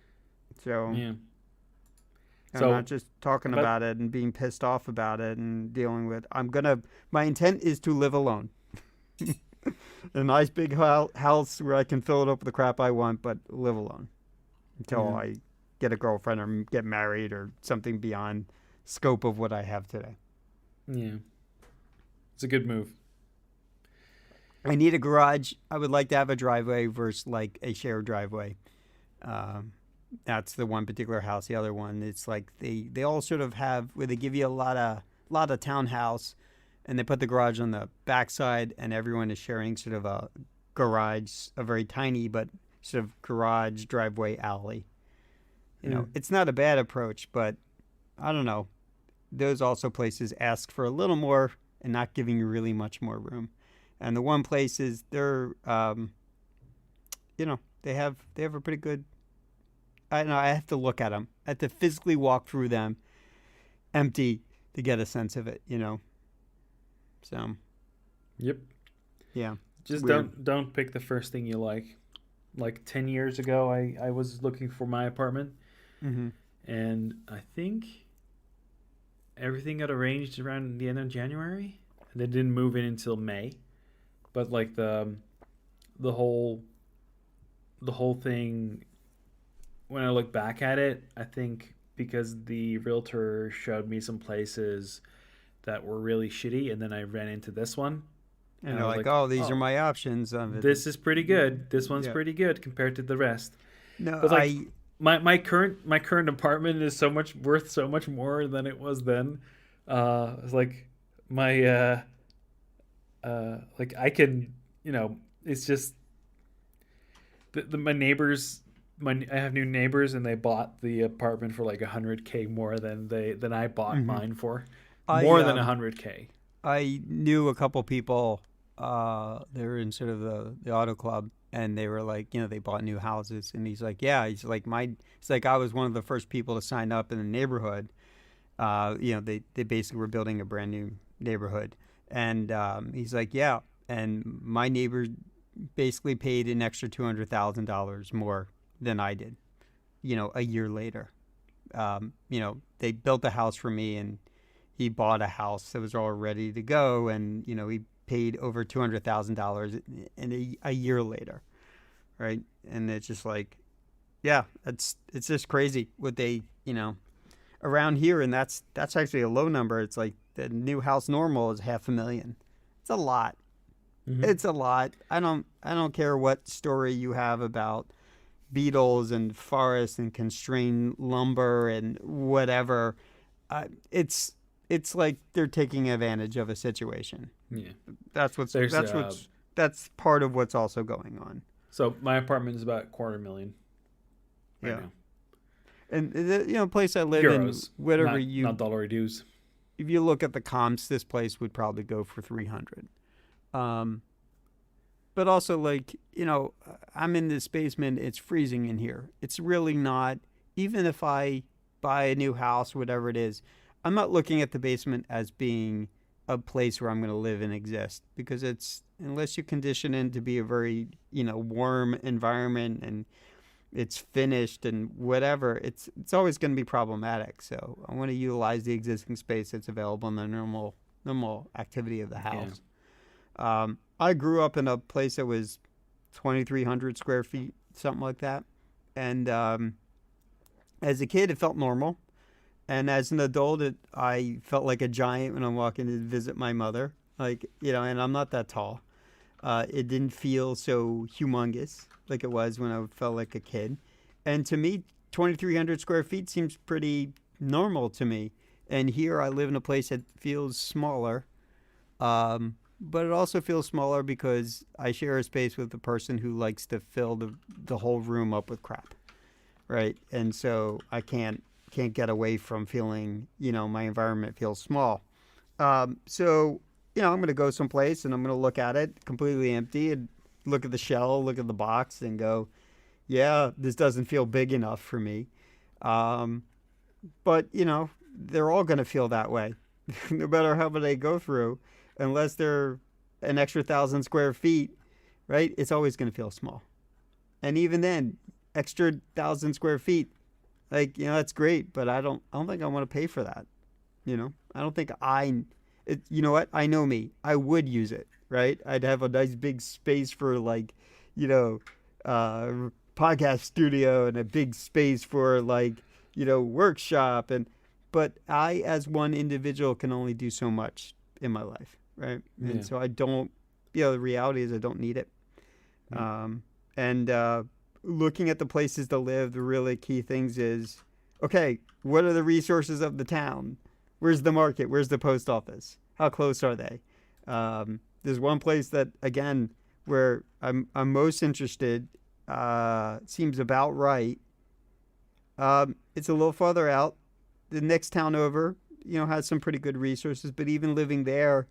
So Yeah. I'm not So, just talking but about it and being pissed off about it and dealing with. My intent is to live alone. A nice big house where I can fill it up with the crap I want, but live alone until yeah, I get a girlfriend or get married or something beyond scope of what I have today. yeah, it's a good move. I need a garage. I would like to have a driveway versus like a shared driveway. Um, that's the one particular house. The other one, it's like they all sort of have where they give you a lot of townhouse, and they put the garage on the backside, and everyone is sharing sort of a garage, a very tiny but sort of garage driveway alley. Yeah, It's not a bad approach, but I don't know. Those also places ask for a little more and not giving you really much more room. And the one place is they have a pretty good. I don't know. I have to look at them. I have to physically walk through them, empty, to get a sense of it. So yep. yeah, Just weird. don't pick the first thing you like. Like 10 years ago, I was looking for my apartment, Mm-hmm. and I think everything got arranged around the end of January. They didn't move in until May, but like the whole the whole thing. When I look back at it, I think because the realtor showed me some places that were really shitty, and then I ran into this one, And and I they're was like, like, oh, these are "Oh, my options of it. this is pretty good. This one's Yeah. pretty good compared to the rest." No, But like my current apartment is so much worth so much more than it was then. It's like my like I can, it's just my neighbors. I have new neighbors, and they bought the apartment for like 100K more than I bought hmm mine for, I more than 100K. I knew a couple people. They were in sort of the auto club, and they were like, they bought new houses, and he's like, yeah, he's like, I was one of the first people to sign up in the neighborhood. They basically were building a brand new neighborhood, and he's like, yeah, and my neighbor basically paid an extra $200,000 more than I did. A year later, they built a house for me, and he bought a house that was all ready to go, and he paid over $200,000 in a year later, right? And it's just like, yeah, it's just crazy what they around here, and that's actually a low number. It's like the new house normal is 500,000. It's a lot. Mm-hmm. It's a lot. I don't care what story you have about beetles and forests and constrained lumber and whatever. It's like they're taking advantage of a situation. Yeah, That's what's there's that's what's that's part of what's also going on. so my apartment is about 250,000 right Yeah, now. and the place I live in, Euros, whatever not dollar dues. if you look at the comps, this place would probably go for 300. Um, but also like I'm in this basement. It's freezing in here. It's really not. Even if I buy a new house, whatever it is, I'm not looking at the basement as being a place where I'm going to live and exist, because it's, unless you condition it to be a very warm environment and it's finished and whatever, it's always going to be problematic. So I want to utilize the existing space that's available in the normal activity of the house. I grew up in a place that was 2,300 square feet, something like that, and as a kid, it felt normal. And as an adult, I felt like a giant when I'm walking to visit my mother. Like, and I'm not that tall. It didn't feel so humongous like it was when I felt like a kid. And to me, 2,300 square feet seems pretty normal to me. And here I live in a place that feels smaller. But it also feels smaller because I share a space with a person who likes to fill the whole room up with crap. Right. And so I can't get away from feeling, my environment feels small. So, I'm going to go someplace and I'm going to look at it completely empty and look at the shell, look at the box and go, yeah, this doesn't feel big enough for me. But, they're all going to feel that way, no matter how many they go through, unless they're an extra 1,000 square feet, right? It's always going to feel small. And even then, extra 1,000 square feet, like, that's great, but I don't think I want to pay for that. I don't think you know what? I know me. I would use it, right? I'd have a nice big space for like, podcast studio and a big space for like, workshop but I as one individual can only do so much in my life, right? Yeah. And so I don't, the reality is I don't need it. And looking at the places to live, the really key things is, okay, what are the resources of the town? Where's the market? Where's the post office? How close are they? There's one place that, again, where I'm most interested, seems about right. It's a little farther out. The next town over, has some pretty good resources, but even living there,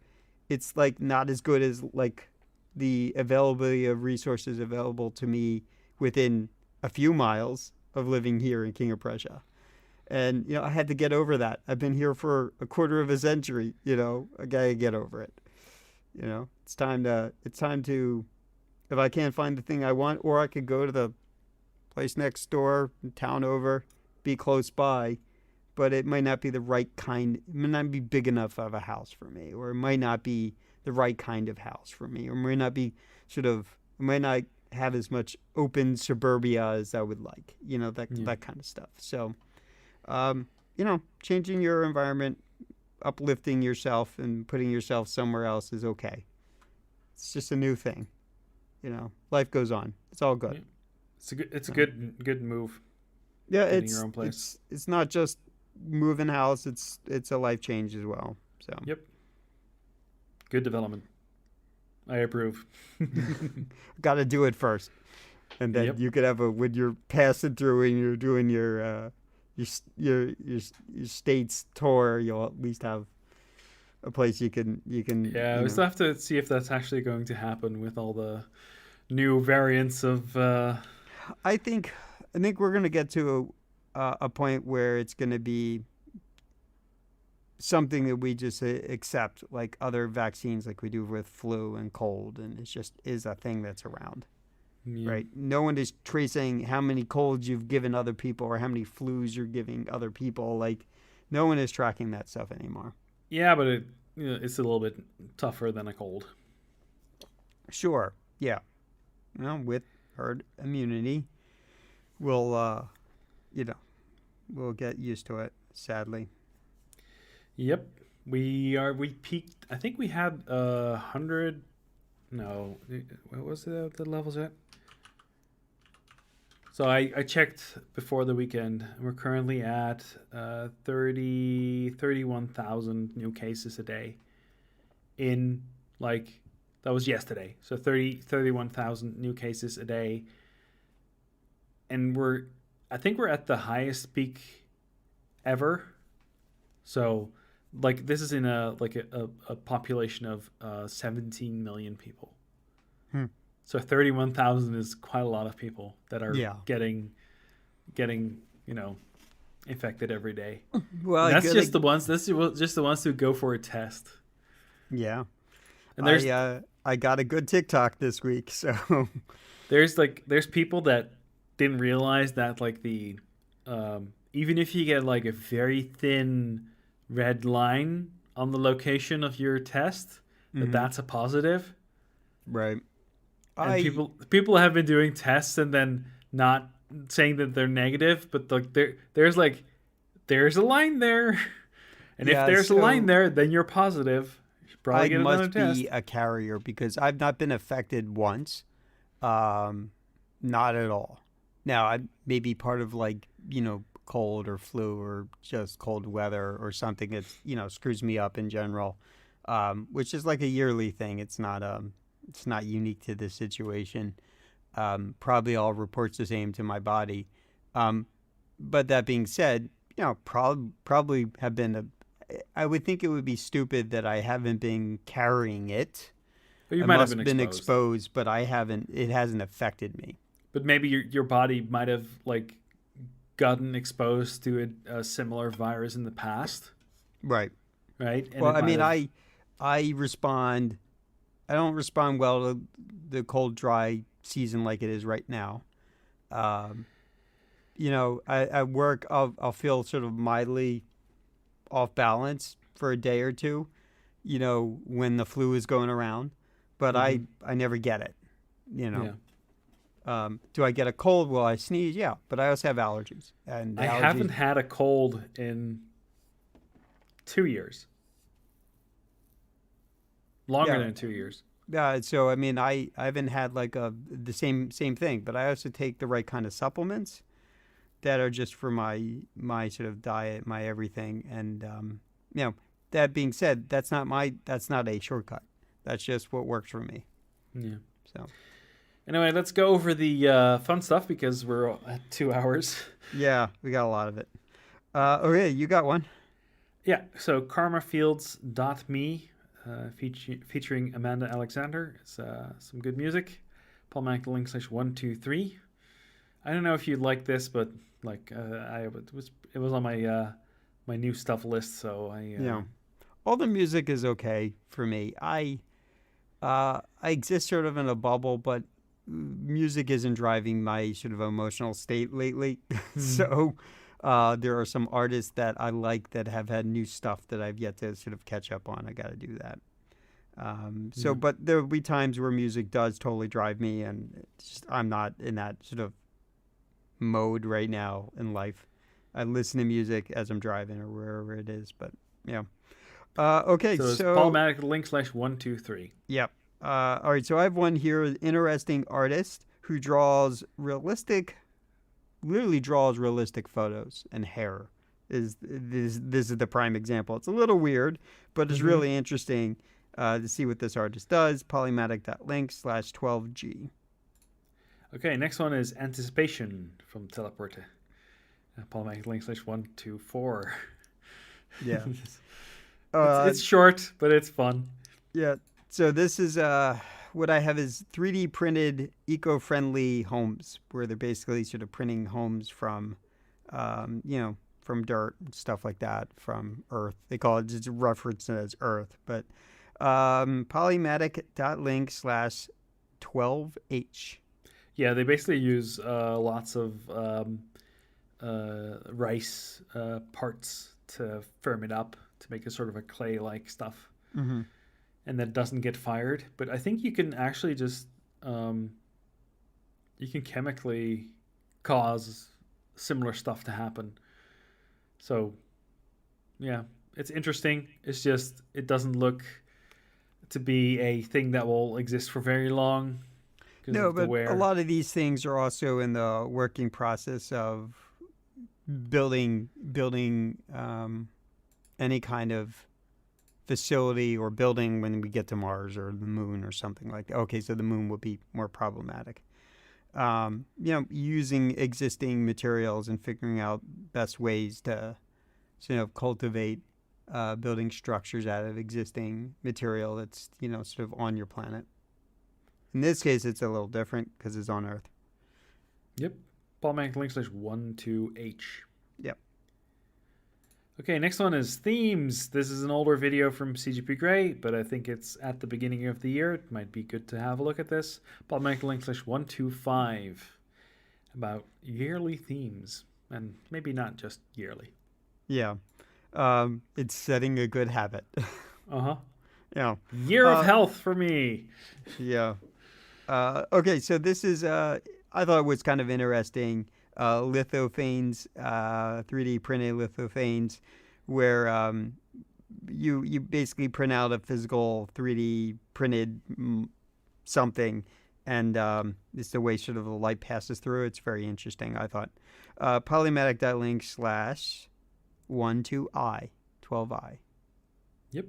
it's like not as good as like the availability of resources available to me within a few miles of living here in King of Prussia. And, I had to get over that. I've been here for a quarter of a century, I gotta get over it. It's time to, if I can't find the thing I want, or I could go to the place next door, town over, be close by. but it might not be the right kind. It might not be big enough of a house for me, or it might not be the right kind of house for me, or it might not be it might not have as much open suburbia as I would like. Yeah. That kind of stuff. So, changing your environment, uplifting yourself, and putting yourself somewhere else is okay. It's just a new thing. Life goes on. It's all good. Yeah. It's a So, good move. yeah, Getting your own place. it's not just moving house. It's a life change as well. So, Yep. Good development. I approve. got to do it first, and then Yep. you could have when you're passing through and you're doing your state's tour, you'll at least have a place you can. Yeah, we still have to see if that's actually going to happen with all the new variants of. I think we're gonna get to a point where it's gonna be something that we just accept, like other vaccines, like we do with flu and cold, and it just is a thing that's around, Yeah. right? No one is tracing how many colds you've given other people or how many flus you're giving other people. Like, no one is tracking that stuff anymore. Yeah, but it's a little bit tougher than a cold. Sure, yeah. With herd immunity, we'll we'll get used to it. Sadly. Yep. We peaked. I think we had 100. No, what was the levels at? So I checked before the weekend. We're currently at 31,000 new cases a day. That was yesterday. So 31,000 new cases a day. And I think we're at the highest peak ever. So this is in a population of 17 million people. So 31,000 is quite a lot of people that are getting infected every day. Well, And that's just the ones. That's just the ones who go for a test. Yeah. And there's I got a good TikTok this week, so there's people that didn't realize that even if you get a very thin red line on the location of your test, that's a positive. Right. And people have been doing tests and then not saying that they're negative, but there's a line there, and if there's a line there, then you're positive. You should probably get another test. I must be a carrier because I've not been affected once, not at all. Now I may be part of cold or flu or just cold weather or something that screws me up in general, which is like a yearly thing. It's not unique to this situation. Probably all reports the same to my body. But that being said, probably have been I would think it would be stupid that I haven't been carrying it. But you I might must have been exposed, but I haven't. It hasn't affected me. But maybe your body might have gotten exposed to a similar virus in the past. Right. Right. And well, I mean, I don't respond well to the cold, dry season like it is right now. At work, I'll feel sort of mildly off balance for a day or two, when the flu is going around, but I never get it, Yeah. Do I get a cold while I sneeze? Yeah, but I also have allergies. And I haven't had a cold in 2 years. Longer than 2 years. So I mean, I haven't had the same thing, but I also take the right kind of supplements that are just for my sort of diet, my everything. And that being said, that's not a shortcut. That's just what works for me. Yeah. So anyway, let's go over the fun stuff because we're at 2 hours. Yeah, we got a lot of it. Okay, you got one. Yeah. So karmafields.me. Featuring Amanda Alexander. It's some good music. Polymatic.media/123. I don't know if you'd like this, but it was on my new stuff list, so all the music is okay for me. I exist sort of in a bubble, but music isn't driving my sort of emotional state lately. So There are some artists that I like that have had new stuff that I've yet to sort of catch up on. I got to do that. Yeah. But there will be times where music does totally drive me, and I'm not in that sort of mode right now in life. I listen to music as I'm driving or wherever it is, but yeah. Okay, So it's so Polymatic link/123. yep. All right, so I have one here. An interesting artist who literally draws realistic photos and hair. This is the prime example. It's a little weird, but it's Mm-hmm. really interesting to see what this artist does. Polymatic.link/12G. Okay, next one is Anticipation from Teleporter. Polymatic link/124. Yeah. it's Uh, it's short, but it's fun. yeah. So this is what I have is 3D printed eco-friendly homes, where they're basically sort of printing homes from, from dirt and stuff like that, from Earth. They call it just reference it as Earth, but polymatic.link/12H. Yeah, they basically use lots of rice parts to firm it up to make it sort of a clay-like stuff, Mm-hmm. and that doesn't get fired. But I think you can actually just you can chemically cause similar stuff to happen. So yeah, it's interesting. It's just it doesn't look to be a thing that will exist for very long because No, of the but a wear. lot of these things are also in the working process of building any kind of facility or building when we get to Mars or the moon or something like that. Okay, so the moon would be more problematic. Using existing materials and figuring out best ways to cultivate building structures out of existing material that's sort of on your planet. In this case, it's a little different because it's on Earth. Yep. Polymatic link/12H. Yep. Okay, next one is themes. This is an older video from CGP Grey, but I think it's at the beginning of the year. It might be good to have a look at this. Polymatic link/125 about yearly themes, and maybe not just yearly. Yeah. It's setting a good habit. Uh huh. Yeah. Year of Uh, health for me. yeah. Okay, so this is I thought it was kind of interesting. Lithophanes, 3D printed lithophanes, where you basically print out a physical 3D printed something, and it's the way sort of the light passes through. It's very interesting. I thought. Polymatic.link/12I, 12I. Yep.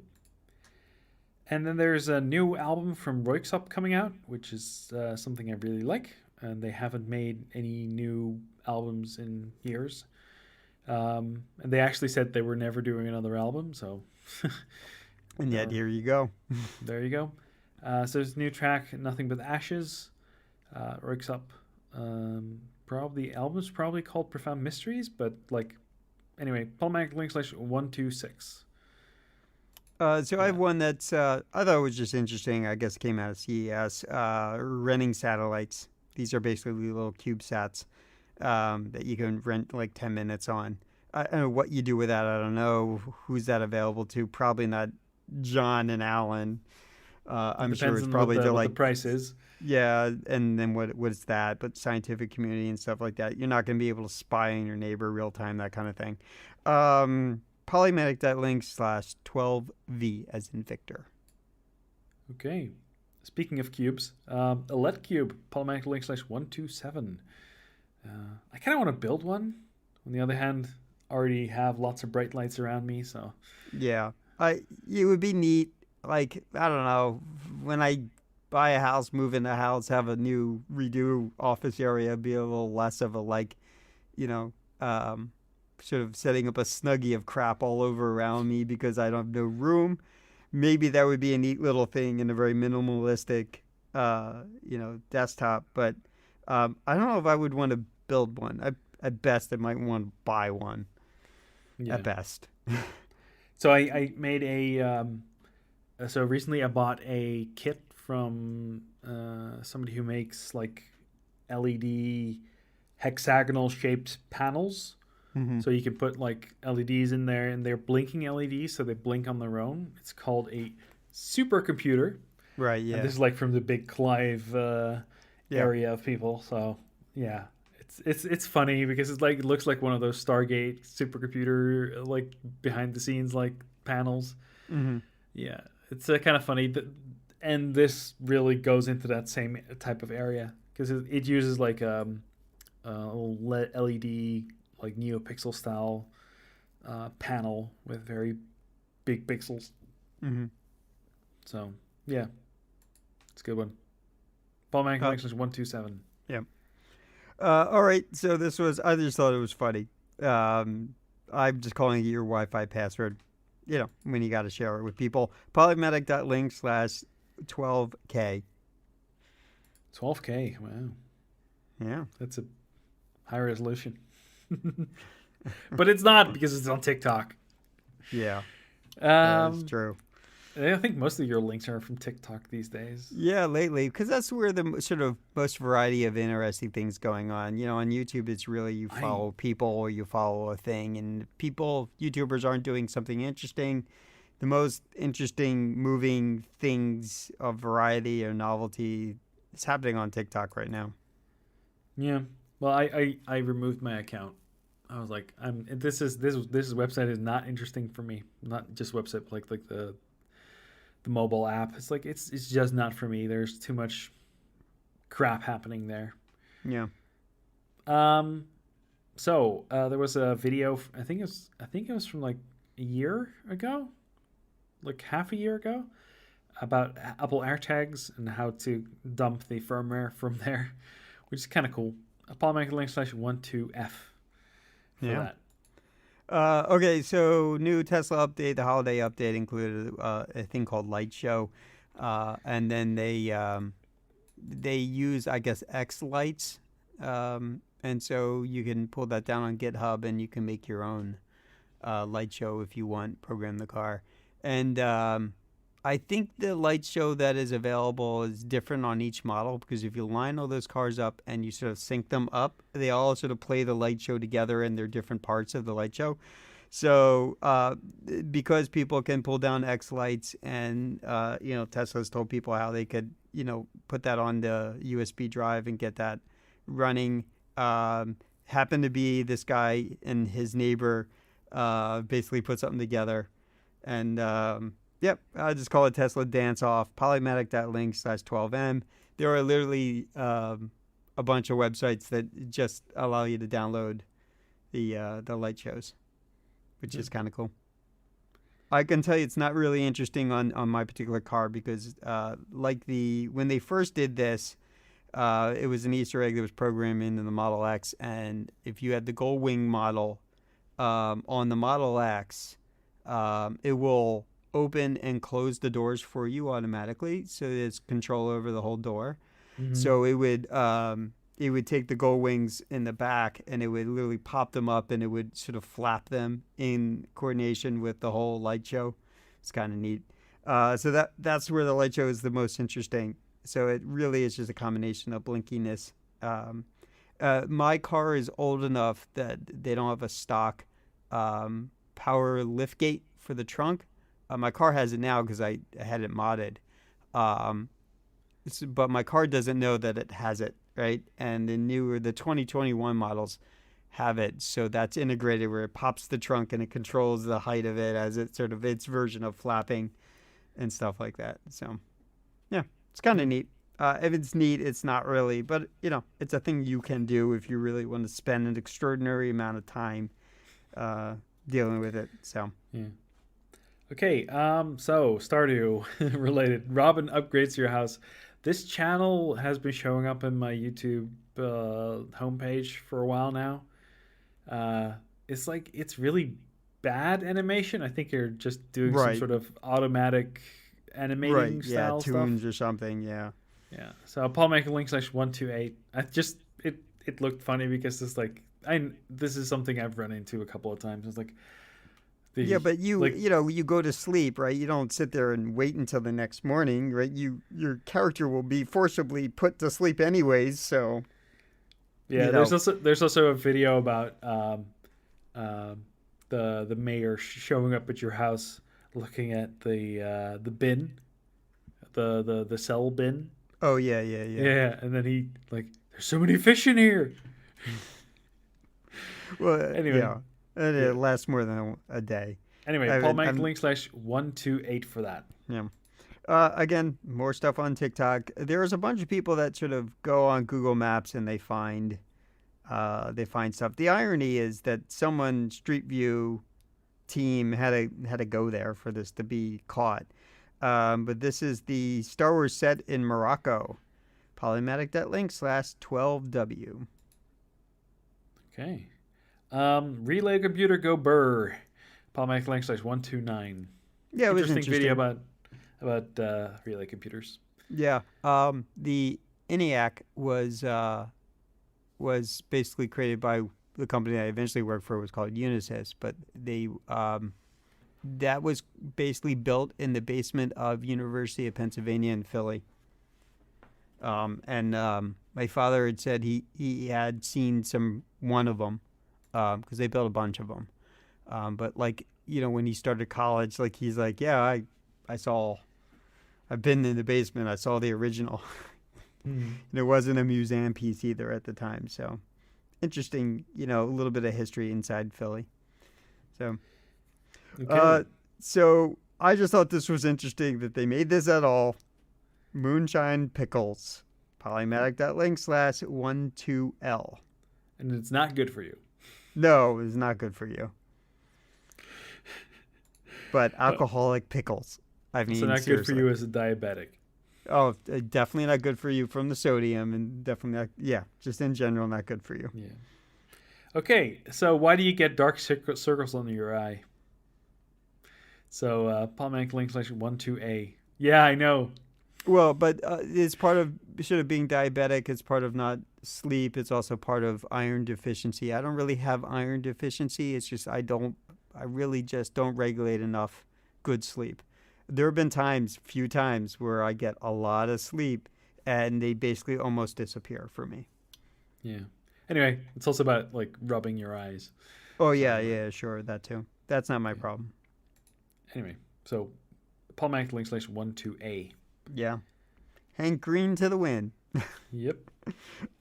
And then there's a new album from Roixop coming out, which is something I really like. And they haven't made any new albums in years. And they actually said they were never doing another album, so And yet uh, here you go. there you go. So there's a new track, Nothing But Ashes. Roixop. Probably the album's probably called Profound Mysteries, but like anyway, Polymatic link/126. So I have one that's I thought it was just interesting. I guess it came out of CES. Renting satellites. These are basically little CubeSats that you can rent like 10 minutes on. I don't know what you do with that. I don't know who's that available to. Probably not John and Alan. It I'm sure depends it's on what probably the to what the like price is. yeah, and then what's that? But scientific community and stuff like that. You're not going to be able to spy on your neighbor real time, that kind of thing. Polymatic.link/12V as in Victor. Okay. Speaking of cubes, a LED cube, Polymatic link/127. I kind of want to build one. On the other hand, already have lots of bright lights around me, so Yeah, it would be neat. Like I don't know, when I buy a house, move in a house, have a new redo office area, be a little less of a like, you know, um, sort of setting up a snuggie of crap all over around me because I don't have no room. Maybe that would be a neat little thing in a very minimalistic, desktop. But I don't know if I would want to build one. At best, I might want to buy one. At yeah. best. So I made so recently I bought a kit from somebody who makes like LED hexagonal shaped panels Mm-hmm. So you can put like LEDs in there, and they're blinking LEDs, so they blink on their own. It's called a supercomputer, Right. and Yeah. this is like from the big Clive Yeah. area of people. So yeah, it's funny because it's like it looks like one of those Stargate supercomputer like behind the scenes like panels. Mm-hmm. Yeah, it's kind of funny. And this really goes into that same type of area because it uses like a LED like NeoPixel style panel with very big pixels. Mm-hmm. So yeah, it's a good one. Polymatic Uh, Collections 127. yeah. All right. So this was. I just thought it was funny. I'm just calling it your Wi-Fi password. When you got to share it with people. Polymatic.link/12K. 12K. Wow, Yeah. that's a high resolution. But it's not because it's on TikTok. Yeah. That's Um, true. I think most of your links are from TikTok these days. Yeah, lately, because that's where the sort of most variety of interesting things going on. On YouTube, it's really you I follow people or you follow a thing, and YouTubers aren't doing something interesting. The most interesting, moving things of variety or novelty is happening on TikTok right now. Yeah. Well, I removed my account. I was like, this website is not interesting for me. Not just website, but like the mobile app. It's like it's just not for me. There's too much crap happening there. Yeah. Um. So there was a video. I think it was from like a year ago, like half a year ago, about Apple AirTags and how to dump the firmware from there, which is kind of cool. Polymatic link /12F for Yeah. that. Okay, so new Tesla update, the holiday update included a thing called Light Show, and then they use, I guess, X lights, and so you can pull that down on GitHub and you can make your own light show if you want. Program the car, and I think the light show that is available is different on each model because if you line all those cars up and you sort of sync them up, they all sort of play the light show together and they're different parts of the light show. So because people can pull down X lights and, Tesla's told people how they could, put that on the USB drive and get that running. Happened to be this guy and his neighbor basically put something together. And yep, I just call it Tesla Dance Off. Polymatic.link/12M. There are literally a bunch of websites that just allow you to download the light shows, which is kind of cool. I can tell you it's not really interesting on my particular car because when they first did this, it was an Easter egg that was programmed into the Model X, and if you had the Gold Wing model on the Model X, it will open and close the doors for you automatically, so there's control over the whole door. Mm-hmm. So it would take the Gold Wings in the back and it would literally pop them up and it would sort of flap them in coordination with the whole light show. It's kind of neat. So that's where the light show is the most interesting. So it really is just a combination of blinkiness. My car is old enough that they don't have a stock power lift gate for the trunk. My car has it now because I had it modded. But my car doesn't know that it has it, right? And the 2021 models have it. So that's integrated where it pops the trunk and it controls the height of it as it's sort of its version of flapping and stuff like that. So, yeah, it's kind of neat. If it's neat, it's not really. But, it's a thing you can do if you really want to spend an extraordinary amount of time dealing with it. So, yeah. Okay, so Stardew related. Robin upgrades your house. This channel has been showing up in my YouTube homepage for a while now. It's really bad animation. I think you're just doing some right. sort of automatic animating Yeah, style tunes stuff. or something. Yeah. Yeah. So Paul making link /128. It looked funny because this is something I've run into a couple of times. It's like Yeah, but you go to sleep, right? You don't sit there and wait until the next morning, right? Your character will be forcibly put to sleep anyways, so yeah. There's also a video about the mayor showing up at your house, looking at the bin, the cell bin. Oh yeah, yeah, yeah. Yeah, and then he like, there's so many fish in here. Well, Anyway, yeah, and it yeah. lasts more than a day. Anyway, I'm Polymatic.media/128 for that. yeah. Again, more stuff on TikTok. There's a bunch of people that sort of go on Google Maps and they find stuff. The irony is that someone Street View team had to go there for this to be caught. But this is the Star Wars set in Morocco. Polymatic.link/12W. Okay. Relay computer go burr. Polymatic.link/129. Yeah, it was Interesting video interesting. about relay computers. Yeah. The ENIAC was basically created by the company I eventually worked for. Was called Unisys, but they that was basically built in the basement of University of Pennsylvania in Philly. And my father had said he had seen one of them because they built a bunch of them. But like when he started college, like he's like, yeah, I've been in the basement. I saw the original. Mm. And it wasn't a museum piece either at the time. So interesting, a little bit of history inside Philly. So, Okay. so I just thought this was interesting that they made this at all. Moonshine Pickles. Polymatic.link/12L. And it's not good for you. No, it's not good for you. But Uh, alcoholic pickles. I so mean, not good for seriously. you as a diabetic. Oh, definitely not good for you from the sodium, and definitely not, yeah, just in general, not good for you. Yeah. Okay, so why do you get dark circles under your eye? So Polymatic.link/12A. Yeah, I know. Well, but it's part of sort of being diabetic. It's part of not sleep. It's also part of iron deficiency. I don't really have iron deficiency. It's just I really just don't regulate enough good sleep. There have been few times where I get a lot of sleep and they basically almost disappear for me. Yeah. Anyway, it's also about like rubbing your eyes. Oh So yeah, yeah, sure, that too. That's not my yeah. problem. Anyway, so Polymatic.link/12A. Yeah. Hank Green to the wind. Yep.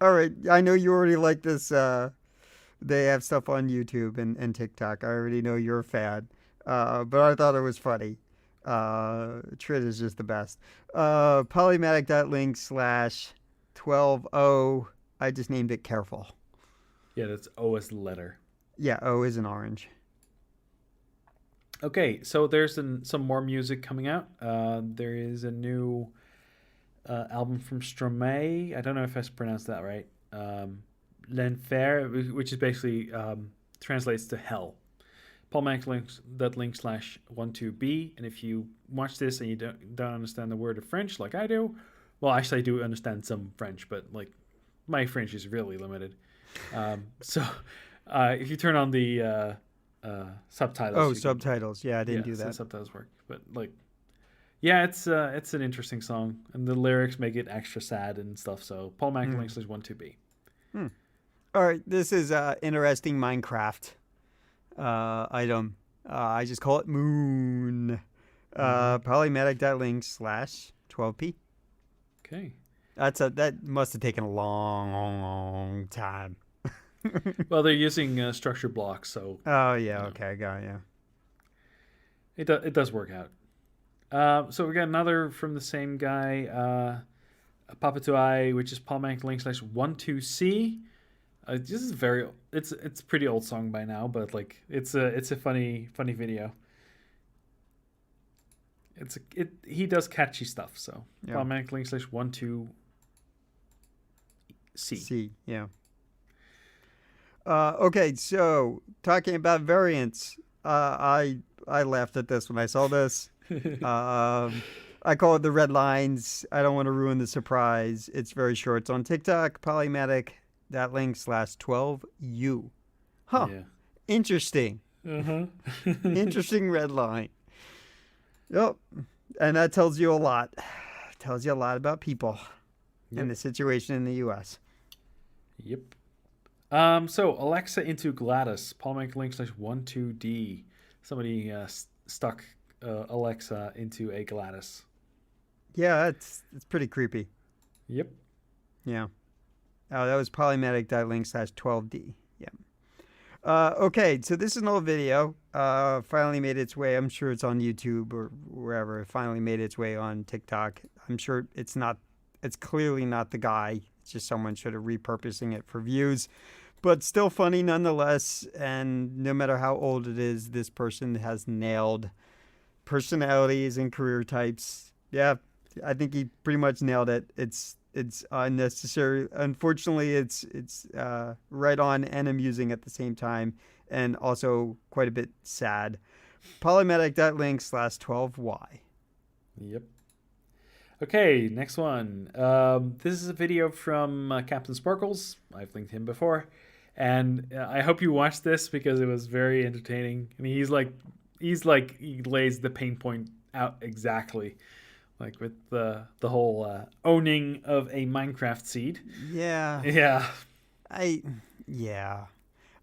All right. I know you already like this. They have stuff on YouTube and TikTok. I already know you're a fan. But I thought it was funny. Trit is just the best. Polymatic.link/12O. I just named it Careful. Yeah, that's O as the letter. Yeah, O is an orange. Okay, so there's some more music coming out. There is a new album from Stromae. I don't know if I pronounced that right. L'Enfer, which is basically translates to hell. Polymatic.link/12B. And if you watch this and you don't understand the word of French like I do, well, actually I do understand some French, but like my French is really limited. So if you turn on the subtitles, Oh, subtitles. Yeah, I didn't do so that. subtitles work. But like, yeah, it's an interesting song, and the lyrics make it extra sad and stuff. So Polymatic.link/12B. Hmm. All right. This is interesting Minecraft item. I just call it Moon. Polymatic.link/12P. Okay. That must have taken a long time. Well, they're using structure blocks, so Oh yeah, okay, I got it, yeah. it does work out. So we got another from the same guy, Papa to I, which is Polymatic.link/12C. This is it's a pretty old song by now, but like it's a funny video. He does catchy stuff, so Yeah. Polymatic.link/12C. C, yeah. Okay, so talking about variants, I laughed at this when I saw this. I call it the red lines. I don't want to ruin the surprise. It's very short. It's on TikTok, Polymatic.link/12U. Huh. Yeah. Interesting. Uh-huh. Interesting red line. Yep. And that tells you a lot. Tells you a lot about people and the situation in the U.S. Yep. So Alexa into Gladys. Polymatic link /12D. Somebody stuck Alexa into a Gladys. Yeah, it's pretty creepy. Yep. Yeah. Oh, that was polymatic.link/12D. Yeah. Okay, so this is an old video. Finally made its way. I'm sure it's on YouTube or wherever. It finally made its way on TikTok. I'm sure it's not. It's clearly not the guy. It's just someone sort of repurposing it for views, but still funny nonetheless. And no matter how old it is, this person has nailed personalities and career types. Yeah, I think he pretty much nailed it. It's unnecessary. Unfortunately, it's right on and amusing at the same time, and also quite a bit sad. Polymatic.link/12Y. Yep. Okay, next one. This is a video from Captain Sparkles. I've linked him before, and I hope you watch this because it was very entertaining. I mean, he lays the pain point out exactly. Like with the whole owning of a Minecraft seed. Yeah. Yeah.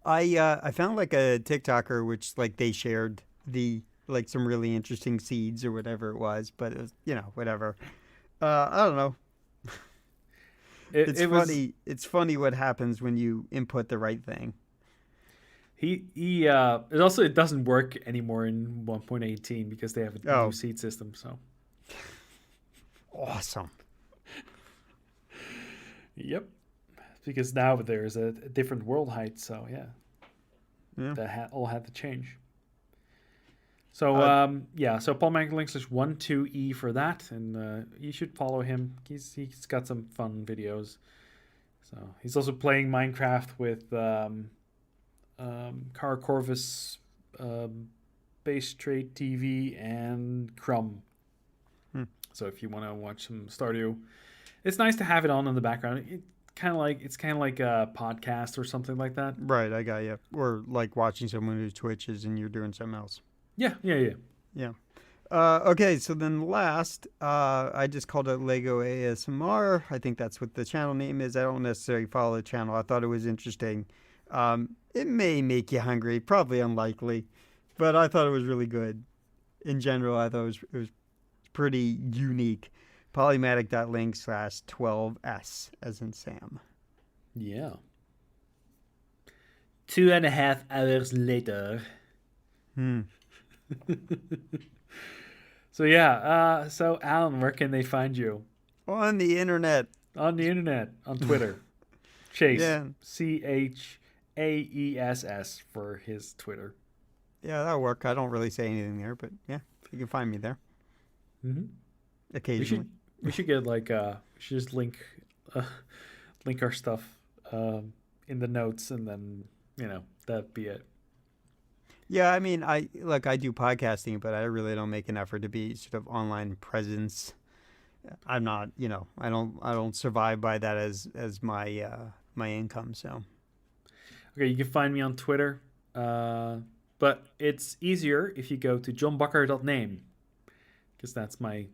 I found like a TikToker which like they shared the like some really interesting seeds or whatever it was, but it was, whatever. I don't know. It's funny. It's funny what happens when you input the right thing. It doesn't work anymore in 1.18 because they have a new seed system, so awesome. Yep. Because now there's a different world height, so yeah. That all had to change. So so Polymatic links /12E for that, and you should follow him. He's got some fun videos. So he's also playing Minecraft with Car Corvus, Base Trade TV, and Crumb. So if you want to watch some Stardew, it's nice to have it on in the background. It's kind of like a podcast or something like that. Right, I got you. Or like watching someone who twitches and you're doing something else. Yeah. Okay, so then last, I just called it Lego ASMR. I think that's what the channel name is. I don't necessarily follow the channel. I thought it was interesting. It may make you hungry, probably unlikely, but I thought it was really good. In general, I thought it was pretty unique. Polymatic.link/12S as in Sam. Yeah. 2.5 hours later. So so Alan, where can they find you? On the internet. On Twitter. Chase. Yeah. CHAESS for his Twitter. Yeah, that'll work. I don't really say anything there, but yeah, you can find me there. Occasionally. We should get we should just link our stuff in the notes, and then that'd be it. Yeah, I mean, I do podcasting, but I really don't make an effort to be sort of online presence. I'm not, I don't survive by that as my my income. So, okay, you can find me on Twitter, but it's easier if you go to johnbucker.name, because that's my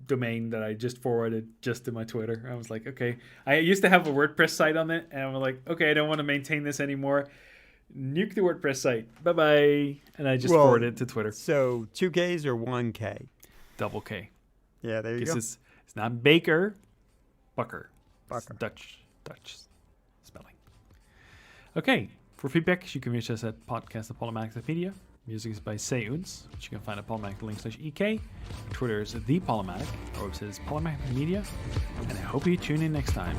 domain that I just forwarded just to my Twitter. I was like, okay, I used to have a WordPress site on it, and I'm like, okay, I don't want to maintain this anymore. Nuke the WordPress site. Bye-bye. And I just forwarded it to Twitter. So 2Ks or 1K? Double K. Yeah, there you go. It's not Baker, Bucker. Bucker. Dutch spelling. Okay. For feedback, you can reach us at podcast@Polymatic.media. Music is by Seuns, which you can find at Polymatic.link/EK. Twitter is The Polymatic. Our website is Polymatic.media. And I hope you tune in next time.